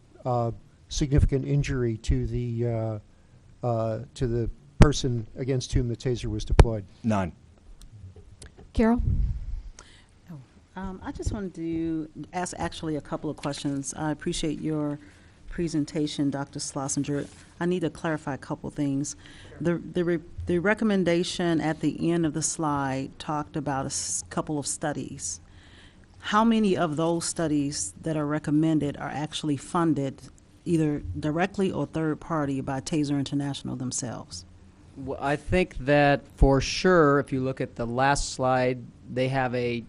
significant injury to the person against whom the taser was deployed? None. Carol? I just wanted to ask actually a couple of questions. I appreciate your presentation, Dr. Schlosinger. I need to clarify a couple things. The recommendation at the end of the slide talked about a couple of studies. How many of those studies that are recommended are actually funded either directly or third party by Taser International themselves? Well, I think that for sure, if you look at the last slide, they have a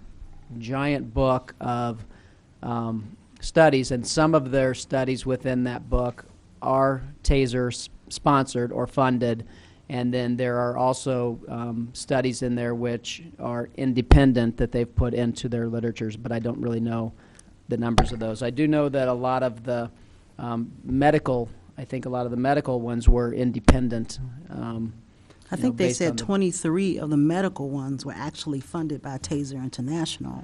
giant book of studies, and some of their studies within that book are Taser sponsored or funded, and then there are also studies in there which are independent that they've put into their literatures, but I don't really know the numbers of those. I do know that a lot of the medical, I think a lot of the medical ones were independent. I think they said 23 of the medical ones were actually funded by Taser International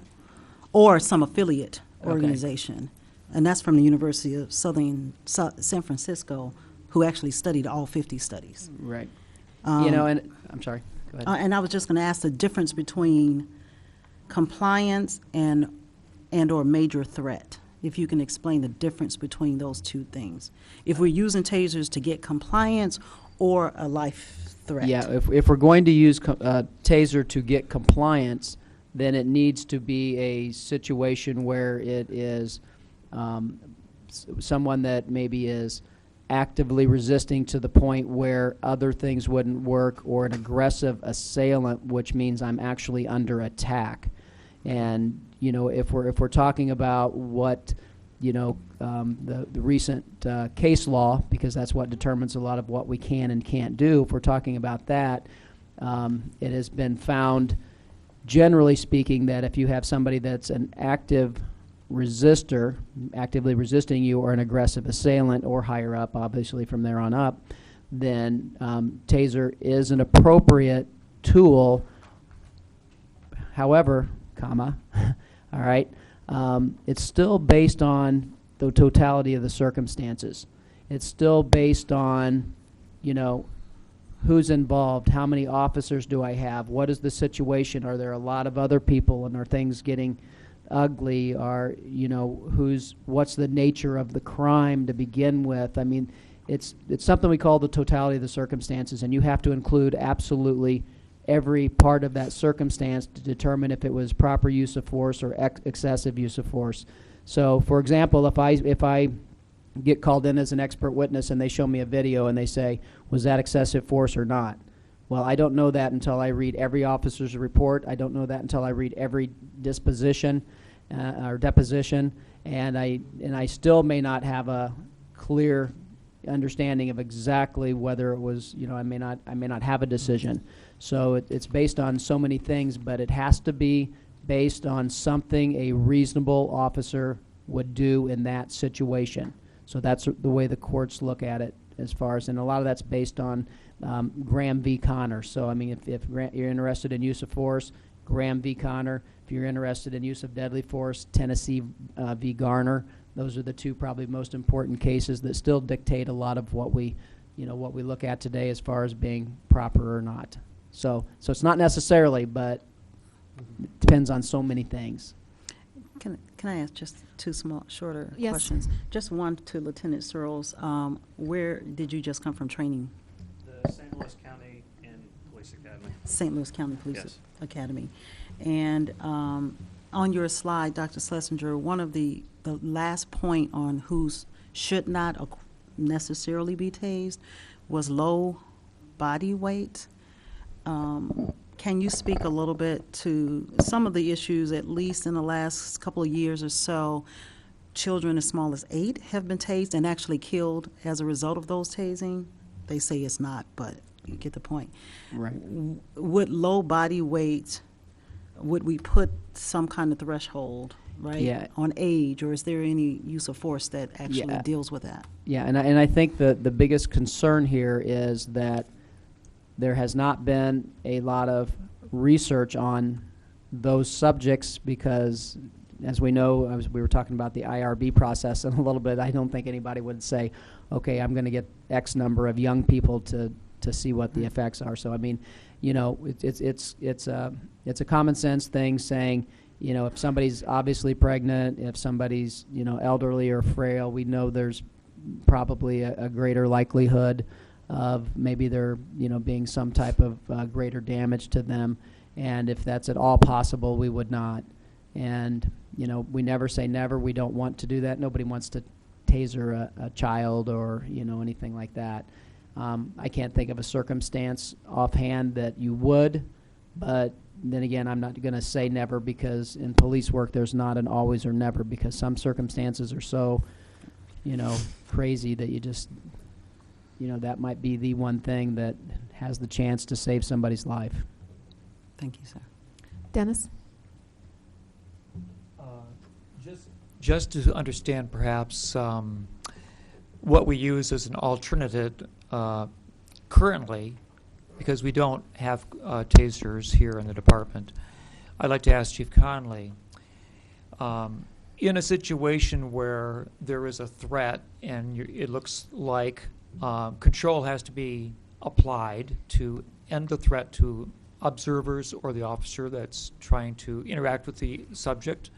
or some affiliate organization. And that's from the University of San Francisco, who actually studied all 50 studies. Right. And I'm sorry, go ahead. And I was just going to ask the difference between compliance and or major threat. If you can explain the difference between those two things. If we're using tasers to get compliance or a life threat. Yeah, if we're going to use taser to get compliance, then it needs to be a situation where it is someone that maybe is actively resisting to the point where other things wouldn't work, or an aggressive assailant, which means I'm actually under attack. And if we're talking about what the recent case law, because that's what determines a lot of what we can and can't do. If we're talking about that, it has been found, generally speaking, that if you have somebody that's an active resistor, actively resisting you, or an aggressive assailant, or higher up, obviously from there on up, then taser is an appropriate tool. However, all right, it's still based on the totality of the circumstances. It's still based on, who's involved, how many officers do I have, what is the situation, are there a lot of other people, and are things getting ugly, or, what's the nature of the crime to begin with. I mean, it's something we call the totality of the circumstances, and you have to include absolutely every part of that circumstance to determine if it was proper use of force or excessive use of force. So, for example, if I get called in as an expert witness and they show me a video and they say, was that excessive force or not? Well, I don't know that until I read every officer's report. I don't know that until I read every disposition or deposition, and I still may not have a clear understanding of exactly whether it was, I may not have a decision. So it's based on so many things, but it has to be based on something a reasonable officer would do in that situation. So that's the way the courts look at it, as far as, and a lot of that's based on Graham v. Connor. So I mean, if you're interested in use of force, Graham v. Connor. If you're interested in use of deadly force, Tennessee v. Garner. Those are the two probably most important cases that still dictate a lot of what we look at today as far as being proper or not. So it's not necessarily, but it depends on so many things. Can I ask just two shorter Yes. questions? Just one to Lieutenant Searles. Where did you just come from training? The St. Louis County and Police Academy. St. Louis County Police Yes. Academy. And on your slide, Dr. Schlesinger, one of the last point on who should not necessarily be tased was low body weight. Can you speak a little bit to some of the issues, at least in the last couple of years or so? Children as small as 8 have been tased and actually killed as a result of those tasing. They say it's not, but you get the point. Right. Would low body weight, would we put some kind of threshold, right, Yeah. on age, or is there any use of force that actually Yeah. deals with that? Yeah, and I think the biggest concern here is that there has not been a lot of research on those subjects because, as we know, we were talking about the IRB process in a little bit. I don't think anybody would say, okay, I'm going to get X number of young people to see what the effects are. So I mean, it's a common sense thing saying, if somebody's obviously pregnant, if somebody's elderly or frail, we know there's probably a greater likelihood of maybe there being some type of greater damage to them, and if that's at all possible, we would not. And we never say never. We don't want to do that. Nobody wants to taser a child or anything like that. I can't think of a circumstance offhand that you would, but then again, I'm not going to say never, because in police work there's not an always or never, because some circumstances are so crazy that you just that might be the one thing that has the chance to save somebody's life. Thank you, sir. Dennis? Just to understand perhaps what we use as an alternative currently, because we don't have tasers here in the department, I'd like to ask Chief Conley, in a situation where there is a threat and it looks like control has to be applied to end the threat to observers or the officer that's trying to interact with the subject,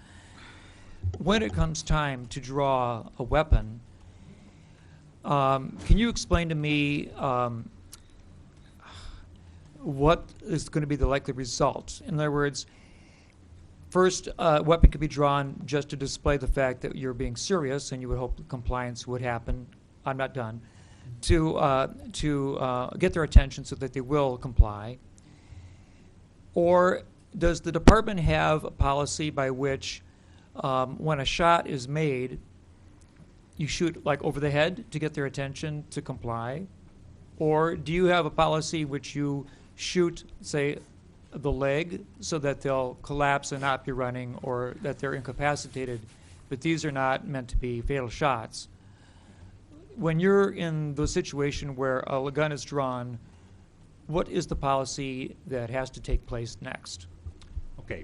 when it comes time to draw a weapon, can you explain to me what is going to be the likely result? In other words, first, a weapon could be drawn just to display the fact that you're being serious and you would hope compliance would happen. I'm not done. To get their attention so that they will comply. Or does the department have a policy by which when a shot is made, you shoot like over the head to get their attention to comply? Or do you have a policy which you shoot, say, the leg so that they'll collapse and not be running, or that they're incapacitated, but these are not meant to be fatal shots? When you're in the situation where a gun is drawn, what is the policy that has to take place next? Okay.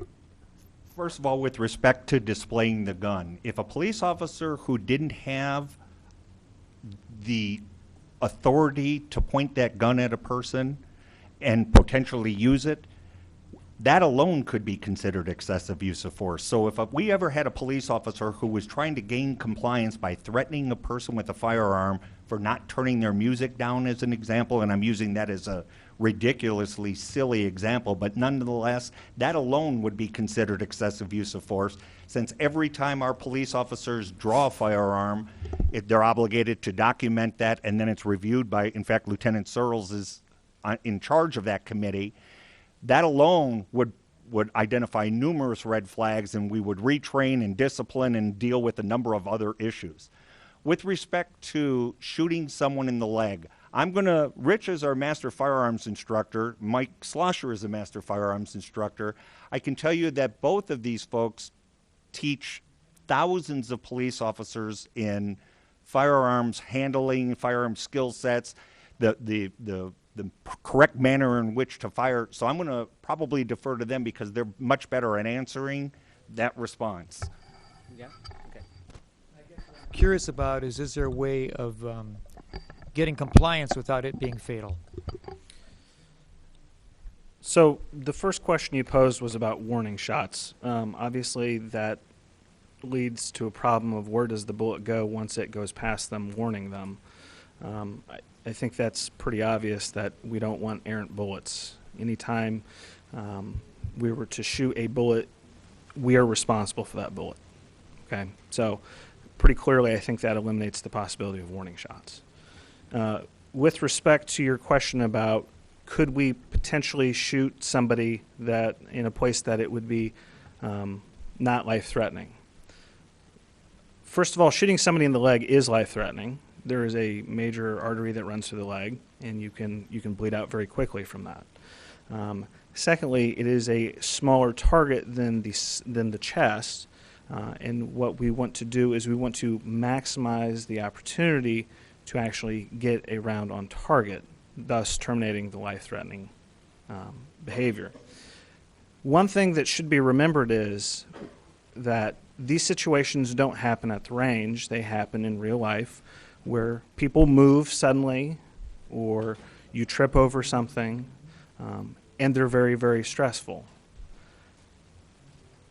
First of all, with respect to displaying the gun, if a police officer who didn't have the authority to point that gun at a person and potentially use it, that alone could be considered excessive use of force. So if we ever had a police officer who was trying to gain compliance by threatening a person with a firearm for not turning their music down, as an example, and I'm using that as a ridiculously silly example, but nonetheless, that alone would be considered excessive use of force, since every time our police officers draw a firearm, they're obligated to document that, and then it's reviewed by, in fact, Lieutenant Searles is in charge of that committee. That alone would identify numerous red flags, and we would retrain and discipline and deal with a number of other issues. With respect to shooting someone in the leg, Rich is our master firearms instructor, Mike Slosher is a master firearms instructor. I can tell you that both of these folks teach thousands of police officers in firearms handling, firearm skill sets, the correct manner in which to fire. So I'm going to probably defer to them because they're much better at answering that response. Yeah. Okay. Curious about is there a way of getting compliance without it being fatal? So the first question you posed was about warning shots. Obviously, that leads to a problem of where does the bullet go once it goes past them, warning them. I think that's pretty obvious that we don't want errant bullets. Anytime we were to shoot a bullet, we are responsible for that bullet. Okay, so pretty clearly I think that eliminates the possibility of warning shots. With respect to your question about could we potentially shoot somebody that in a place that it would be not life-threatening. First of all, shooting somebody in the leg is life-threatening. There is a major artery that runs through the leg, and you can bleed out very quickly from that. Secondly, it is a smaller target than the chest, and what we want to do is we want to maximize the opportunity to actually get a round on target, thus terminating the life-threatening behavior. One thing that should be remembered is that these situations don't happen at the range. They happen in real life where people move suddenly or you trip over something, and they're very, very stressful.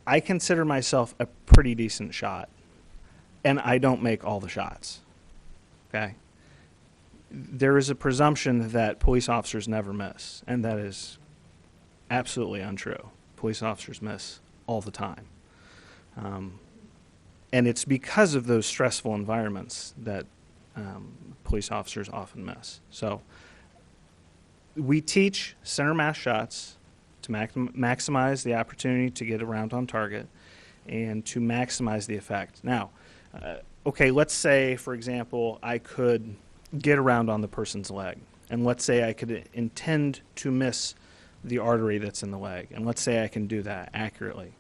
I consider myself a pretty decent shot, and I don't make all the shots. Okay? There is a presumption that police officers never miss, and that is absolutely untrue. Police officers miss all the time. And it's because of those stressful environments that police officers often miss. So we teach center mass shots to maximize the opportunity to get around on target and to maximize the effect. Now, okay, let's say, for example, I could get around on the person's leg, and let's say I could intend to miss the artery that's in the leg, and let's say I can do that accurately.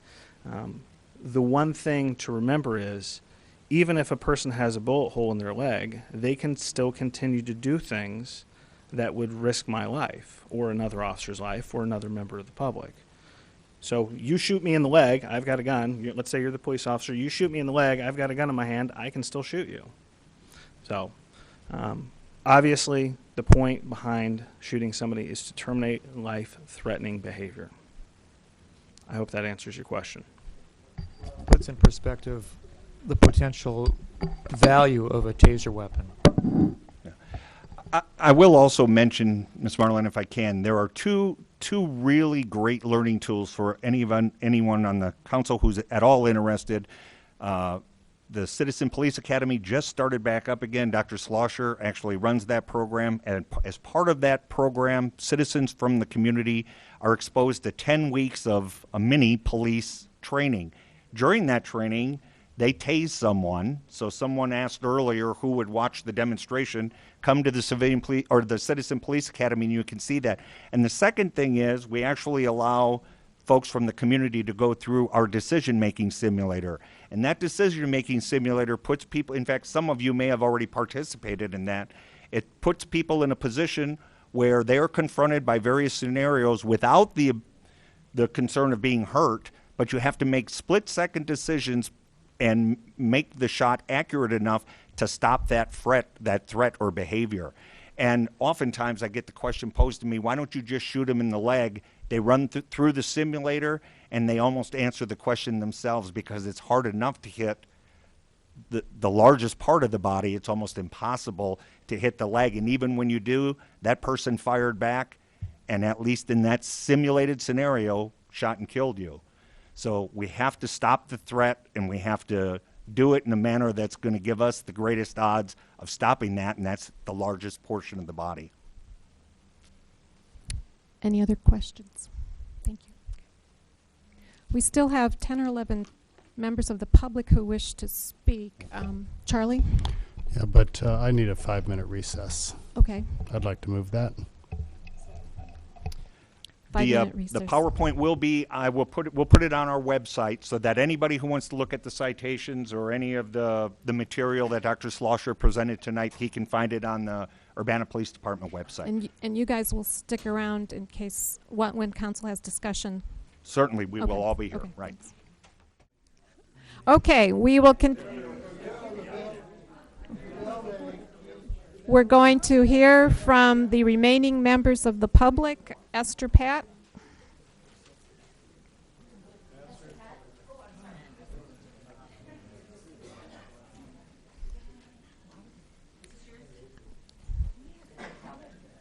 The one thing to remember is, even if a person has a bullet hole in their leg, they can still continue to do things that would risk my life or another officer's life or another member of the public. So you shoot me in the leg, I've got a gun. Let's say you're the police officer. You shoot me in the leg, I've got a gun in my hand, I can still shoot you. So obviously the point behind shooting somebody is to terminate life-threatening behavior. I hope that answers your question. Puts in perspective the potential value of a taser weapon. I will also mention, Ms. Marlin, if I can, there are two really great learning tools for anyone on the council who's at all interested. The Citizen Police Academy just started back up again. Dr. Slosher actually runs that program, and as part of that program, citizens from the community are exposed to 10 weeks of a mini police training. During that training, they tase someone. So someone asked earlier who would watch the demonstration. Come to the Civilian Police or the Citizen Police Academy, and you can see that. And the second thing is we actually allow folks from the community to go through our decision-making simulator. And that decision-making simulator puts people, in fact, some of you may have already participated in that. It puts people in a position where they are confronted by various scenarios without the concern of being hurt, but you have to make split-second decisions and make the shot accurate enough to stop that threat or behavior. And oftentimes I get the question posed to me, why don't you just shoot them in the leg? They run through the simulator and they almost answer the question themselves because it's hard enough to hit the largest part of the body. It's almost impossible to hit the leg. And even when you do, that person fired back and at least in that simulated scenario, shot and killed you. So we have to stop the threat, and we have to do it in a manner that's going to give us the greatest odds of stopping that, and that's the largest portion of the body. Any other questions? Thank you. We still have 10 or 11 members of the public who wish to speak. Charlie? Yeah, but I need a 5-minute recess. Okay. I'd like to move that. The PowerPoint will be, we'll put it on our website so that anybody who wants to look at the citations or any of the material that Dr. Schlosser presented tonight, he can find it on the Urbana Police Department website. And you guys will stick around in case, when council has discussion? Certainly, we Okay. will all be here, Okay, right. thanks. Okay, we're going to hear from the remaining members of the public. Esther Pat.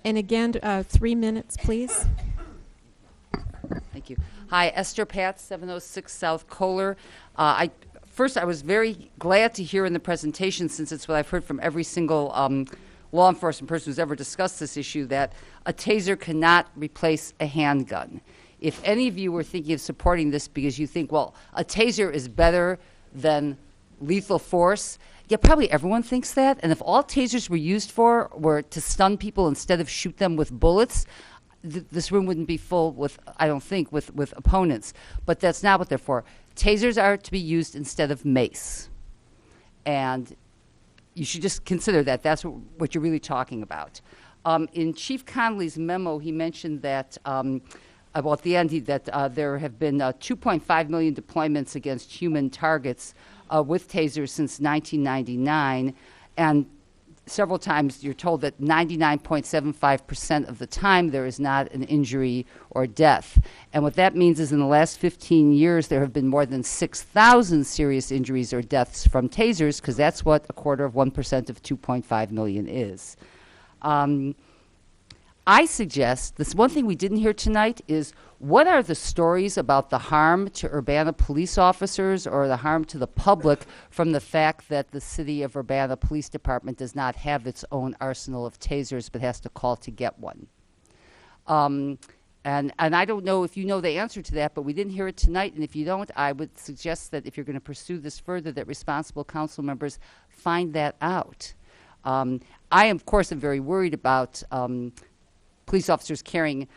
And again, 3 minutes, please. Thank you. Hi, Esther Pat, 706 South Kohler. First, I was very glad to hear in the presentation, since it's what I've heard from every single law enforcement person who's ever discussed this issue, that a taser cannot replace a handgun. If any of you were thinking of supporting this because you think, well, a taser is better than lethal force, yeah, probably everyone thinks that. And if all tasers were to stun people instead of shoot them with bullets, this room wouldn't be full with, I don't think, with opponents. But that's not what they're for. Tasers are to be used instead of mace. And you should just consider that. That's what you're really talking about. In Chief Connolly's memo, he mentioned that, at the end, that there have been 2.5 million deployments against human targets with tasers since 1999. And several times you're told that 99.75% of the time there is not an injury or death. And what that means is in the last 15 years there have been more than 6,000 serious injuries or deaths from tasers, because that's what 1/4% of 2.5 million is. I suggest, this one thing we didn't hear tonight is, what are the stories about the harm to Urbana police officers or the harm to the public from the fact that the City of Urbana Police Department does not have its own arsenal of tasers but has to call to get one? And I don't know if you know the answer to that, but we didn't hear it tonight, and if you don't, I would suggest that if you're going to pursue this further, that responsible council members find that out. I, of course, am very worried about police officers carrying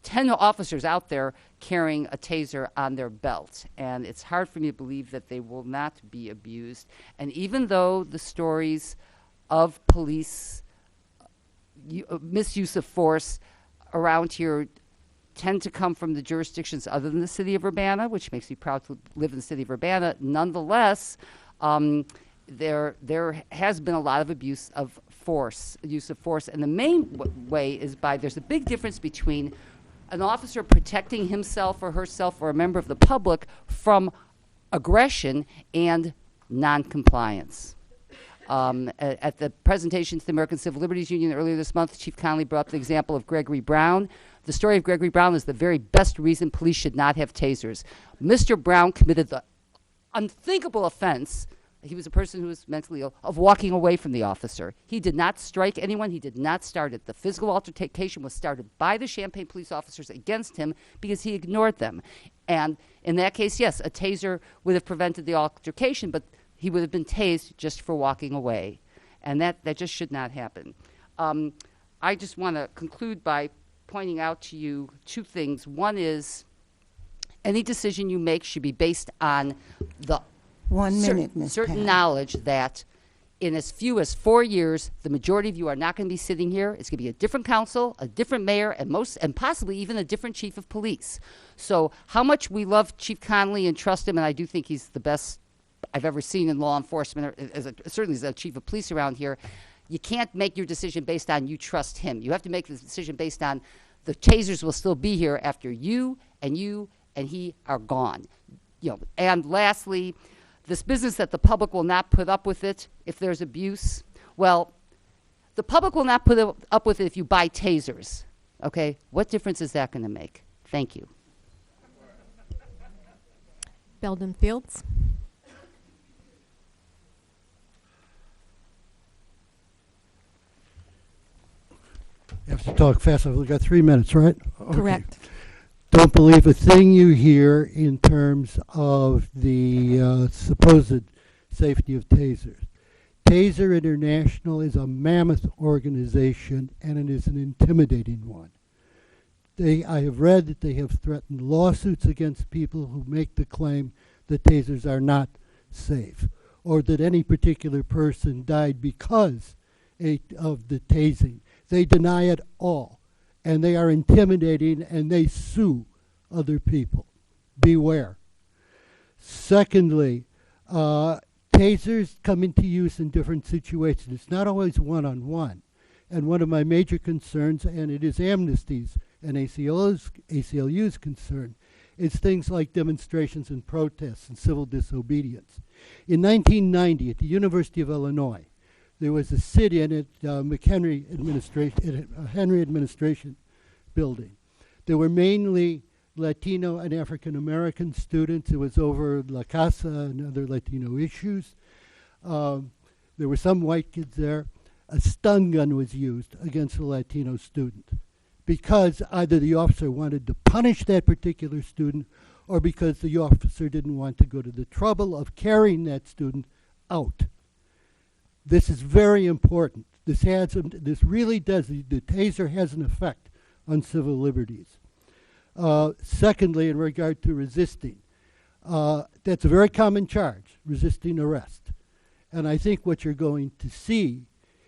10 officers out there carrying a taser on their belt, and it's hard for me to believe that they will not be abused. And even though the stories of police misuse of force around here tend to come from the jurisdictions other than the City of Urbana, which makes me proud to live in the City of Urbana, nonetheless, there has been a lot of use of force, and the main way is there's a big difference between an officer protecting himself or herself or a member of the public from aggression and noncompliance. At the presentation to the American Civil Liberties Union earlier this month, Chief Connolly brought up the example of Gregory Brown. The story of Gregory Brown is the very best reason police should not have tasers. Mr. Brown committed the unthinkable offense, he was a person who was mentally ill, of walking away from the officer. He did not strike anyone. He did not start it. The physical altercation was started by the Champaign police officers against him because he ignored them. And in that case, yes, a taser would have prevented the altercation, but he would have been tased just for walking away. And that just should not happen. I just want to conclude by pointing out to you two things. One is, any decision you make should be based on the 1 minute, Ms. certain Pat. knowledge that in as few as 4 years, the majority of you are not going to be sitting here. It's going to be a different council, a different mayor, and possibly even a different chief of police. So how much we love Chief Connolly and trust him, and I do think he's the best I've ever seen in law enforcement, or certainly as a chief of police around here, you can't make your decision based on you trust him. You have to make the decision based on the tasers will still be here after you and he are gone. And lastly, this business that the public will not put up with it if there's abuse. Well, the public will not put up with it if you buy tasers. Okay? What difference is that going to make? Thank you. Belden Fields. have to talk fast. I've only got 3 minutes, right? Okay. Correct. Don't believe a thing you hear in terms of the supposed safety of tasers. Taser International is a mammoth organization, and it is an intimidating one. I have read that they have threatened lawsuits against people who make the claim that tasers are not safe, or that any particular person died because of the tasing. They deny it all, and they are intimidating, and they sue other people. Beware. Secondly, tasers come into use in different situations. It's not always one-on-one. And one of my major concerns, and it is Amnesty's and ACLU's concern, is things like demonstrations and protests and civil disobedience. In 1990, at the University of Illinois, there was a sit-in at Henry Administration Building. There were mainly Latino and African American students. It was over La Casa and other Latino issues. There were some white kids there. A stun gun was used against a Latino student because either the officer wanted to punish that particular student or because the officer didn't want to go to the trouble of carrying that student out. This is very important. This really does, the taser has an effect on civil liberties. Secondly, in regard to resisting, that's a very common charge, resisting arrest. And I think what you're going to see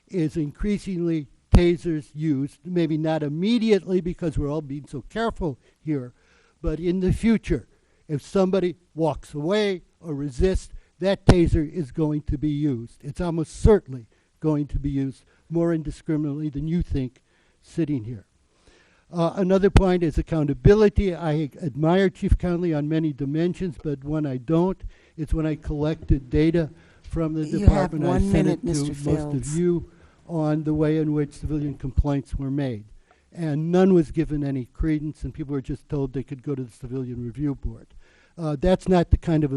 is increasingly tasers used, maybe not immediately because we're all being so careful here, but in the future, if somebody walks away or resists, that taser is going to be used. It's almost certainly going to be used more indiscriminately than you think sitting here. Another point is accountability. I admire Chief Conley on many dimensions, but when I don't, it's when I collected data from the department. You have 1 minute, I sent Mr. it to most of Fields. you on the way in which civilian complaints were made. And none was given any credence, and people were just told they could go to the Civilian Review Board. That's not the kind of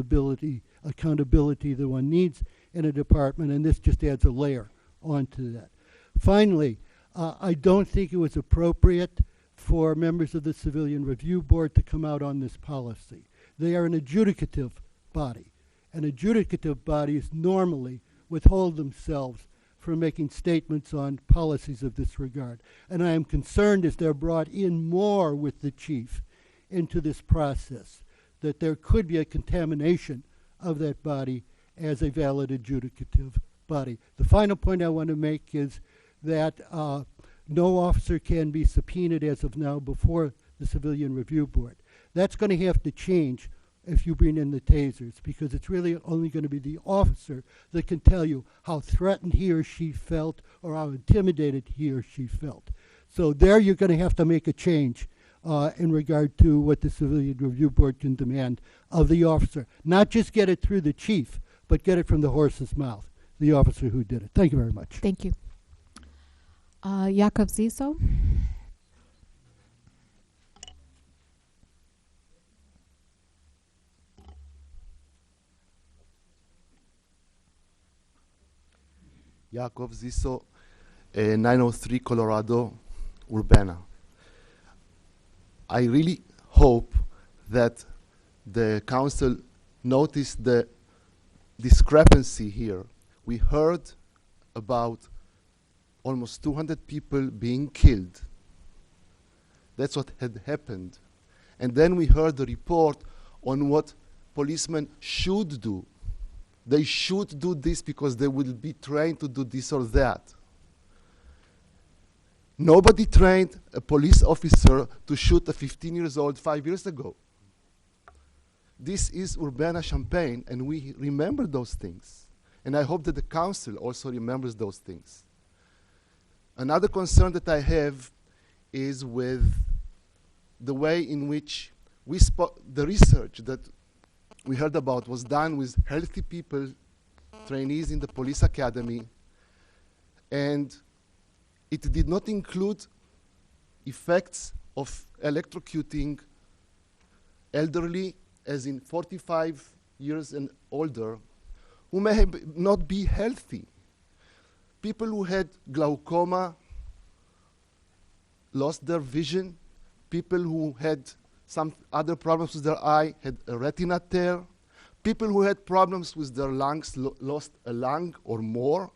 accountability that one needs in a department, and this just adds a layer onto that. Finally, I don't think it was appropriate for members of the Civilian Review Board to come out on this policy. They are an adjudicative body, and adjudicative bodies normally withhold themselves from making statements on policies of this regard. And I am concerned as they're brought in more with the chief into this process, that there could be a contamination of that body as a valid adjudicative body. The final point I want to make is that no officer can be subpoenaed as of now before the Civilian Review Board. That's going to have to change if you bring in the tasers, because it's really only going to be the officer that can tell you how threatened he or she felt or how intimidated he or she felt. So there you're going to have to make a change in regard to what the Civilian Review Board can demand of the officer. Not just get it through the chief, but get it from the horse's mouth, the officer who did it. Thank you very much. Thank you. Yakov Ziso. Yakov Ziso, 903 Colorado, Urbana. I really hope that the council noticed the discrepancy here. We heard about almost 200 people being killed. That's what had happened. And then we heard the report on what policemen should do. They should do this because they will be trained to do this or that. Nobody trained a police officer to shoot a 15-year-old 5 years ago. This is Urbana-Champaign, and we remember those things. And I hope that the council also remembers those things. Another concern that I have is with the way in which the research that we heard about was done with healthy people, trainees in the police academy, and it did not include effects of electrocuting elderly, as in 45 years and older, who may not be healthy. People who had glaucoma, lost their vision. People who had some other problems with their eye had a retina tear. People who had problems with their lungs lost a lung or more.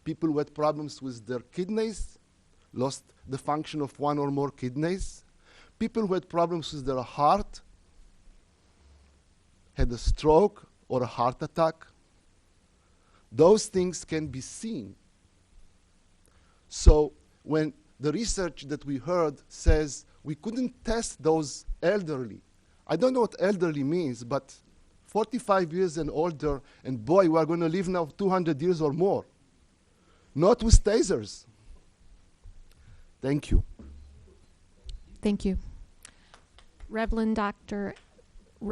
People who had problems with their kidneys lost the function of one or more kidneys. People who had problems with their heart had a stroke or a heart attack. Those things can be seen. So when the research that we heard says we couldn't test those elderly, I don't know what elderly means, but 45 years and older, and boy, we are going to live now 200 years or more. Not with tasers. Thank you. Thank you. Reverend Dr.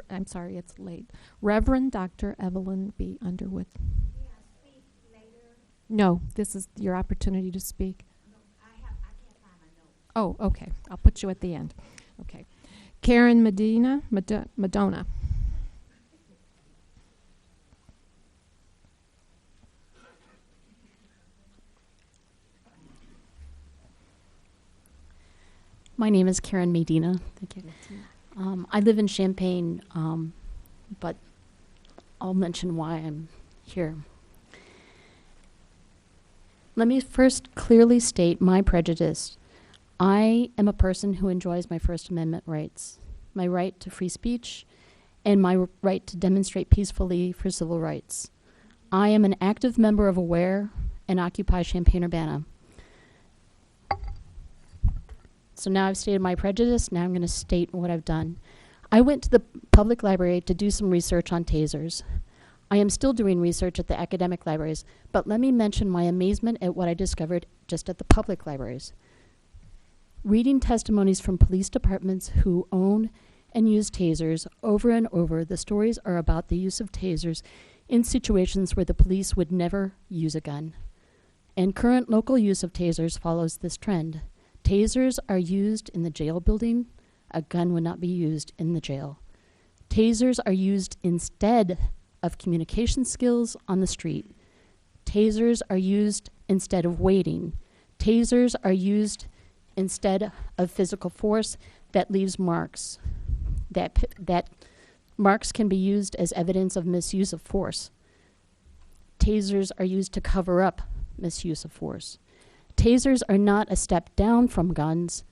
I'm sorry, it's late. Reverend Dr. Evelyn B. Underwood. No, this is your opportunity to speak. I can't find my notes. Oh, okay. I'll put you at the end. Okay. Karen Madonna. My name is Karen Medina. Thank you. I live in Champaign, but I'll mention why I'm here. Let me first clearly state my prejudice. I am a person who enjoys my First Amendment rights, my right to free speech, and my right to demonstrate peacefully for civil rights. I am an active member of AWARE and Occupy Champaign-Urbana. So now I've stated my prejudice, now I'm going to state what I've done. I went to the public library to do some research on tasers. I am still doing research at the academic libraries, but let me mention my amazement at what I discovered just at the public libraries. Reading testimonies from police departments who own and use tasers over and over, the stories are about the use of tasers in situations where the police would never use a gun. And current local use of tasers follows this trend. Tasers are used in the jail building. A gun would not be used in the jail. Tasers are used instead of communication skills on the street. Tasers are used instead of waiting. Tasers are used instead of physical force that leaves marks. That marks can be used as evidence of misuse of force. Tasers are used to cover up misuse of force. Tasers are not a step down from guns.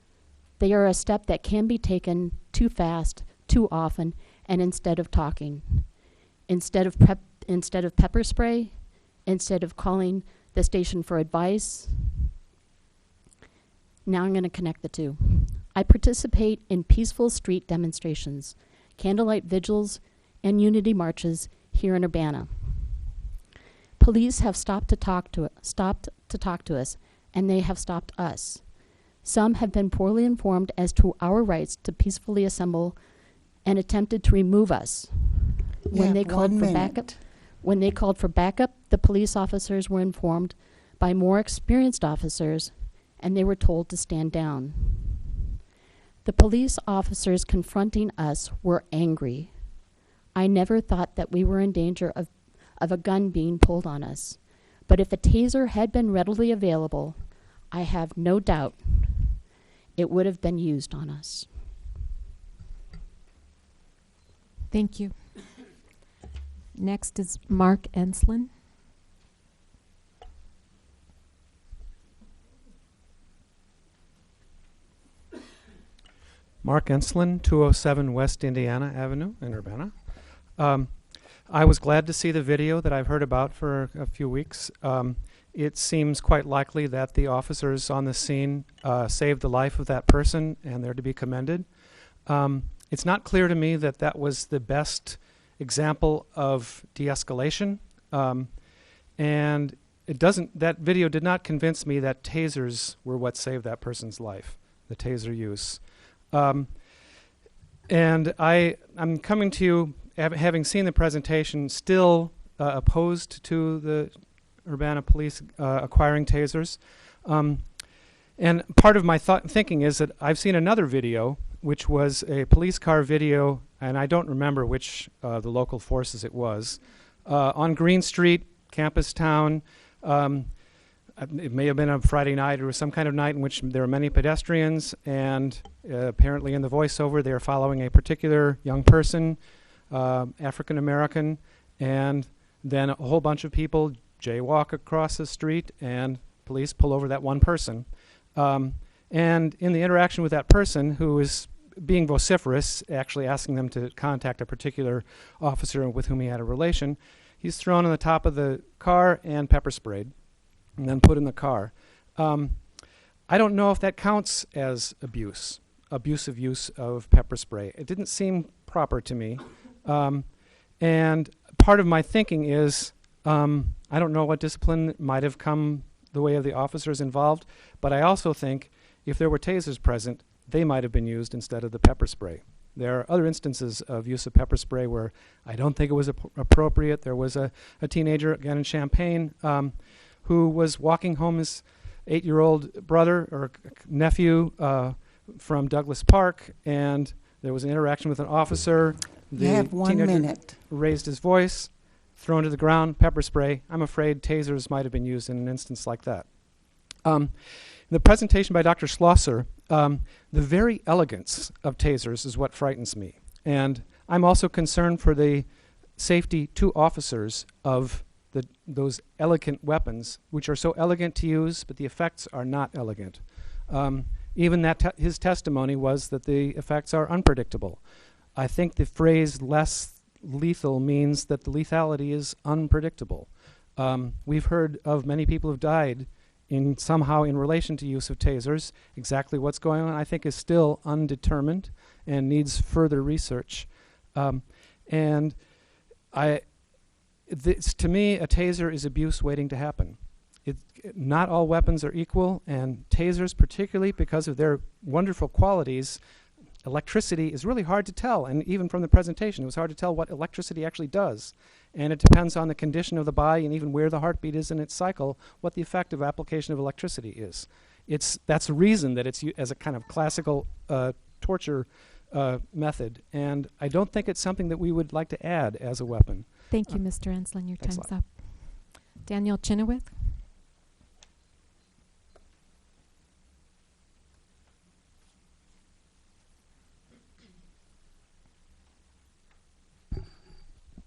They are a step that can be taken too fast, too often, and instead of talking. Instead of pepper spray, instead of calling the station for advice. Now I'm going to connect the two. I participate in peaceful street demonstrations, candlelight vigils, and unity marches here in Urbana. Police have stopped to talk to us, and they have stopped us. Some have been poorly informed as to our rights to peacefully assemble and attempted to remove us. When they called for backup, the police officers were informed by more experienced officers, and they were told to stand down. The police officers confronting us were angry. I never thought that we were in danger of a gun being pulled on us. But if a taser had been readily available, I have no doubt it would have been used on us. Thank you. Next is Mark Enslin. Mark Enslin, 207 West Indiana Avenue in Urbana. I was glad to see the video that I've heard about for a few weeks. It seems quite likely that the officers on the scene saved the life of that person, and they're to be commended. It's not clear to me that that was the best example of de-escalation, and that video did not convince me that tasers were what saved that person's life, the taser use. And I'm coming to you, having seen the presentation, still opposed to the Urbana police acquiring tasers. And part of my thinking is that I've seen another video, which was a police car video, and I don't remember which the local forces it was, on Green Street, Campus Town. it may have been a Friday night or some kind of night in which there were many pedestrians, and apparently in the voiceover they are following a particular young person, African American, and then a whole bunch of people jaywalk across the street and police pull over that one person. And in the interaction with that person, who is being vociferous, actually asking them to contact a particular officer with whom he had a relation, he's thrown on the top of the car and pepper sprayed and then put in the car. I don't know if that counts as abusive use of pepper spray. It didn't seem proper to me. And part of my thinking is, I don't know what discipline might have come the way of the officers involved, but I also think if there were tasers present, they might have been used instead of the pepper spray. There are other instances of use of pepper spray where I don't think it was appropriate. There was a teenager, again in Champaign, who was walking home his 8-year-old brother or nephew from Douglas Park, and there was an interaction with an officer. You have 1 teenager minute. raised his voice, thrown to the ground, pepper spray. I'm afraid tasers might have been used in an instance like that. In the presentation by Dr. Schlosser, the very elegance of tasers is what frightens me. And I'm also concerned for the safety to officers of those elegant weapons, which are so elegant to use, but the effects are not elegant. Even his testimony was that the effects are unpredictable. I think the phrase less lethal means that the lethality is unpredictable. We've heard of many people who've died somehow in relation to use of tasers. Exactly what's going on, I think, is still undetermined and needs further research. To me, a taser is abuse waiting to happen. Not all weapons are equal, and tasers, particularly because of their wonderful qualities, electricity is really hard to tell. And even from the presentation, it was hard to tell what electricity actually does. And it depends on the condition of the body and even where the heartbeat is in its cycle, what the effective application of electricity is. That's the reason that it's as a kind of classical torture method. And I don't think it's something that we would like to add as a weapon. Thank you, Mr. Ensslin. Your thanks time's a lot. up. Daniel Chenoweth.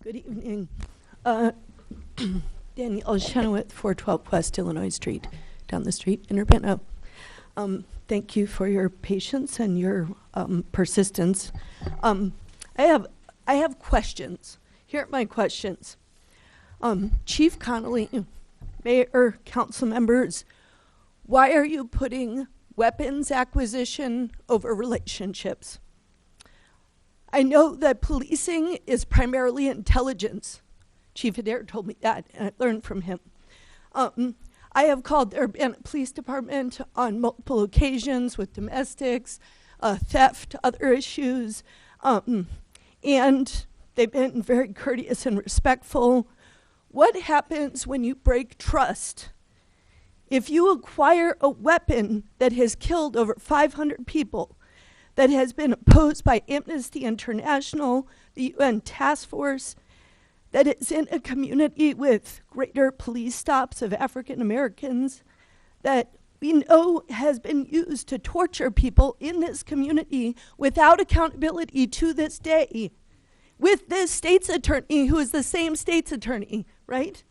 Good evening. Danielle Chenoweth, 412 West Illinois Street, down the street in Urbana. Thank you for your patience and your persistence. I have questions. Here are my questions. Chief Connolly, Mayor, council members, why are you putting weapons acquisition over relationships? I know that policing is primarily intelligence. Chief Adair told me that, and I learned from him. I have called the Urbana Police Department on multiple occasions with domestics, theft, other issues, and they've been very courteous and respectful. What happens when you break trust? If you acquire a weapon that has killed over 500 people, that has been opposed by Amnesty International, the UN Task Force, that is in a community with greater police stops of African Americans, that we know has been used to torture people in this community without accountability to this day, with this state's attorney who is the same state's attorney, right?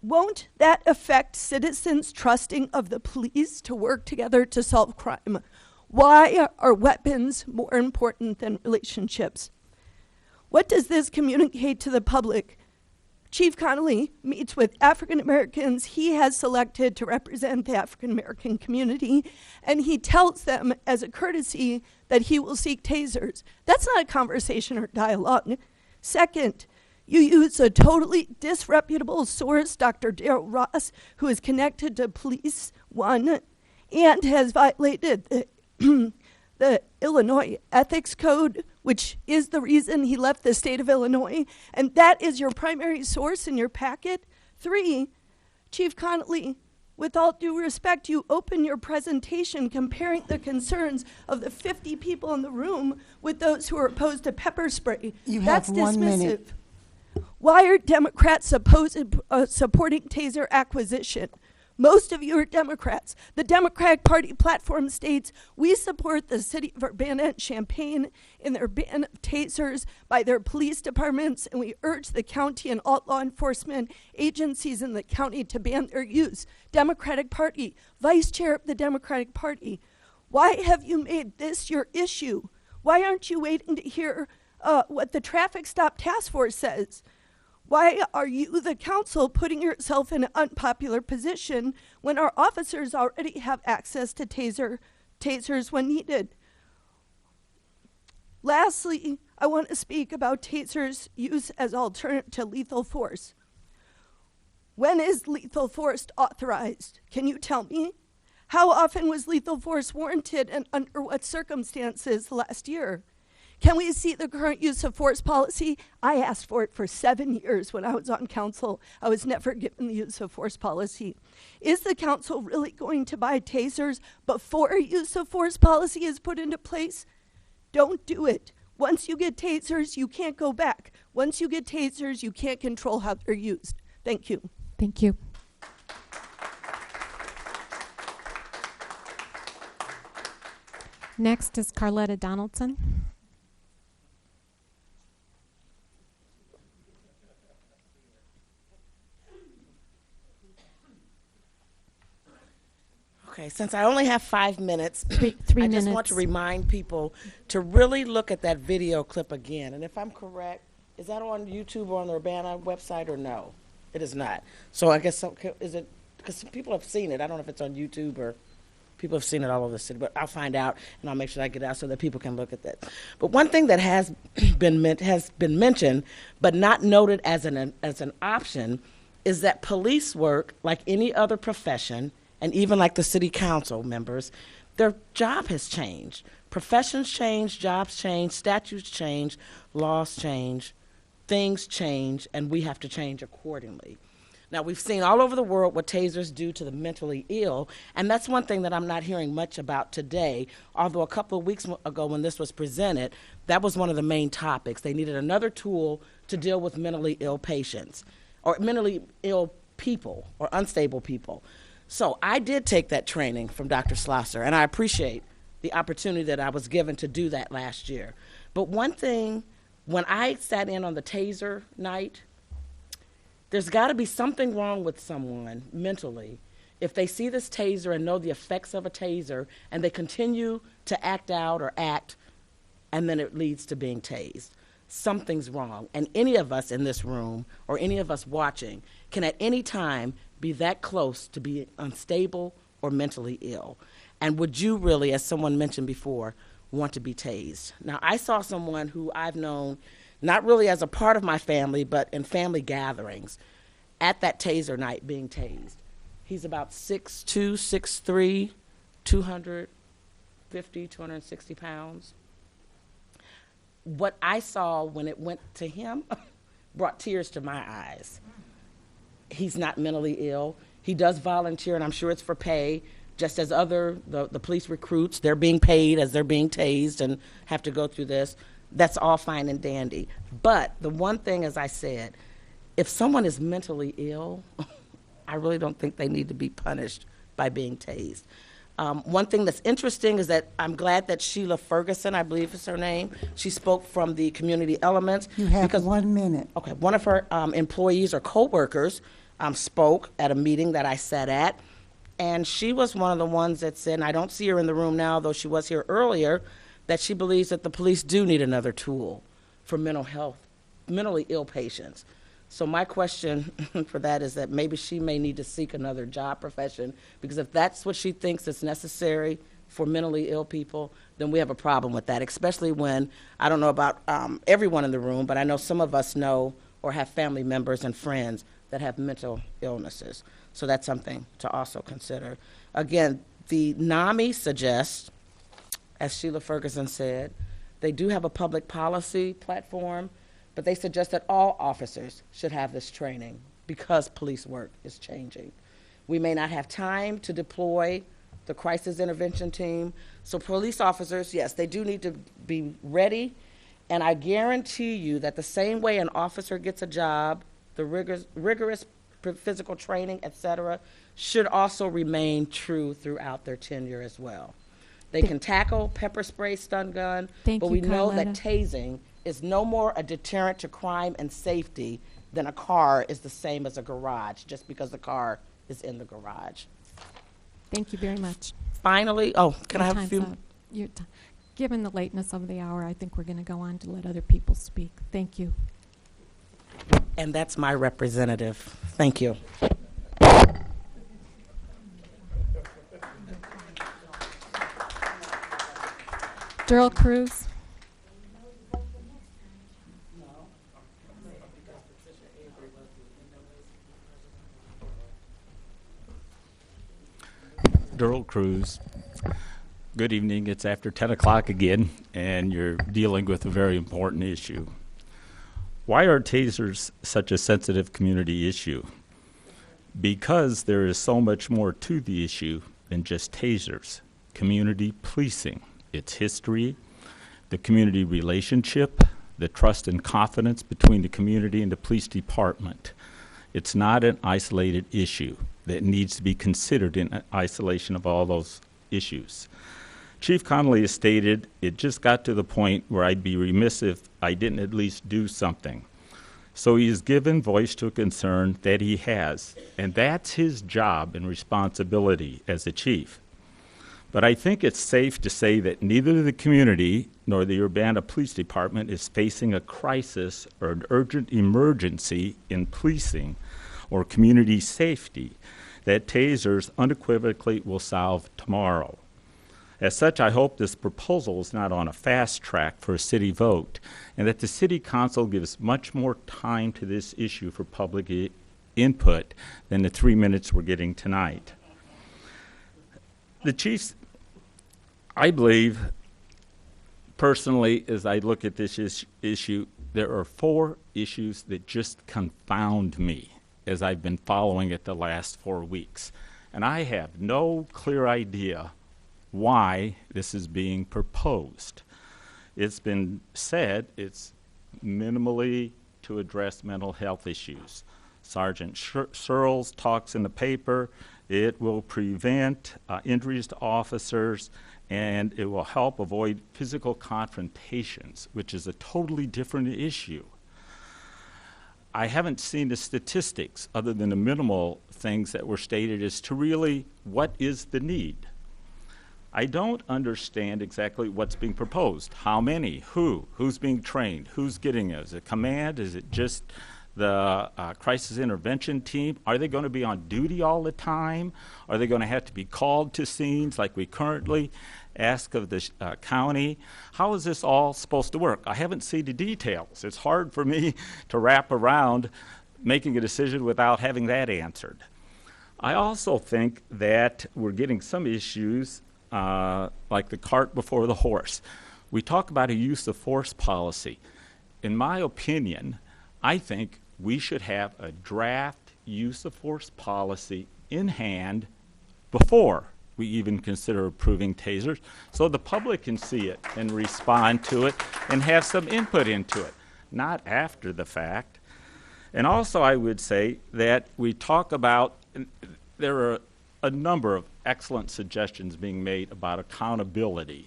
Won't that affect citizens' trusting of the police to work together to solve crime? Why are weapons more important than relationships? What does this communicate to the public? Chief Connolly meets with African Americans he has selected to represent the African American community, and he tells them as a courtesy that he will seek tasers. That's not a conversation or dialogue. Second, you use a totally disreputable source, Dr. Darrell Ross, who is connected to Police One and has violated the Illinois Ethics Code, which is the reason he left the state of Illinois, and that is your primary source in your packet. 3, Chief Connolly, with all due respect, you open your presentation comparing the concerns of the 50 people in the room with those who are opposed to pepper spray. You That's have 1 dismissive. minute. Why are Democrats supporting taser acquisition? Most of you are Democrats. The Democratic Party platform states, we support the city of Urbana and Champaign in their ban of tasers by their police departments, and we urge the county and all law enforcement agencies in the county to ban their use. Democratic Party, Vice Chair of the Democratic Party, why have you made this your issue? Why aren't you waiting to hear what the Traffic Stop Task Force says? Why are you, the council, putting yourself in an unpopular position when our officers already have access to tasers when needed? Lastly, I want to speak about tasers' use as alternative to lethal force. When is lethal force authorized? Can you tell me? How often was lethal force warranted and under what circumstances last year? Can we see the current use of force policy? I asked for it for 7 years when I was on council. I was never given the use of force policy. Is the council really going to buy tasers before use of force policy is put into place? Don't do it. Once you get tasers, you can't go back. Once you get tasers, you can't control how they're used. Thank you. Thank you. Next is Carletta Donaldson. Okay, since I only have 5 minutes, three I minutes. just want to remind people to really look at that video clip again. And if I'm correct, is that on YouTube or on the Urbana website or no? It is not. So I guess, is it, because people have seen it. I don't know if it's on YouTube or people have seen it all over the city, but I'll find out and I'll make sure I get it out so that people can look at that. But one thing that has been mentioned, but not noted as an option, is that police work, like any other profession, and even like the city council members, their job has changed. Professions change, jobs change, statutes change, laws change, things change, and we have to change accordingly. Now, we've seen all over the world what tasers do to the mentally ill, and that's one thing that I'm not hearing much about today, although a couple of weeks ago when this was presented, that was one of the main topics. They needed another tool to deal with mentally ill patients, or mentally ill people, or unstable people. So I did take that training from Dr. Schlosser, and I appreciate the opportunity that I was given to do that last year. But one thing, when I sat in on the taser night, there's got to be something wrong with someone mentally if they see this taser and know the effects of a taser and they continue to act out or act, and then it leads to being tased. Something's wrong. And any of us in this room or any of us watching can at any time be that close to being unstable or mentally ill. And would you really, as someone mentioned before, want to be tased? Now, I saw someone who I've known not really as a part of my family, but in family gatherings, at that taser night being tased. He's about 6'2", 6'3", 250, 260 pounds. What I saw when it went to him brought tears to my eyes. He's not mentally ill. He does volunteer, and I'm sure it's for pay, just as the police recruits. They're being paid as they're being tased and have to go through this. That's all fine and dandy. But the one thing, as I said, if someone is mentally ill, I really don't think they need to be punished by being tased. One thing that's interesting is that I'm glad that Sheila Ferguson, I believe is her name, she spoke from the Community Elements. You have 1 minute. Okay, one of her employees or co-workers spoke at a meeting that I sat at, and she was one of the ones that said, and I don't see her in the room now, though she was here earlier, that she believes that the police do need another tool for mentally ill patients. So my question for that is that maybe she may need to seek another job profession, because if that's what she thinks is necessary for mentally ill people, then we have a problem with that, especially when, I don't know about everyone in the room, but I know some of us know or have family members and friends that have mental illnesses. So that's something to also consider. Again, the NAMI suggests, as Sheila Ferguson said, they do have a public policy platform, but they suggest that all officers should have this training because police work is changing. We may not have time to deploy the crisis intervention team. So police officers, yes, they do need to be ready And I guarantee you that the same way an officer gets a job, the rigorous physical training, etc., should also remain true throughout their tenure as well. They can tackle pepper spray, stun gun, but we know that tasing is no more a deterrent to crime and safety than a car is the same as a garage, just because the car is in the garage. Thank you very much. Finally, can I have a few? Given the lateness of the hour, I think we're going to go on to let other people speak. Thank you. And that's my representative. Thank you. Darrell Cruz. Darrell Cruz. Good evening. It's after 10 o'clock again, and you're dealing with a very important issue. Why are tasers such a sensitive community issue? Because there is so much more to the issue than just tasers. Community policing, its history, the community relationship, the trust and confidence between the community and the police department. It's not an isolated issue that needs to be considered in isolation of all those issues. Chief Connolly has stated it just got to the point where I'd be remiss if I didn't at least do something. So he has given voice to a concern that he has, and that's his job and responsibility as a chief. But I think it's safe to say that neither the community nor the Urbana Police Department is facing a crisis or an urgent emergency in policing or community safety that tasers unequivocally will solve tomorrow. As such, I hope this proposal is not on a fast track for a city vote, and that the City Council gives much more time to this issue for public input than the 3 minutes we're getting tonight. The chiefs, I believe, personally, as I look at this issue, there are 4 issues that just confound me as I've been following it the last 4 weeks. And I have no clear idea why this is being proposed. It's been said it's minimally to address mental health issues. Sergeant Searles talks in the paper, it will prevent injuries to officers, and it will help avoid physical confrontations, which is a totally different issue. I haven't seen the statistics other than the minimal things that were stated as to really what is the need. I don't understand exactly what's being proposed. How many? Who's being trained? Who's getting it? Is it command? Is it just the crisis intervention team? Are they going to be on duty all the time? Are they going to have to be called to scenes like we currently ask of the county? How is this all supposed to work? I haven't seen the details. It's hard for me to wrap around making a decision without having that answered. I also think that we're getting some issues like the cart before the horse. We talk about a use of force policy. In my opinion, I think we should have a draft use of force policy in hand before we even consider approving tasers, so the public can see it and respond to it and have some input into it, not after the fact. And also I would say that we talk about, there are a number of excellent suggestions being made about accountability,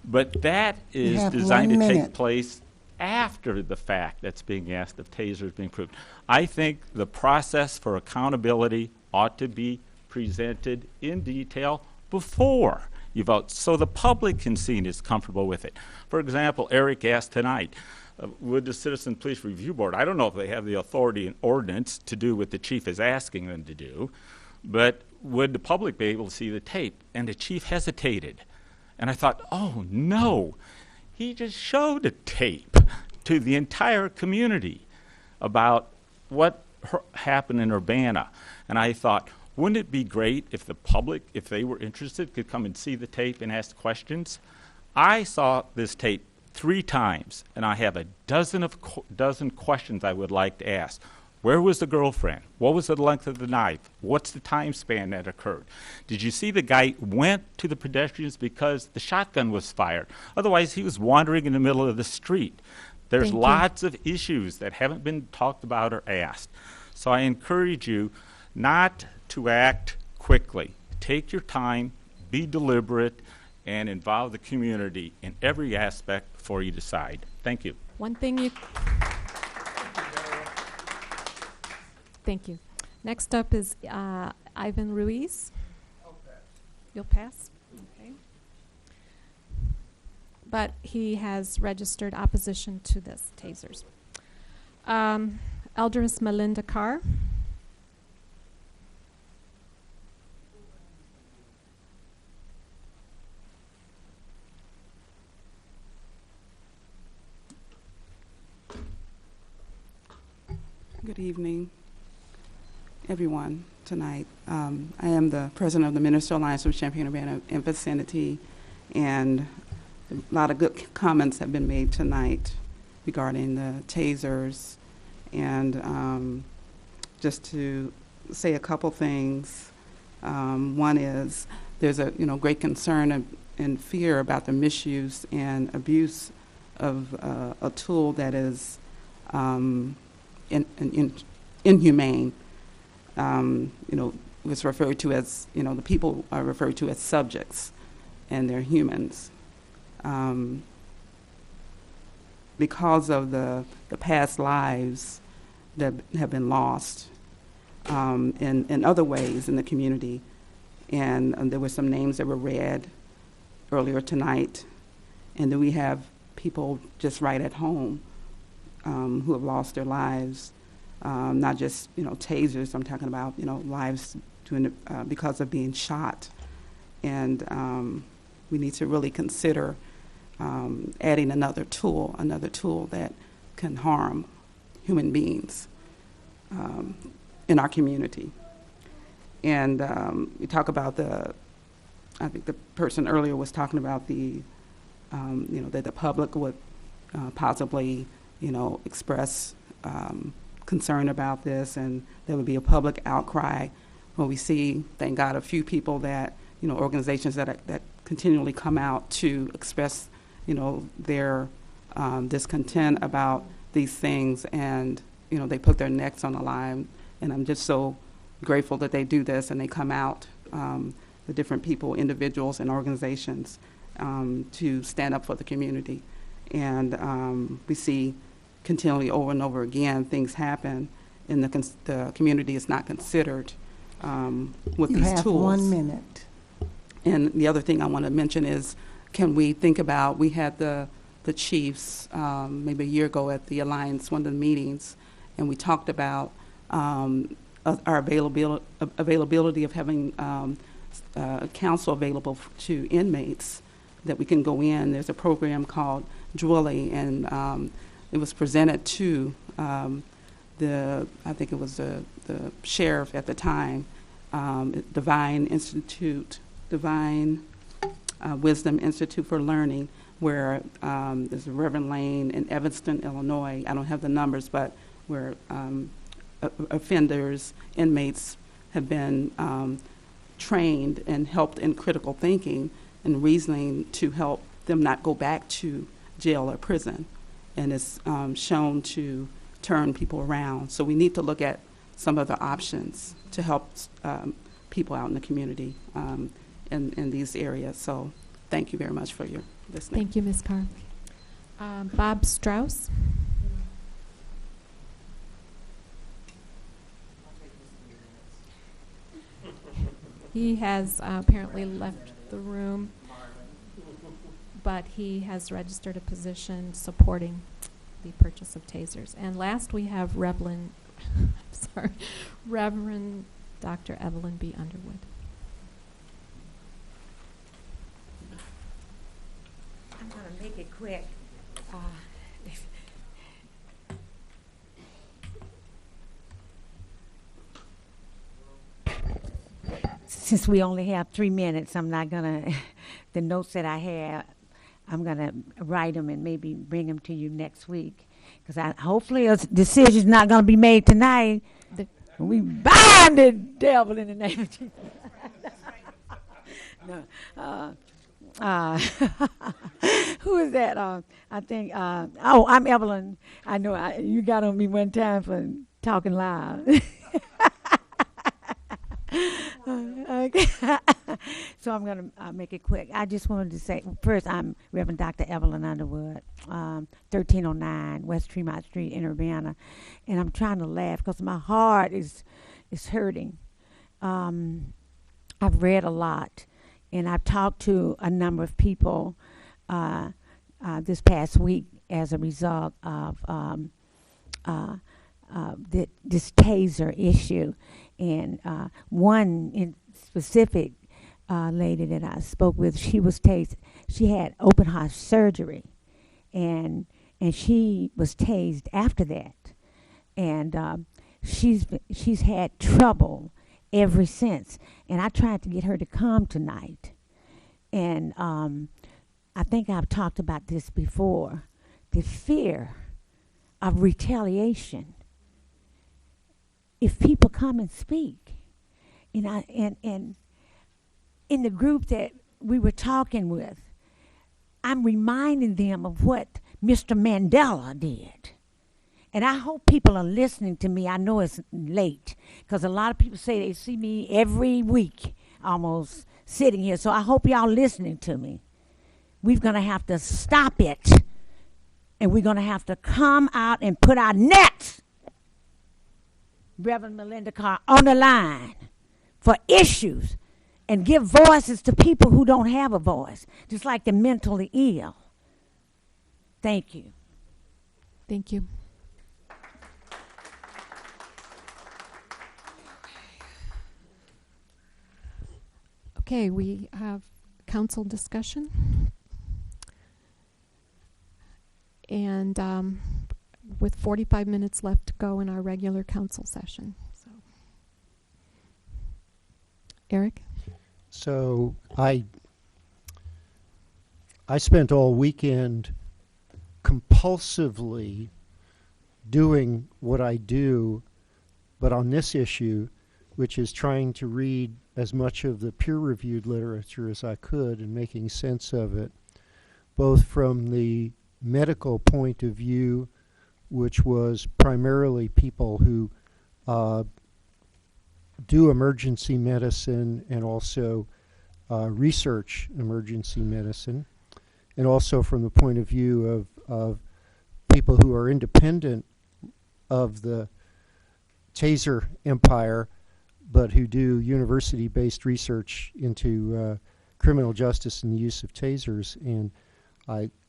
but that is designed to take place after the fact that's being asked if tasers being approved. I think the process for accountability ought to be presented in detail before you vote, so the public can see and is comfortable with it. For example, Eric asked tonight, would the Citizen Police Review Board, I don't know if they have the authority and ordinance to do what the chief is asking them to do, but would the public be able to see the tape? And the chief hesitated. And I thought, oh no, he just showed a tape to the entire community about what happened in Urbana. And I thought, wouldn't it be great if the public, if they were interested, could come and see the tape and ask questions? I saw this tape 3 times, and I have a dozen questions I would like to ask. Where was the girlfriend? What was the length of the knife? What's the time span that occurred? Did you see the guy went to the pedestrians because the shotgun was fired? Otherwise, he was wandering in the middle of the street. There's Thank you. lots of issues that haven't been talked about or asked. So I encourage you not to act quickly. Take your time, be deliberate, and involve the community in every aspect before you decide. Thank you. One thing you... Thank you. Next up is Ivan Ruiz. You'll pass? Okay. But he has registered opposition to this tasers. Eldris Melinda Carr. Good evening, everyone, tonight. I am the president of the Minister Alliance of Champaign-Urbana and vicinity, and a lot of good comments have been made tonight regarding the tasers. And just to say a couple things, one is there's a great concern and fear about the misuse and abuse of a tool that is inhumane. Was referred to as, the people are referred to as subjects, and they're humans. Because of the past lives that have been lost in other ways in the community, and there were some names that were read earlier tonight, and then we have people just right at home who have lost their lives. Not just tasers. I'm talking about lives because of being shot, and we need to really consider adding another tool that can harm human beings in our community. And we talk about I think the person earlier was talking about that the public would possibly express concern about this, and there would be a public outcry. When we see, thank God, a few people that organizations that continually come out to express their discontent about these things, and they put their necks on the line. And I'm just so grateful that they do this and they come out, the different people, individuals, and organizations to stand up for the community. And we see continually over and over again things happen, and the community is not considered with You these have tools. 1 minute. And the other thing I want to mention is, can we think about, we had the chiefs maybe a year ago at the Alliance, one of the meetings, and we talked about our availability of having counsel available to inmates, that we can go in. There's a program called Drilley, and it was presented to I think it was the sheriff at the time, Divine Wisdom Institute for Learning, where there's a Reverend Lane in Evanston, Illinois. I don't have the numbers, but where offenders, inmates have been trained and helped in critical thinking and reasoning to help them not go back to jail or prison, and it's shown to turn people around. So we need to look at some other options to help people out in the community in these areas. So thank you very much for your listening. Thank you, Ms. Carr. Bob Strauss. He has apparently left the room, but he has registered a position supporting the purchase of tasers. And last we have Reverend Dr. Evelyn B. Underwood. I'm going to make it quick. Since we only have 3 minutes, I'm not going to, the notes that I have, I'm going to write them and maybe bring them to you next week. because hopefully a decision's not going to be made tonight. We bind the devil in the name of Jesus. No, who is that? I think. Oh, I'm Evelyn. I know you got on me one time for talking loud. Okay. So I'm going to make it quick. I just wanted to say, first, I'm Reverend Dr. Evelyn Underwood, 1309 West Tremont Street in Urbana. And I'm trying to laugh because my heart is hurting. I've read a lot, and I've talked to a number of people this past week as a result of this taser issue. And one in specific lady that I spoke with, she was tased. She had open heart surgery, and she was tased after that. And she's had trouble ever since. And I tried to get her to come tonight. And I think I've talked about this before. The fear of retaliation if people come and speak. And in the group that we were talking with, I'm reminding them of what Mr. Mandela did. And I hope people are listening to me. I know it's late, because a lot of people say they see me every week almost sitting here. So I hope y'all listening to me. We're going to have to stop it. And we're going to have to come out and put our necks, Reverend Melinda Carr, on the line for issues and give voices to people who don't have a voice, just like the mentally ill. Thank you. Thank you. Okay, we have council discussion. And with 45 minutes left to go in our regular council session. So, Eric? So I spent all weekend compulsively doing what I do, but on this issue, which is trying to read as much of the peer-reviewed literature as I could and making sense of it, both from the medical point of view, which was primarily people who do emergency medicine and also research emergency medicine, and also from the point of view of people who are independent of the taser empire, but who do university-based research into criminal justice and the use of tasers. And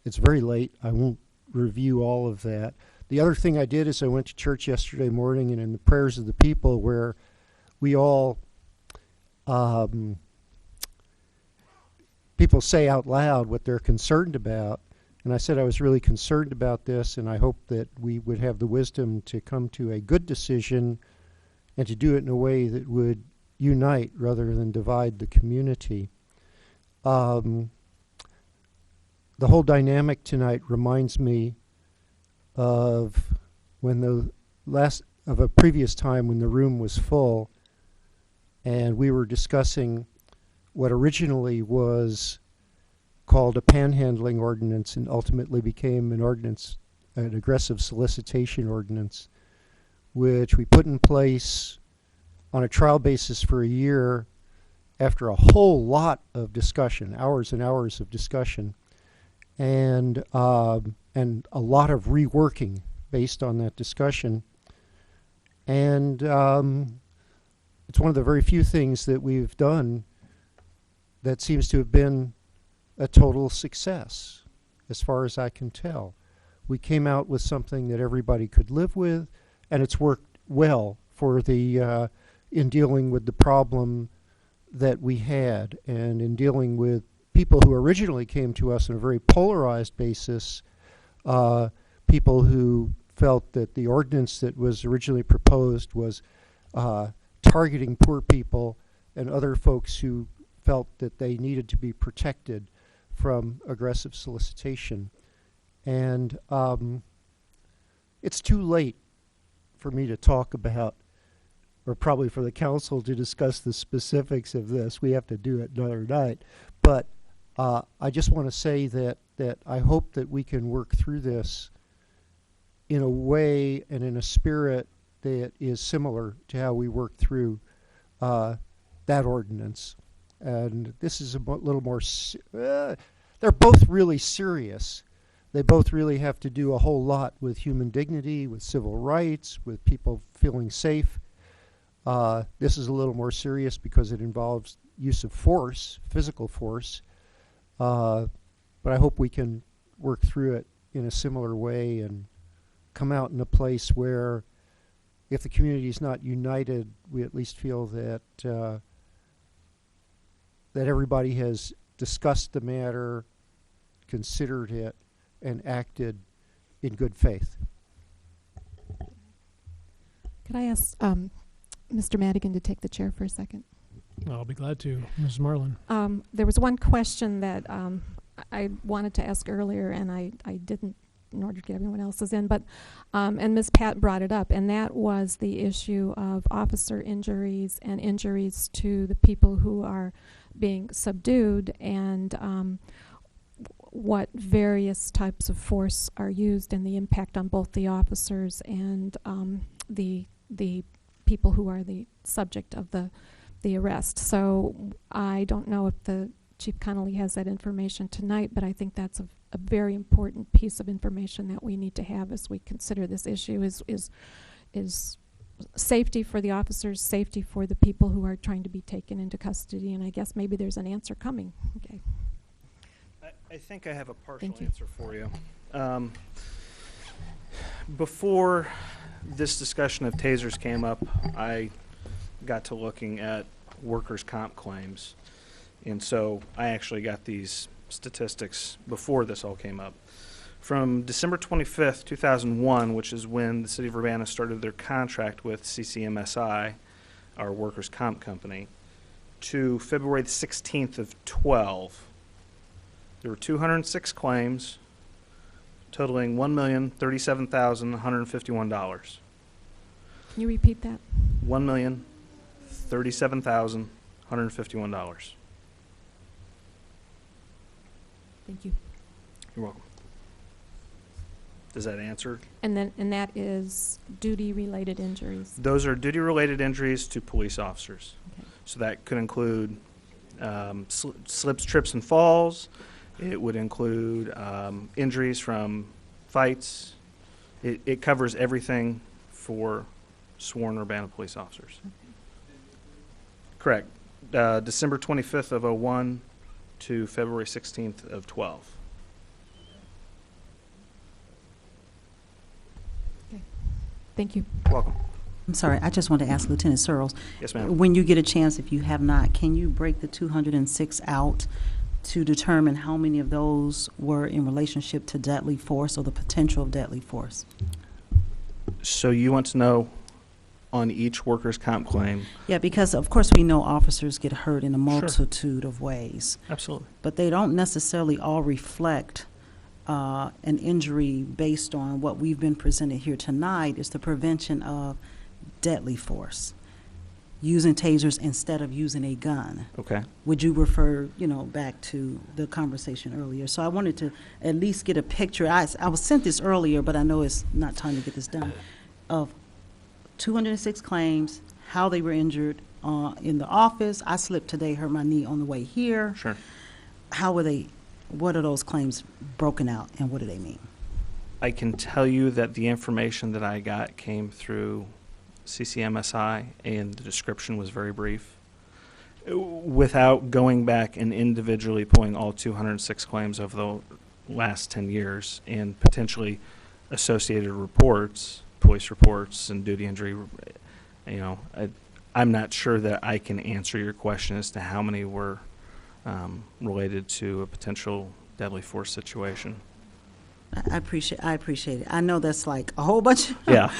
it's very late. I won't review all of that. The other thing I did is I went to church yesterday morning, and in the prayers of the people, where we all people say out loud what they're concerned about. And I said I was really concerned about this, and I hope that we would have the wisdom to come to a good decision and to do it in a way that would unite rather than divide the community. The whole dynamic tonight reminds me of a previous time when the room was full, and we were discussing what originally was called a panhandling ordinance and ultimately became an ordinance, an aggressive solicitation ordinance, which we put in place on a trial basis for a year after a whole lot of discussion, hours and hours of discussion, and a lot of reworking based on that discussion. And it's one of the very few things that we've done that seems to have been a total success, as far as I can tell. We came out with something that everybody could live with, and it's worked well for the in dealing with the problem that we had, and in dealing with people who originally came to us on a very polarized basis, people who felt that the ordinance that was originally proposed was targeting poor people, and other folks who felt that they needed to be protected from aggressive solicitation. And it's too late for me to talk about, or probably for the council to discuss the specifics of this. We have to do it another night. But I just want to say that I hope that we can work through this in a way and in a spirit that is similar to how we worked through that ordinance. And this is a little more, they're both really serious. They both really have to do a whole lot with human dignity, with civil rights, with people feeling safe. This is a little more serious because it involves use of force, physical force. But I hope we can work through it in a similar way and come out in a place where, if the community is not united, we at least feel that that everybody has discussed the matter, considered it, and acted in good faith. Could I ask Mr. Madigan to take the chair for a second? I'll be glad to, Ms. Marlin. There was one question that I wanted to ask earlier, and I didn't, in order to get everyone else's in, but and Ms. Pat brought it up, and that was the issue of officer injuries and injuries to the people who are being subdued, and what various types of force are used, and the impact on both the officers and the people who are the subject of the arrest. So I don't know if the Chief Connolly has that information tonight, but I think that's a very important piece of information that we need to have as we consider this issue is safety for the officers, safety for the people who are trying to be taken into custody, and I guess maybe there's an answer coming. Okay. I think I have a partial answer for you. Before this discussion of tasers came up, I got to looking at workers' comp claims. And so I actually got these statistics before this all came up. From December 25th, 2001, which is when the city of Urbana started their contract with CCMSI, our workers' comp company, to February the 16th of 12, there were 206 claims totaling $1,037,151. Can you repeat that? $1,037,151. Thank you. You're welcome. Does that answer? And that is duty-related injuries. Those are duty-related injuries to police officers. Okay. So that could include slips, trips, and falls. It would include injuries from fights. It covers everything for sworn Urbana police officers. Okay. Correct. December 25th of 01 to February 16th of 12. Okay. Thank you. Welcome. I'm sorry, I just want to ask Lieutenant Searles. Yes, ma'am. When you get a chance, if you have not, can you break the 206 out to determine how many of those were in relationship to deadly force or the potential of deadly force? So you want to know on each workers' comp claim? Yeah, because of course we know officers get hurt in a multitude of ways. Absolutely. But they don't necessarily all reflect an injury based on what we've been presented here tonight is the prevention of deadly force, using tasers instead of using a gun. Okay. Would you refer, back to the conversation earlier? So I wanted to at least get a picture. I was sent this earlier, but I know it's not time to get this done, of 206 claims, how they were injured in the office. I slipped today, hurt my knee on the way here. Sure. What are those claims broken out, and what do they mean? I can tell you that the information that I got came through CCMSI, and the description was very brief. Without going back and individually pulling all 206 claims over the last 10 years and potentially associated reports, police reports and duty injury, I'm not sure that I can answer your question as to how many were related to a potential deadly force situation. I appreciate it. I know that's like a whole bunch. Yeah.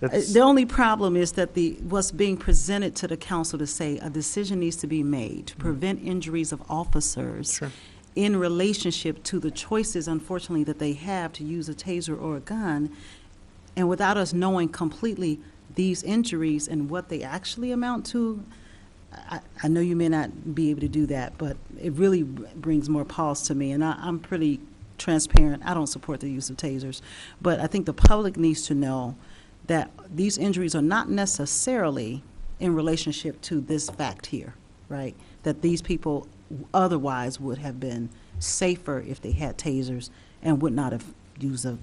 The only problem is that what's being presented to the council to say a decision needs to be made to prevent injuries of officers in relationship to the choices, unfortunately, that they have to use a taser or a gun. And without us knowing completely these injuries and what they actually amount to, I know you may not be able to do that, but it really brings more pause to me. And I'm pretty transparent. I don't support the use of tasers. But I think the public needs to know that these injuries are not necessarily in relationship to this fact here, right? That these people otherwise would have been safer if they had tasers and would not have used a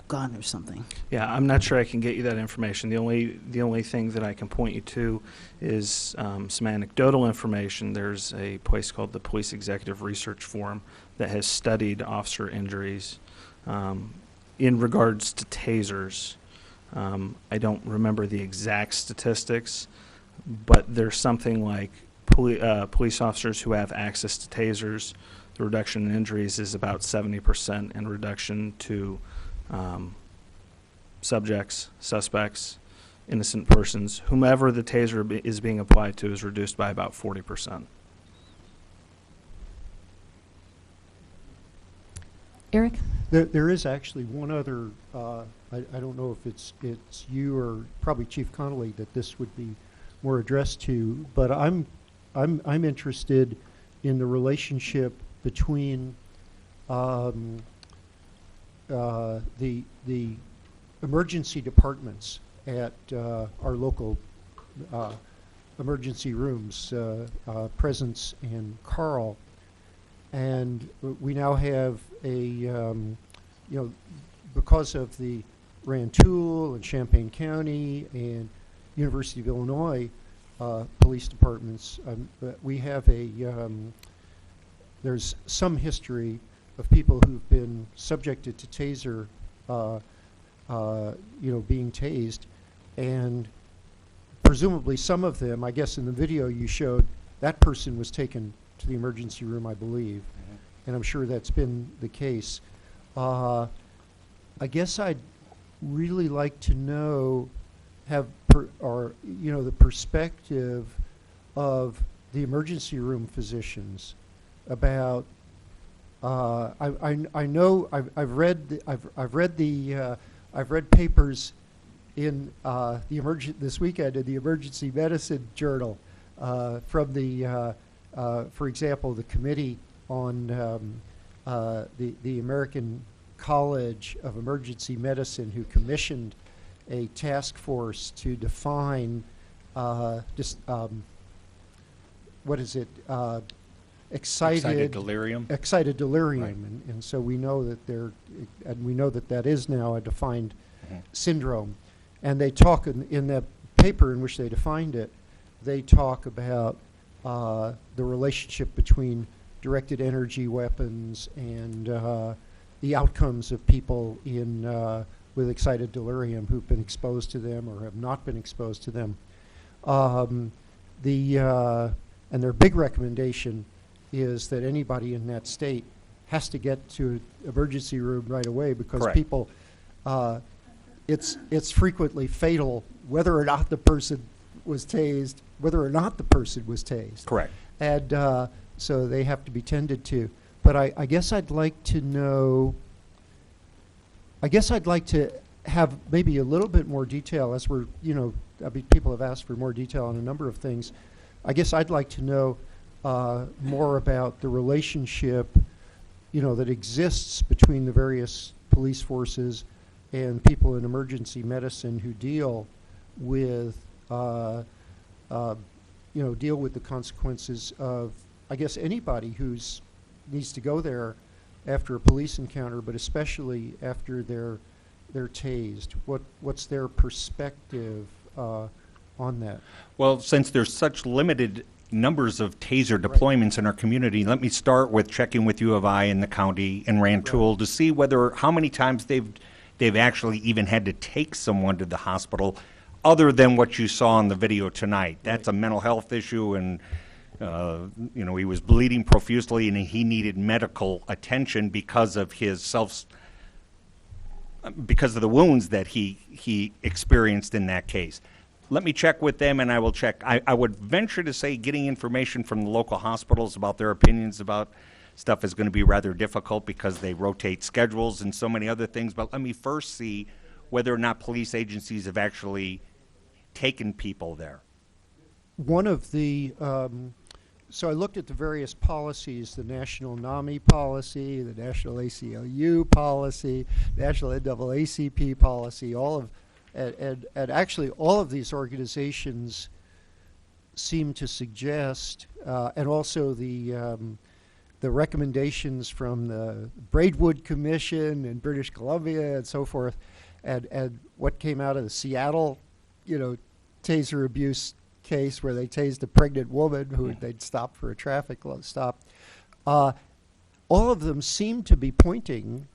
gun or something. Yeah, I'm not sure I can get you that information. The only thing that I can point you to is some anecdotal information. There's a place called the Police Executive Research Forum that has studied officer injuries in regards to tasers. I don't remember the exact statistics, but there's something like police officers who have access to tasers, the reduction in injuries is about 70%, and reduction to subjects, suspects, innocent persons, whomever the taser is being applied to is reduced by about 40%. Eric? There is actually one other, I don't know if it's you or probably Chief Connolly that this would be more addressed to, but I'm interested in the relationship between the emergency departments at our local emergency rooms, Presence and Carl, and we now have a because of the Rantoul and Champaign County and University of Illinois police departments, we have there's some history of people who've been subjected to taser, being tased, and presumably some of them, I guess in the video you showed, that person was taken to the emergency room, I believe, and I'm sure that's been the case. I guess I'd really like to know, the perspective of the emergency room physicians about. I know I've read papers in this weekend in the Emergency Medicine Journal from the for example, the committee on the American College of Emergency Medicine, who commissioned a task force to define what is it? Excited delirium. Excited delirium, Right. and so we know that that is now a defined syndrome. And they talk in that paper in which they defined it. They talk about the relationship between directed energy weapons and the outcomes of people with excited delirium who've been exposed to them or have not been exposed to them. And their big recommendation is that anybody in that state has to get to an emergency room right away, because Correct. people, it's frequently fatal whether or not the person was tased, Correct. And so they have to be tended to. But I guess I'd like to know, have maybe a little bit more detail as we're, people have asked for more detail on a number of things. I guess I'd like to know more about the relationship, that exists between the various police forces and people in emergency medicine who deal with, deal with the consequences of, I guess, anybody who's needs to go there after a police encounter, but especially after they're tased. What's their perspective on that? Well, since there's such limited numbers of taser deployments in our community, let me start with checking with U of I and the county and Rantoul to see how many times they've actually even had to take someone to the hospital, other than what you saw in the video tonight. That's a mental health issue, and he was bleeding profusely and he needed medical attention because of because of the wounds that he experienced in that case. Let me check with them, and I will check. I would venture to say getting information from the local hospitals about their opinions about stuff is going to be rather difficult because they rotate schedules and so many other things. But let me first see whether or not police agencies have actually taken people there. One of the, so I looked at the various policies, the National NAMI policy, the National ACLU policy, National NAACP policy, all of, and actually all of these organizations seem to suggest, and also the recommendations from the Braidwood Commission in British Columbia and so forth, and what came out of the Seattle, taser abuse case where they tased a pregnant woman who they'd stopped for a traffic stop. All of them seem to be pointing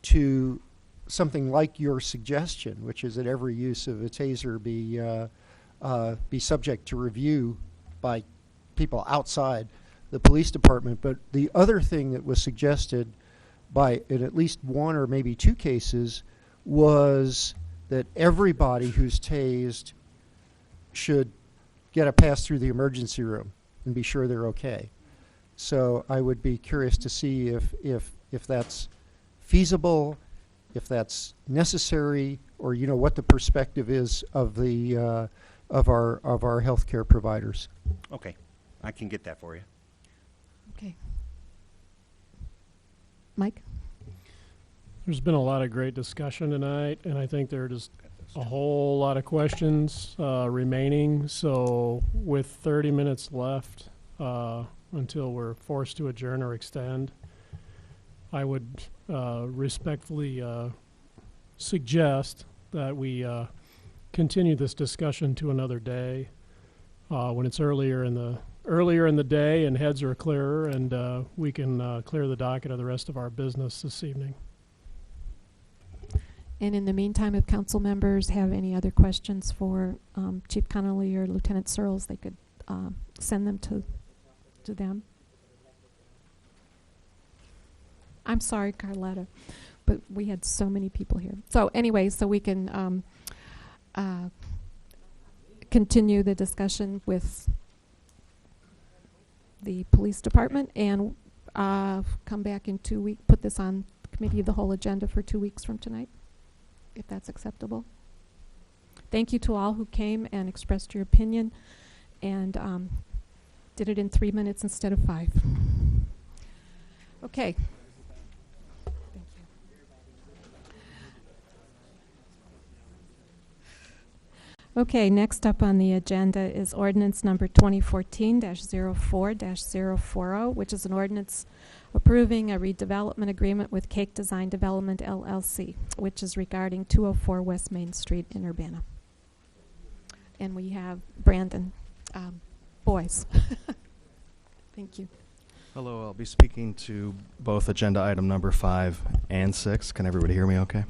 to something like your suggestion, which is that every use of a taser be subject to review by people outside the police department. But the other thing that was suggested by, in at least one or maybe two cases, was that everybody who's tased should get a pass through the emergency room and be sure they're okay. So I would be curious to see if that's feasible, if that's necessary, or what the perspective is of the of our healthcare providers. Okay, I can get that for you. Okay. Mike? There's been a lot of great discussion tonight, and I think there are just a whole lot of questions remaining. So with 30 minutes left until we're forced to adjourn or extend, I would respectfully suggest that we continue this discussion to another day when it's earlier in the day and heads are clearer, and we can clear the docket of the rest of our business this evening. And in the meantime, if council members have any other questions for Chief Connolly or Lieutenant Searles, they could send them to them. I'm sorry, Carletta, but we had so many people here. So anyway, so we can continue the discussion with the police department and come back in 2 weeks, put this on committee of the whole agenda for 2 weeks from tonight, if that's acceptable. Thank you to all who came and expressed your opinion and did it in 3 minutes instead of 5. Okay. Okay, next up on the agenda is ordinance number 2014-04-040, which is an ordinance approving a redevelopment agreement with Cake Design Development LLC, which is regarding 204 West Main Street in Urbana. And we have Brandon Boyce. Thank you. Hello, I'll be speaking to both agenda item number 5 and 6. Can everybody hear me okay?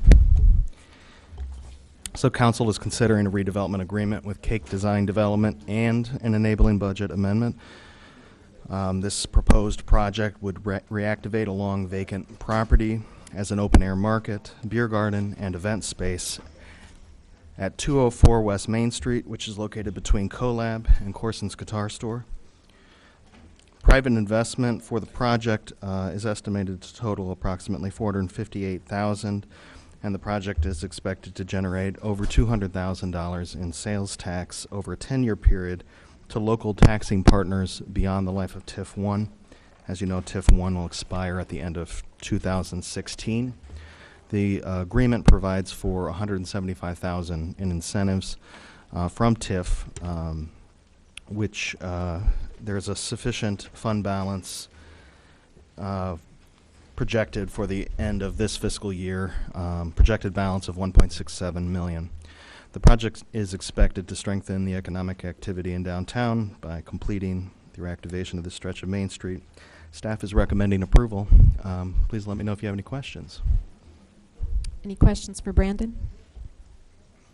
So council is considering a redevelopment agreement with Cake Design Development and an enabling budget amendment. This proposed project would reactivate a long vacant property as an open-air market, beer garden, and event space at 204 West Main Street, which is located between CoLab and Corson's Guitar Store. Private investment for the project is estimated to total approximately $458,000, and the project is expected to generate over $200,000 in sales tax over a 10-year period to local taxing partners beyond the life of TIF 1. As you know, TIF 1 will expire at the end of 2016. The agreement provides for $175,000 in incentives from TIF, which there's a sufficient fund balance projected for the end of this fiscal year, projected balance of $1.67 million. The project is expected to strengthen the economic activity in downtown by completing the reactivation of this stretch of Main Street. Staff is recommending approval. Please let me know if you have any questions. Any questions for Brandon?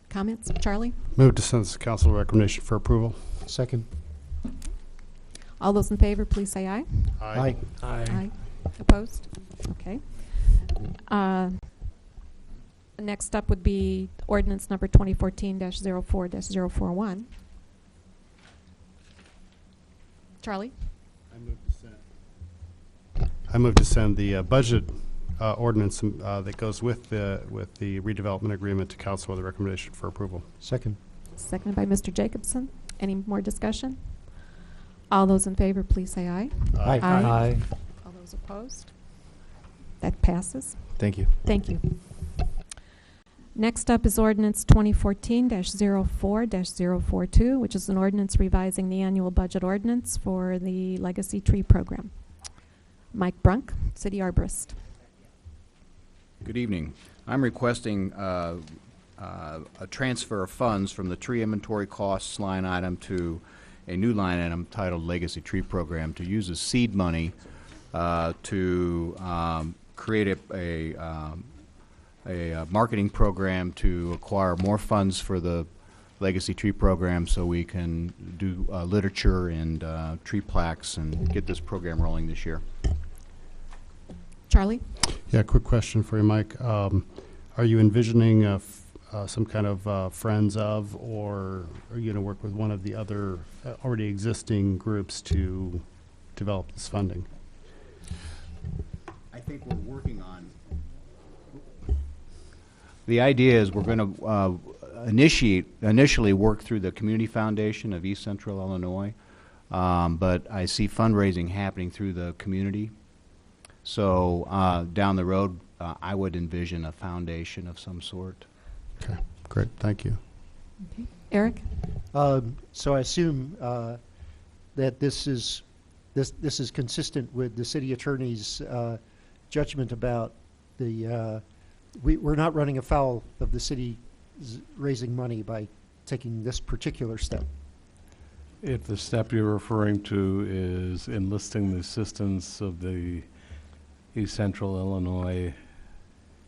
Comments? Charlie? Move to send this to council recommendation for approval. Second. All those in favor, please say aye. Aye. Aye. Opposed? Okay. Next up would be ordinance number 2014-04-041. Charlie? I move to send the budget ordinance that goes with the redevelopment agreement to council with a recommendation for approval. Second. Seconded by Mr. Jacobson. Any more discussion? All those in favor, please say aye. Aye. Aye. All those opposed? That passes. Thank you. Thank you. Next up is ordinance 2014-04-042, which is an ordinance revising the annual budget ordinance for the Legacy Tree Program. Mike Brunk, City Arborist. Good evening. I'm requesting a transfer of funds from the tree inventory costs line item to a new line item titled Legacy Tree Program to use as seed money to create a marketing program to acquire more funds for the Legacy Tree Program so we can do literature and tree plaques and get this program rolling this year. Charlie? Yeah, quick question for you, Mike. Are you envisioning some kind of friends of, or are you going to work with one of the other already existing groups to develop this funding? I think we're working on. The idea is we're going to initially work through the Community Foundation of East Central Illinois, but I see fundraising happening through the community. So down the road, I would envision a foundation of some sort. Okay, great, thank you. Okay. Eric? So I assume that this is consistent with the city attorney's judgment about the we're not running afoul of the city raising money by taking this particular step. If the step you're referring to is enlisting the assistance of the East Central Illinois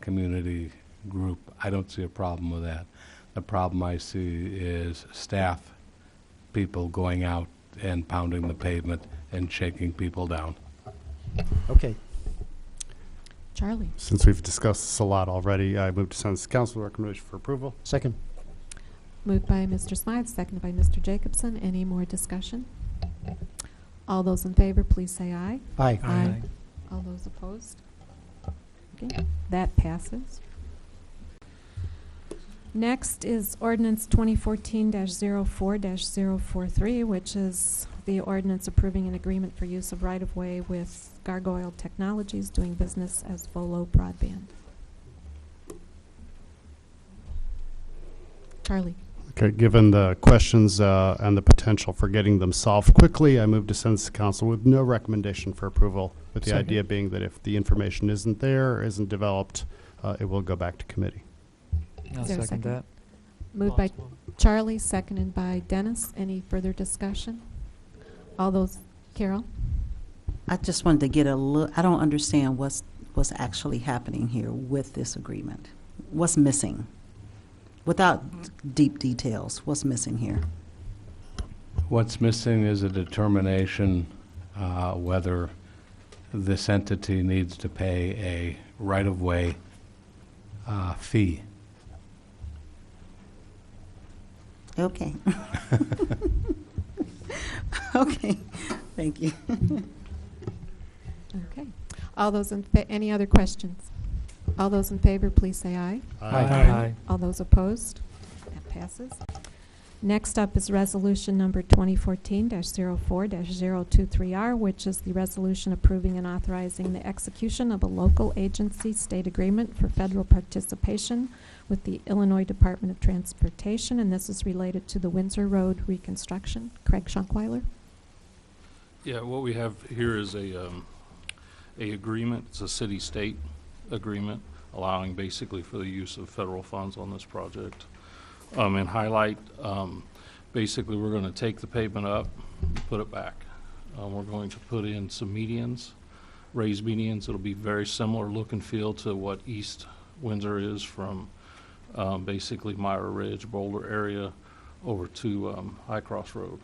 community group, I don't see a problem with that. The problem I see is staff people going out and pounding the pavement and shaking people down. Okay. Charlie? Since we've discussed this a lot already, I move to send this to council recommendation for approval. Second. Moved by Mr. Smythe, seconded by Mr. Jacobson. Any more discussion? All those in favor, please say aye. Aye. Aye. All those opposed? Okay, that passes. Next is ordinance 2014-04-043, which is the ordinance approving an agreement for use of right-of-way with Gargoyle Technologies doing business as Volo Broadband. Charlie? Okay, given the questions and the potential for getting them solved quickly, I move to send this to council with no recommendation for approval, with the idea being that if the information isn't there or isn't developed, it will go back to committee. I'll Is there a second that. Moved by Charlie, seconded by Dennis. Any further discussion? All those, Carol? I just wanted to get a look. I don't understand what's actually happening here with this agreement. What's missing? Without deep details, what's missing here? What's missing is a determination whether this entity needs to pay a right-of-way fee. Okay. Okay, thank you. Okay. All those in any other questions? All those in favor, please say aye. Aye. Aye. All those opposed? That passes. Next up is resolution number 2014-04-023R, which is the resolution approving and authorizing the execution of a local agency state agreement for federal participation with the Illinois Department of Transportation, and this is related to the Windsor Road reconstruction. Craig Schunkweiler? Yeah, what we have here is a agreement. It's a city-state agreement allowing basically for the use of federal funds on this project. And highlight, basically we're going to take the pavement up, put it back. We're going to put in some medians, raised medians. It'll be very similar look and feel to what East Windsor is from basically Myra Ridge, Boulder area over to High Cross Road.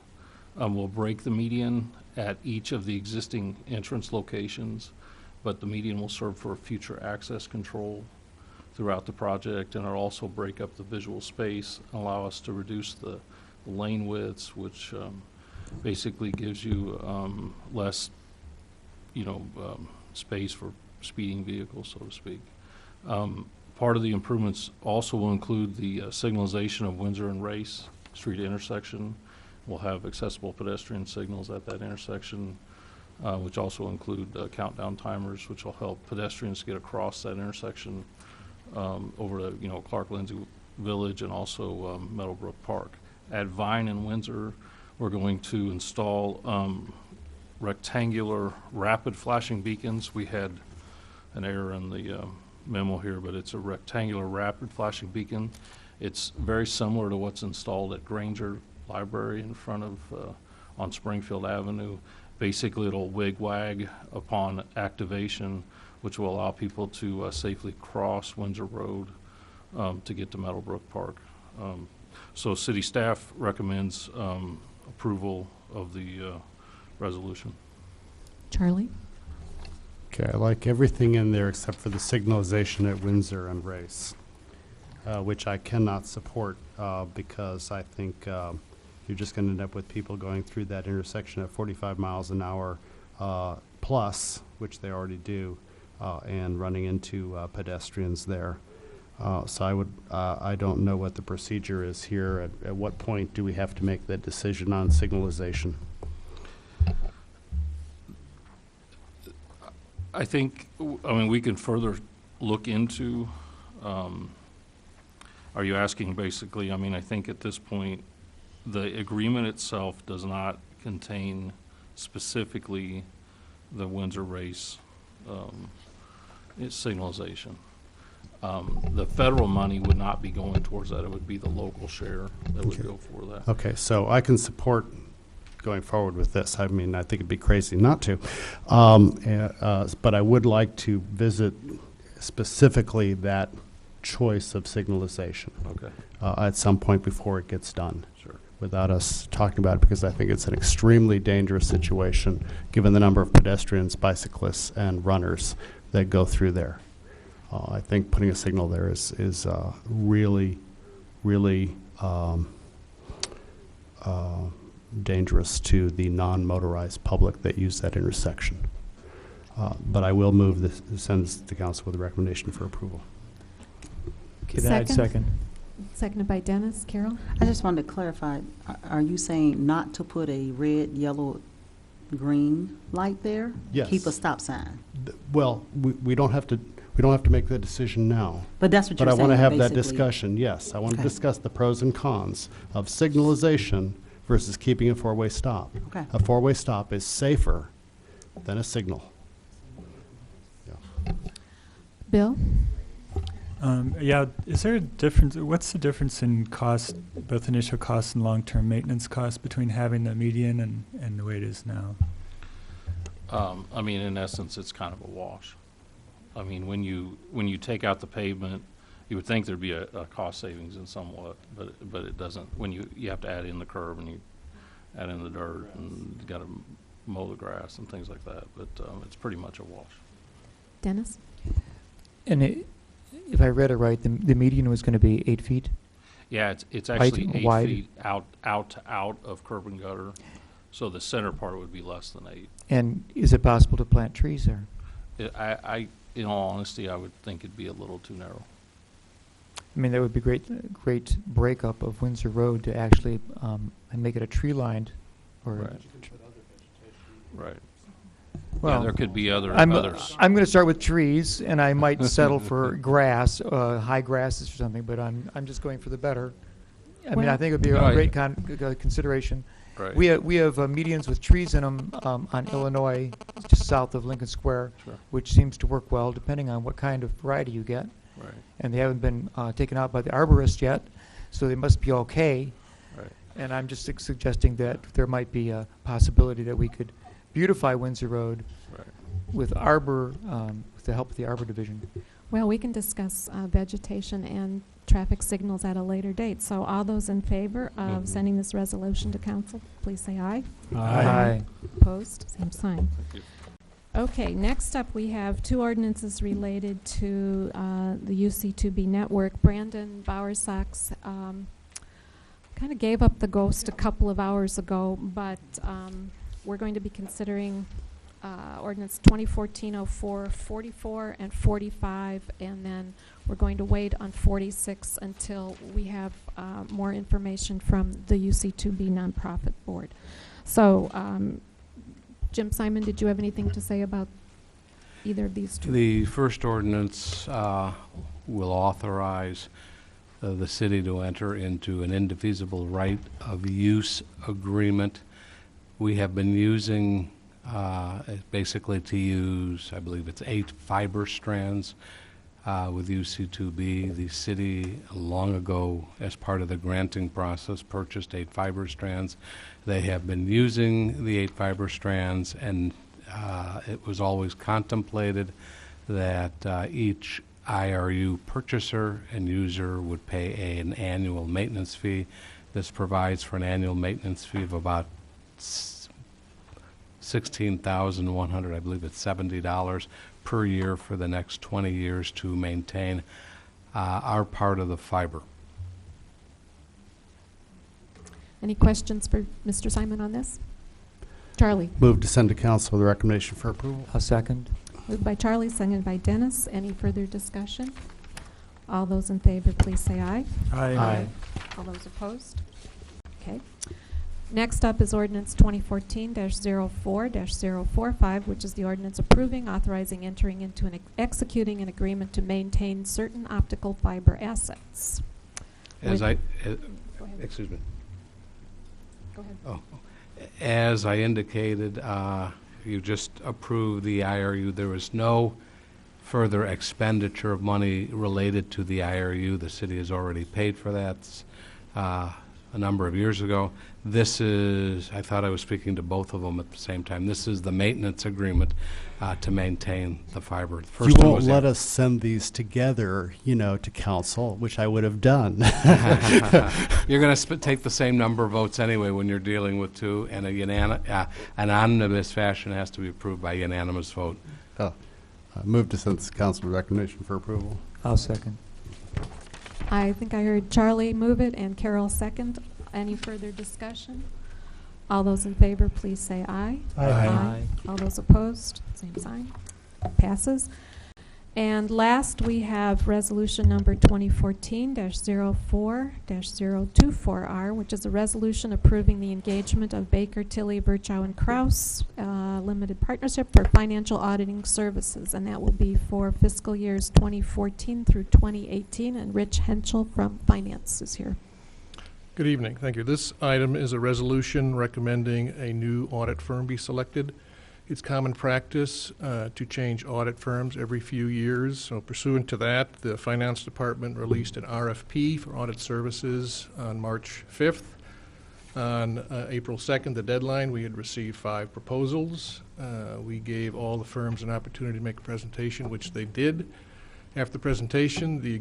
We'll break the median at each of the existing entrance locations, but the median will serve for future access control throughout the project, and it'll also break up the visual space, allow us to reduce the lane widths, which basically gives you less, space for speeding vehicles, so to speak. Part of the improvements also will include the signalization of Windsor and Race Street intersection. We'll have accessible pedestrian signals at that intersection, which also include countdown timers, which will help pedestrians get across that intersection over to, Clark Lindsay Village and also Meadowbrook Park. At Vine and Windsor, we're going to install rectangular rapid flashing beacons. We had an error in the memo here, but it's a rectangular rapid flashing beacon. It's very similar to what's installed at Granger Library in front of on Springfield Avenue. Basically, it'll wig-wag upon activation, which will allow people to safely cross Windsor Road to get to Meadowbrook Park. So city staff recommends approval of the resolution. Charlie? Okay, I like everything in there except for the signalization at Windsor and Race, which I cannot support because I think you're just going to end up with people going through that intersection at 45 miles an hour plus, which they already do, and running into pedestrians there. So I don't know what the procedure is here. At what point do we have to make that decision on signalization? I think, we can further look into, are you asking basically, I think at this point, the agreement itself does not contain specifically the Windsor Race signalization. The federal money would not be going towards that. It would be the local share that would go for that. Okay, so I can support going forward with this. I think it'd be crazy not to. But I would like to visit specifically that choice of signalization at some point before it gets done. Sure. Without us talking about it, because I think it's an extremely dangerous situation given the number of pedestrians, bicyclists, and runners that go through there. I think putting a signal there is really, really dangerous to the non-motorized public that use that intersection. But I will move this, send this to council with a recommendation for approval. Okay, then I'd second. Seconded by Dennis. Carol? I just wanted to clarify, are you saying not to put a red, yellow, green light there? Yes. Keep a stop sign? Well, we don't have to make that decision now. But that's what you're saying, But I want to have that basically. discussion, yes. I want to Okay. discuss the pros and cons of signalization versus keeping a four-way stop. Okay. A four-way stop is safer than a signal. Bill? Yeah, is there a difference, what's the difference in cost, both initial costs and long-term maintenance costs between having the median and the way it is now? In essence, it's kind of a wash. When you take out the pavement, you would think there'd be a cost savings in somewhat, but it doesn't. When you have to add in the curb and you add in the dirt and you got to mow the grass and things like that, but it's pretty much a wash. Dennis? And if I read it right, the median was going to be 8 feet? Yeah, it's Height, actually 8 wide. feet out of curb and gutter, so the center part would be less than 8. And is it possible to plant trees there? In all honesty, I would think it'd be a little too narrow. That would be great breakup of Windsor Road to actually make it a tree-lined or... Right. Well, yeah, there could be others. I'm going to start with trees, and I might settle for grass, high grasses or something. But I'm just going for the better. I think it would be a great consideration. Right. We have medians with trees in them on Illinois, just south of Lincoln Square, which seems to work well, depending on what kind of variety you get. Right. And they haven't been taken out by the arborist yet, so they must be okay. Right. And I'm just suggesting that there might be a possibility that we could beautify Windsor Road with arbor, with the help of the Arbor Division. Well, we can discuss vegetation and traffic signals at a later date. So all those in favor of sending this resolution to council, please say aye. Aye. Opposed? Same sign. Thank you. Okay, next up we have two ordinances related to the UC2B network. Brandon Bowersox kind of gave up the ghost a couple of hours ago, but we're going to be considering ordinance 2014-04, 44, and 45, and then we're going to wait on 46 until we have more information from the UC2B nonprofit board. So, Jim Simon, did you have anything to say about either of these two? The first ordinance will authorize the city to enter into an indefeasible right of use agreement. We have been using, basically to use, I believe it's 8 fiber strands with UC2B. The city long ago, as part of the granting process, purchased 8 fiber strands. They have been using the 8 fiber strands, and it was always contemplated that each IRU purchaser and user would pay an annual maintenance fee. This provides for an annual maintenance fee of about $16,100, I believe it's $70 per year for the next 20 years to maintain our part of the fiber. Any questions for Mr. Simon on this? Charlie? Move to send to council with a recommendation for approval. A second. Moved by Charlie, seconded by Dennis. Any further discussion? All those in favor, please say aye. Aye. Aye. All those opposed? Okay. Next up is ordinance 2014-04-045, which is the ordinance approving, authorizing, entering into, and executing an agreement to maintain certain optical fiber assets. As With- excuse me. Go ahead. Oh. As I indicated, you just approved the IRU. There was no further expenditure of money related to the IRU. The city has already paid for that a number of years ago. This is, I thought I was speaking to both of them at the same time. This is the maintenance agreement to maintain the fiber. The first You one won't was let us send these together, to council, which I would have done. You're going to take the same number of votes anyway when you're dealing with two, and an omnibus fashion has to be approved by unanimous vote. Move to send to council with recommendation for approval. I'll second. I think I heard Charlie move it and Carol second. Any further discussion? All those in favor, please say aye. Aye. Aye. All those opposed, same sign. Passes. And last, we have resolution number 2014-04-024R, which is a resolution approving the engagement of Baker Tilly, Virchow and Kraus Limited Partnership for financial auditing services, and that will be for fiscal years 2014 through 2018. And Rich Henschel from Finance is here. Good evening. Thank you. This item is a resolution recommending a new audit firm be selected. It's common practice to change audit firms every few years. So pursuant to that, the Finance Department released an RFP for audit services on March 5th. On April 2nd, the deadline, we had received 5 proposals. We gave all the firms an opportunity to make a presentation, which they did. After the presentation, the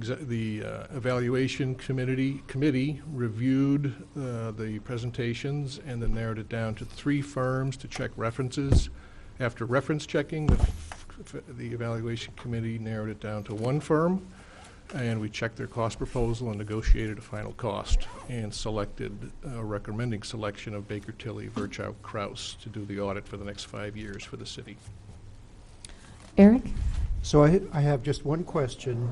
evaluation committee reviewed the presentations and then narrowed it down to 3 firms to check references. After reference checking, the evaluation committee narrowed it down to 1 firm, and we checked their cost proposal and negotiated a final cost and selected a recommending selection of Baker Tilly, Virchow, Kraus to do the audit for the next 5 years for the city. Eric? So I have just one question.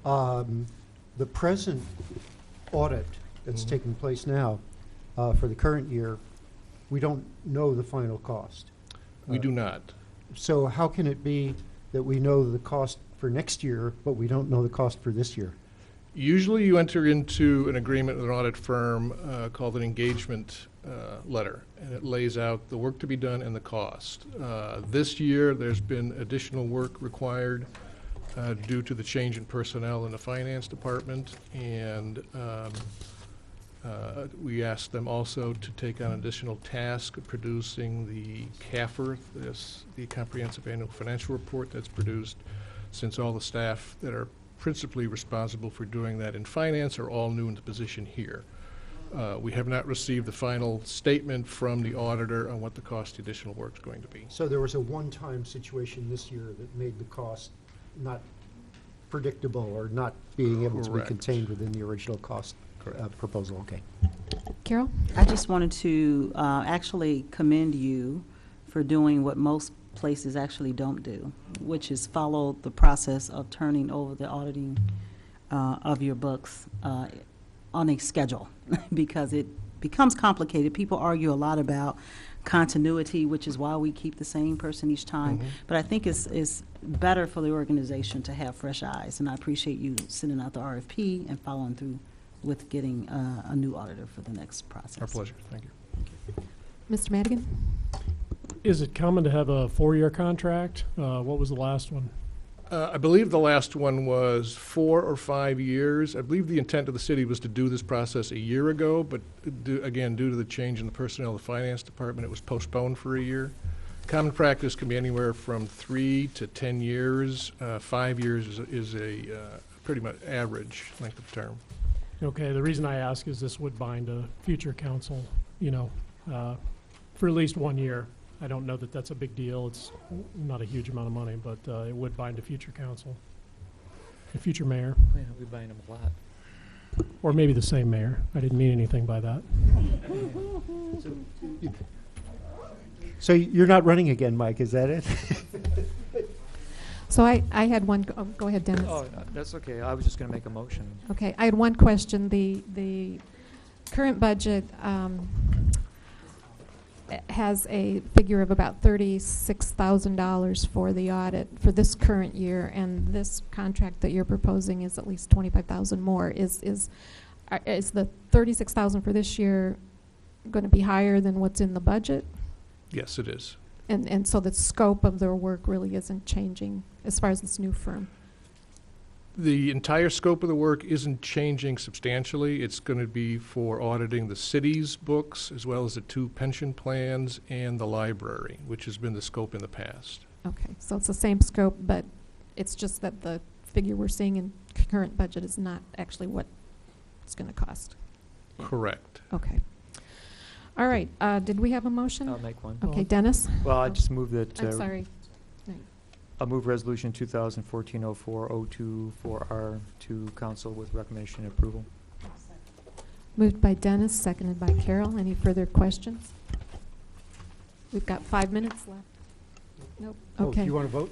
The present audit that's taking place now for the current year, we don't know the final cost. We do not. So how can it be that we know the cost for next year, but we don't know the cost for this year? Usually you enter into an agreement with an audit firm called an engagement letter, and it lays out the work to be done and the cost. This year there's been additional work required due to the change in personnel in the finance department, and we asked them also to take on additional task of producing the CAFR, the Comprehensive Annual Financial Report that's produced, since all the staff that are principally responsible for doing that in finance are all new in the position here. We have not received the final statement from the auditor on what the cost of the additional work is going to be. So there was a one-time situation this year that made the cost not predictable or not being able to be Correct. contained within the original cost proposal. Okay. Carol? I just wanted to actually commend you for doing what most places actually don't do, which is follow the process of turning over the auditing of your books on a schedule, because it becomes complicated. People argue a lot about continuity, which is why we keep the same person each time. But I think it's better for the organization to have fresh eyes, and I appreciate you sending out the RFP and following through with getting a new auditor for the next process. Our pleasure. Thank you. Mr. Madigan? Is it common to have a 4-year contract? What was the last one? I believe the last one was 4 or 5 years. I believe the intent of the city was to do this process a year ago, but again, due to the change in the personnel of the finance department, it was postponed for a year. Common practice can be anywhere from 3 to 10 years. 5 years is a pretty much average length of term. Okay, the reason I ask is this would bind a future council, for at least 1 year. I don't know that that's a big deal. It's not a huge amount of money, but it would bind a future council, a future mayor, Yeah, we bind them a lot. or maybe the same mayor. I didn't mean anything by that. So you're not running again, Mike, is that it? So I had one, go ahead, Dennis. Oh, that's okay. I was just going to make a motion. Okay, I had one question. The current budget has a figure of about $36,000 for the audit for this current year, and this contract that you're proposing is at least $25,000 more. Is the $36,000 for this year going to be higher than what's in the budget? Yes, it is. And so the scope of their work really isn't changing as far as this new firm? The entire scope of the work isn't changing substantially. It's going to be for auditing the city's books, as well as the 2 pension plans and the library, which has been the scope in the past. Okay, so it's the same scope, but it's just that the figure we're seeing in current budget is not actually what it's going to cost. Correct. Okay. All right, did we have a motion? I'll make one. Okay, Dennis? Well, I just move that. I'm sorry. Right. I'll move resolution 2014-04-02 for our to council with recommendation and approval. Moved by Dennis, seconded by Carol. Any further questions? We've got 5 minutes left. Nope. Okay. Oh, you want to vote?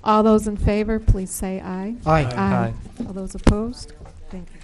All those in favor, please say aye. Aye. Aye. All those opposed? Thank you.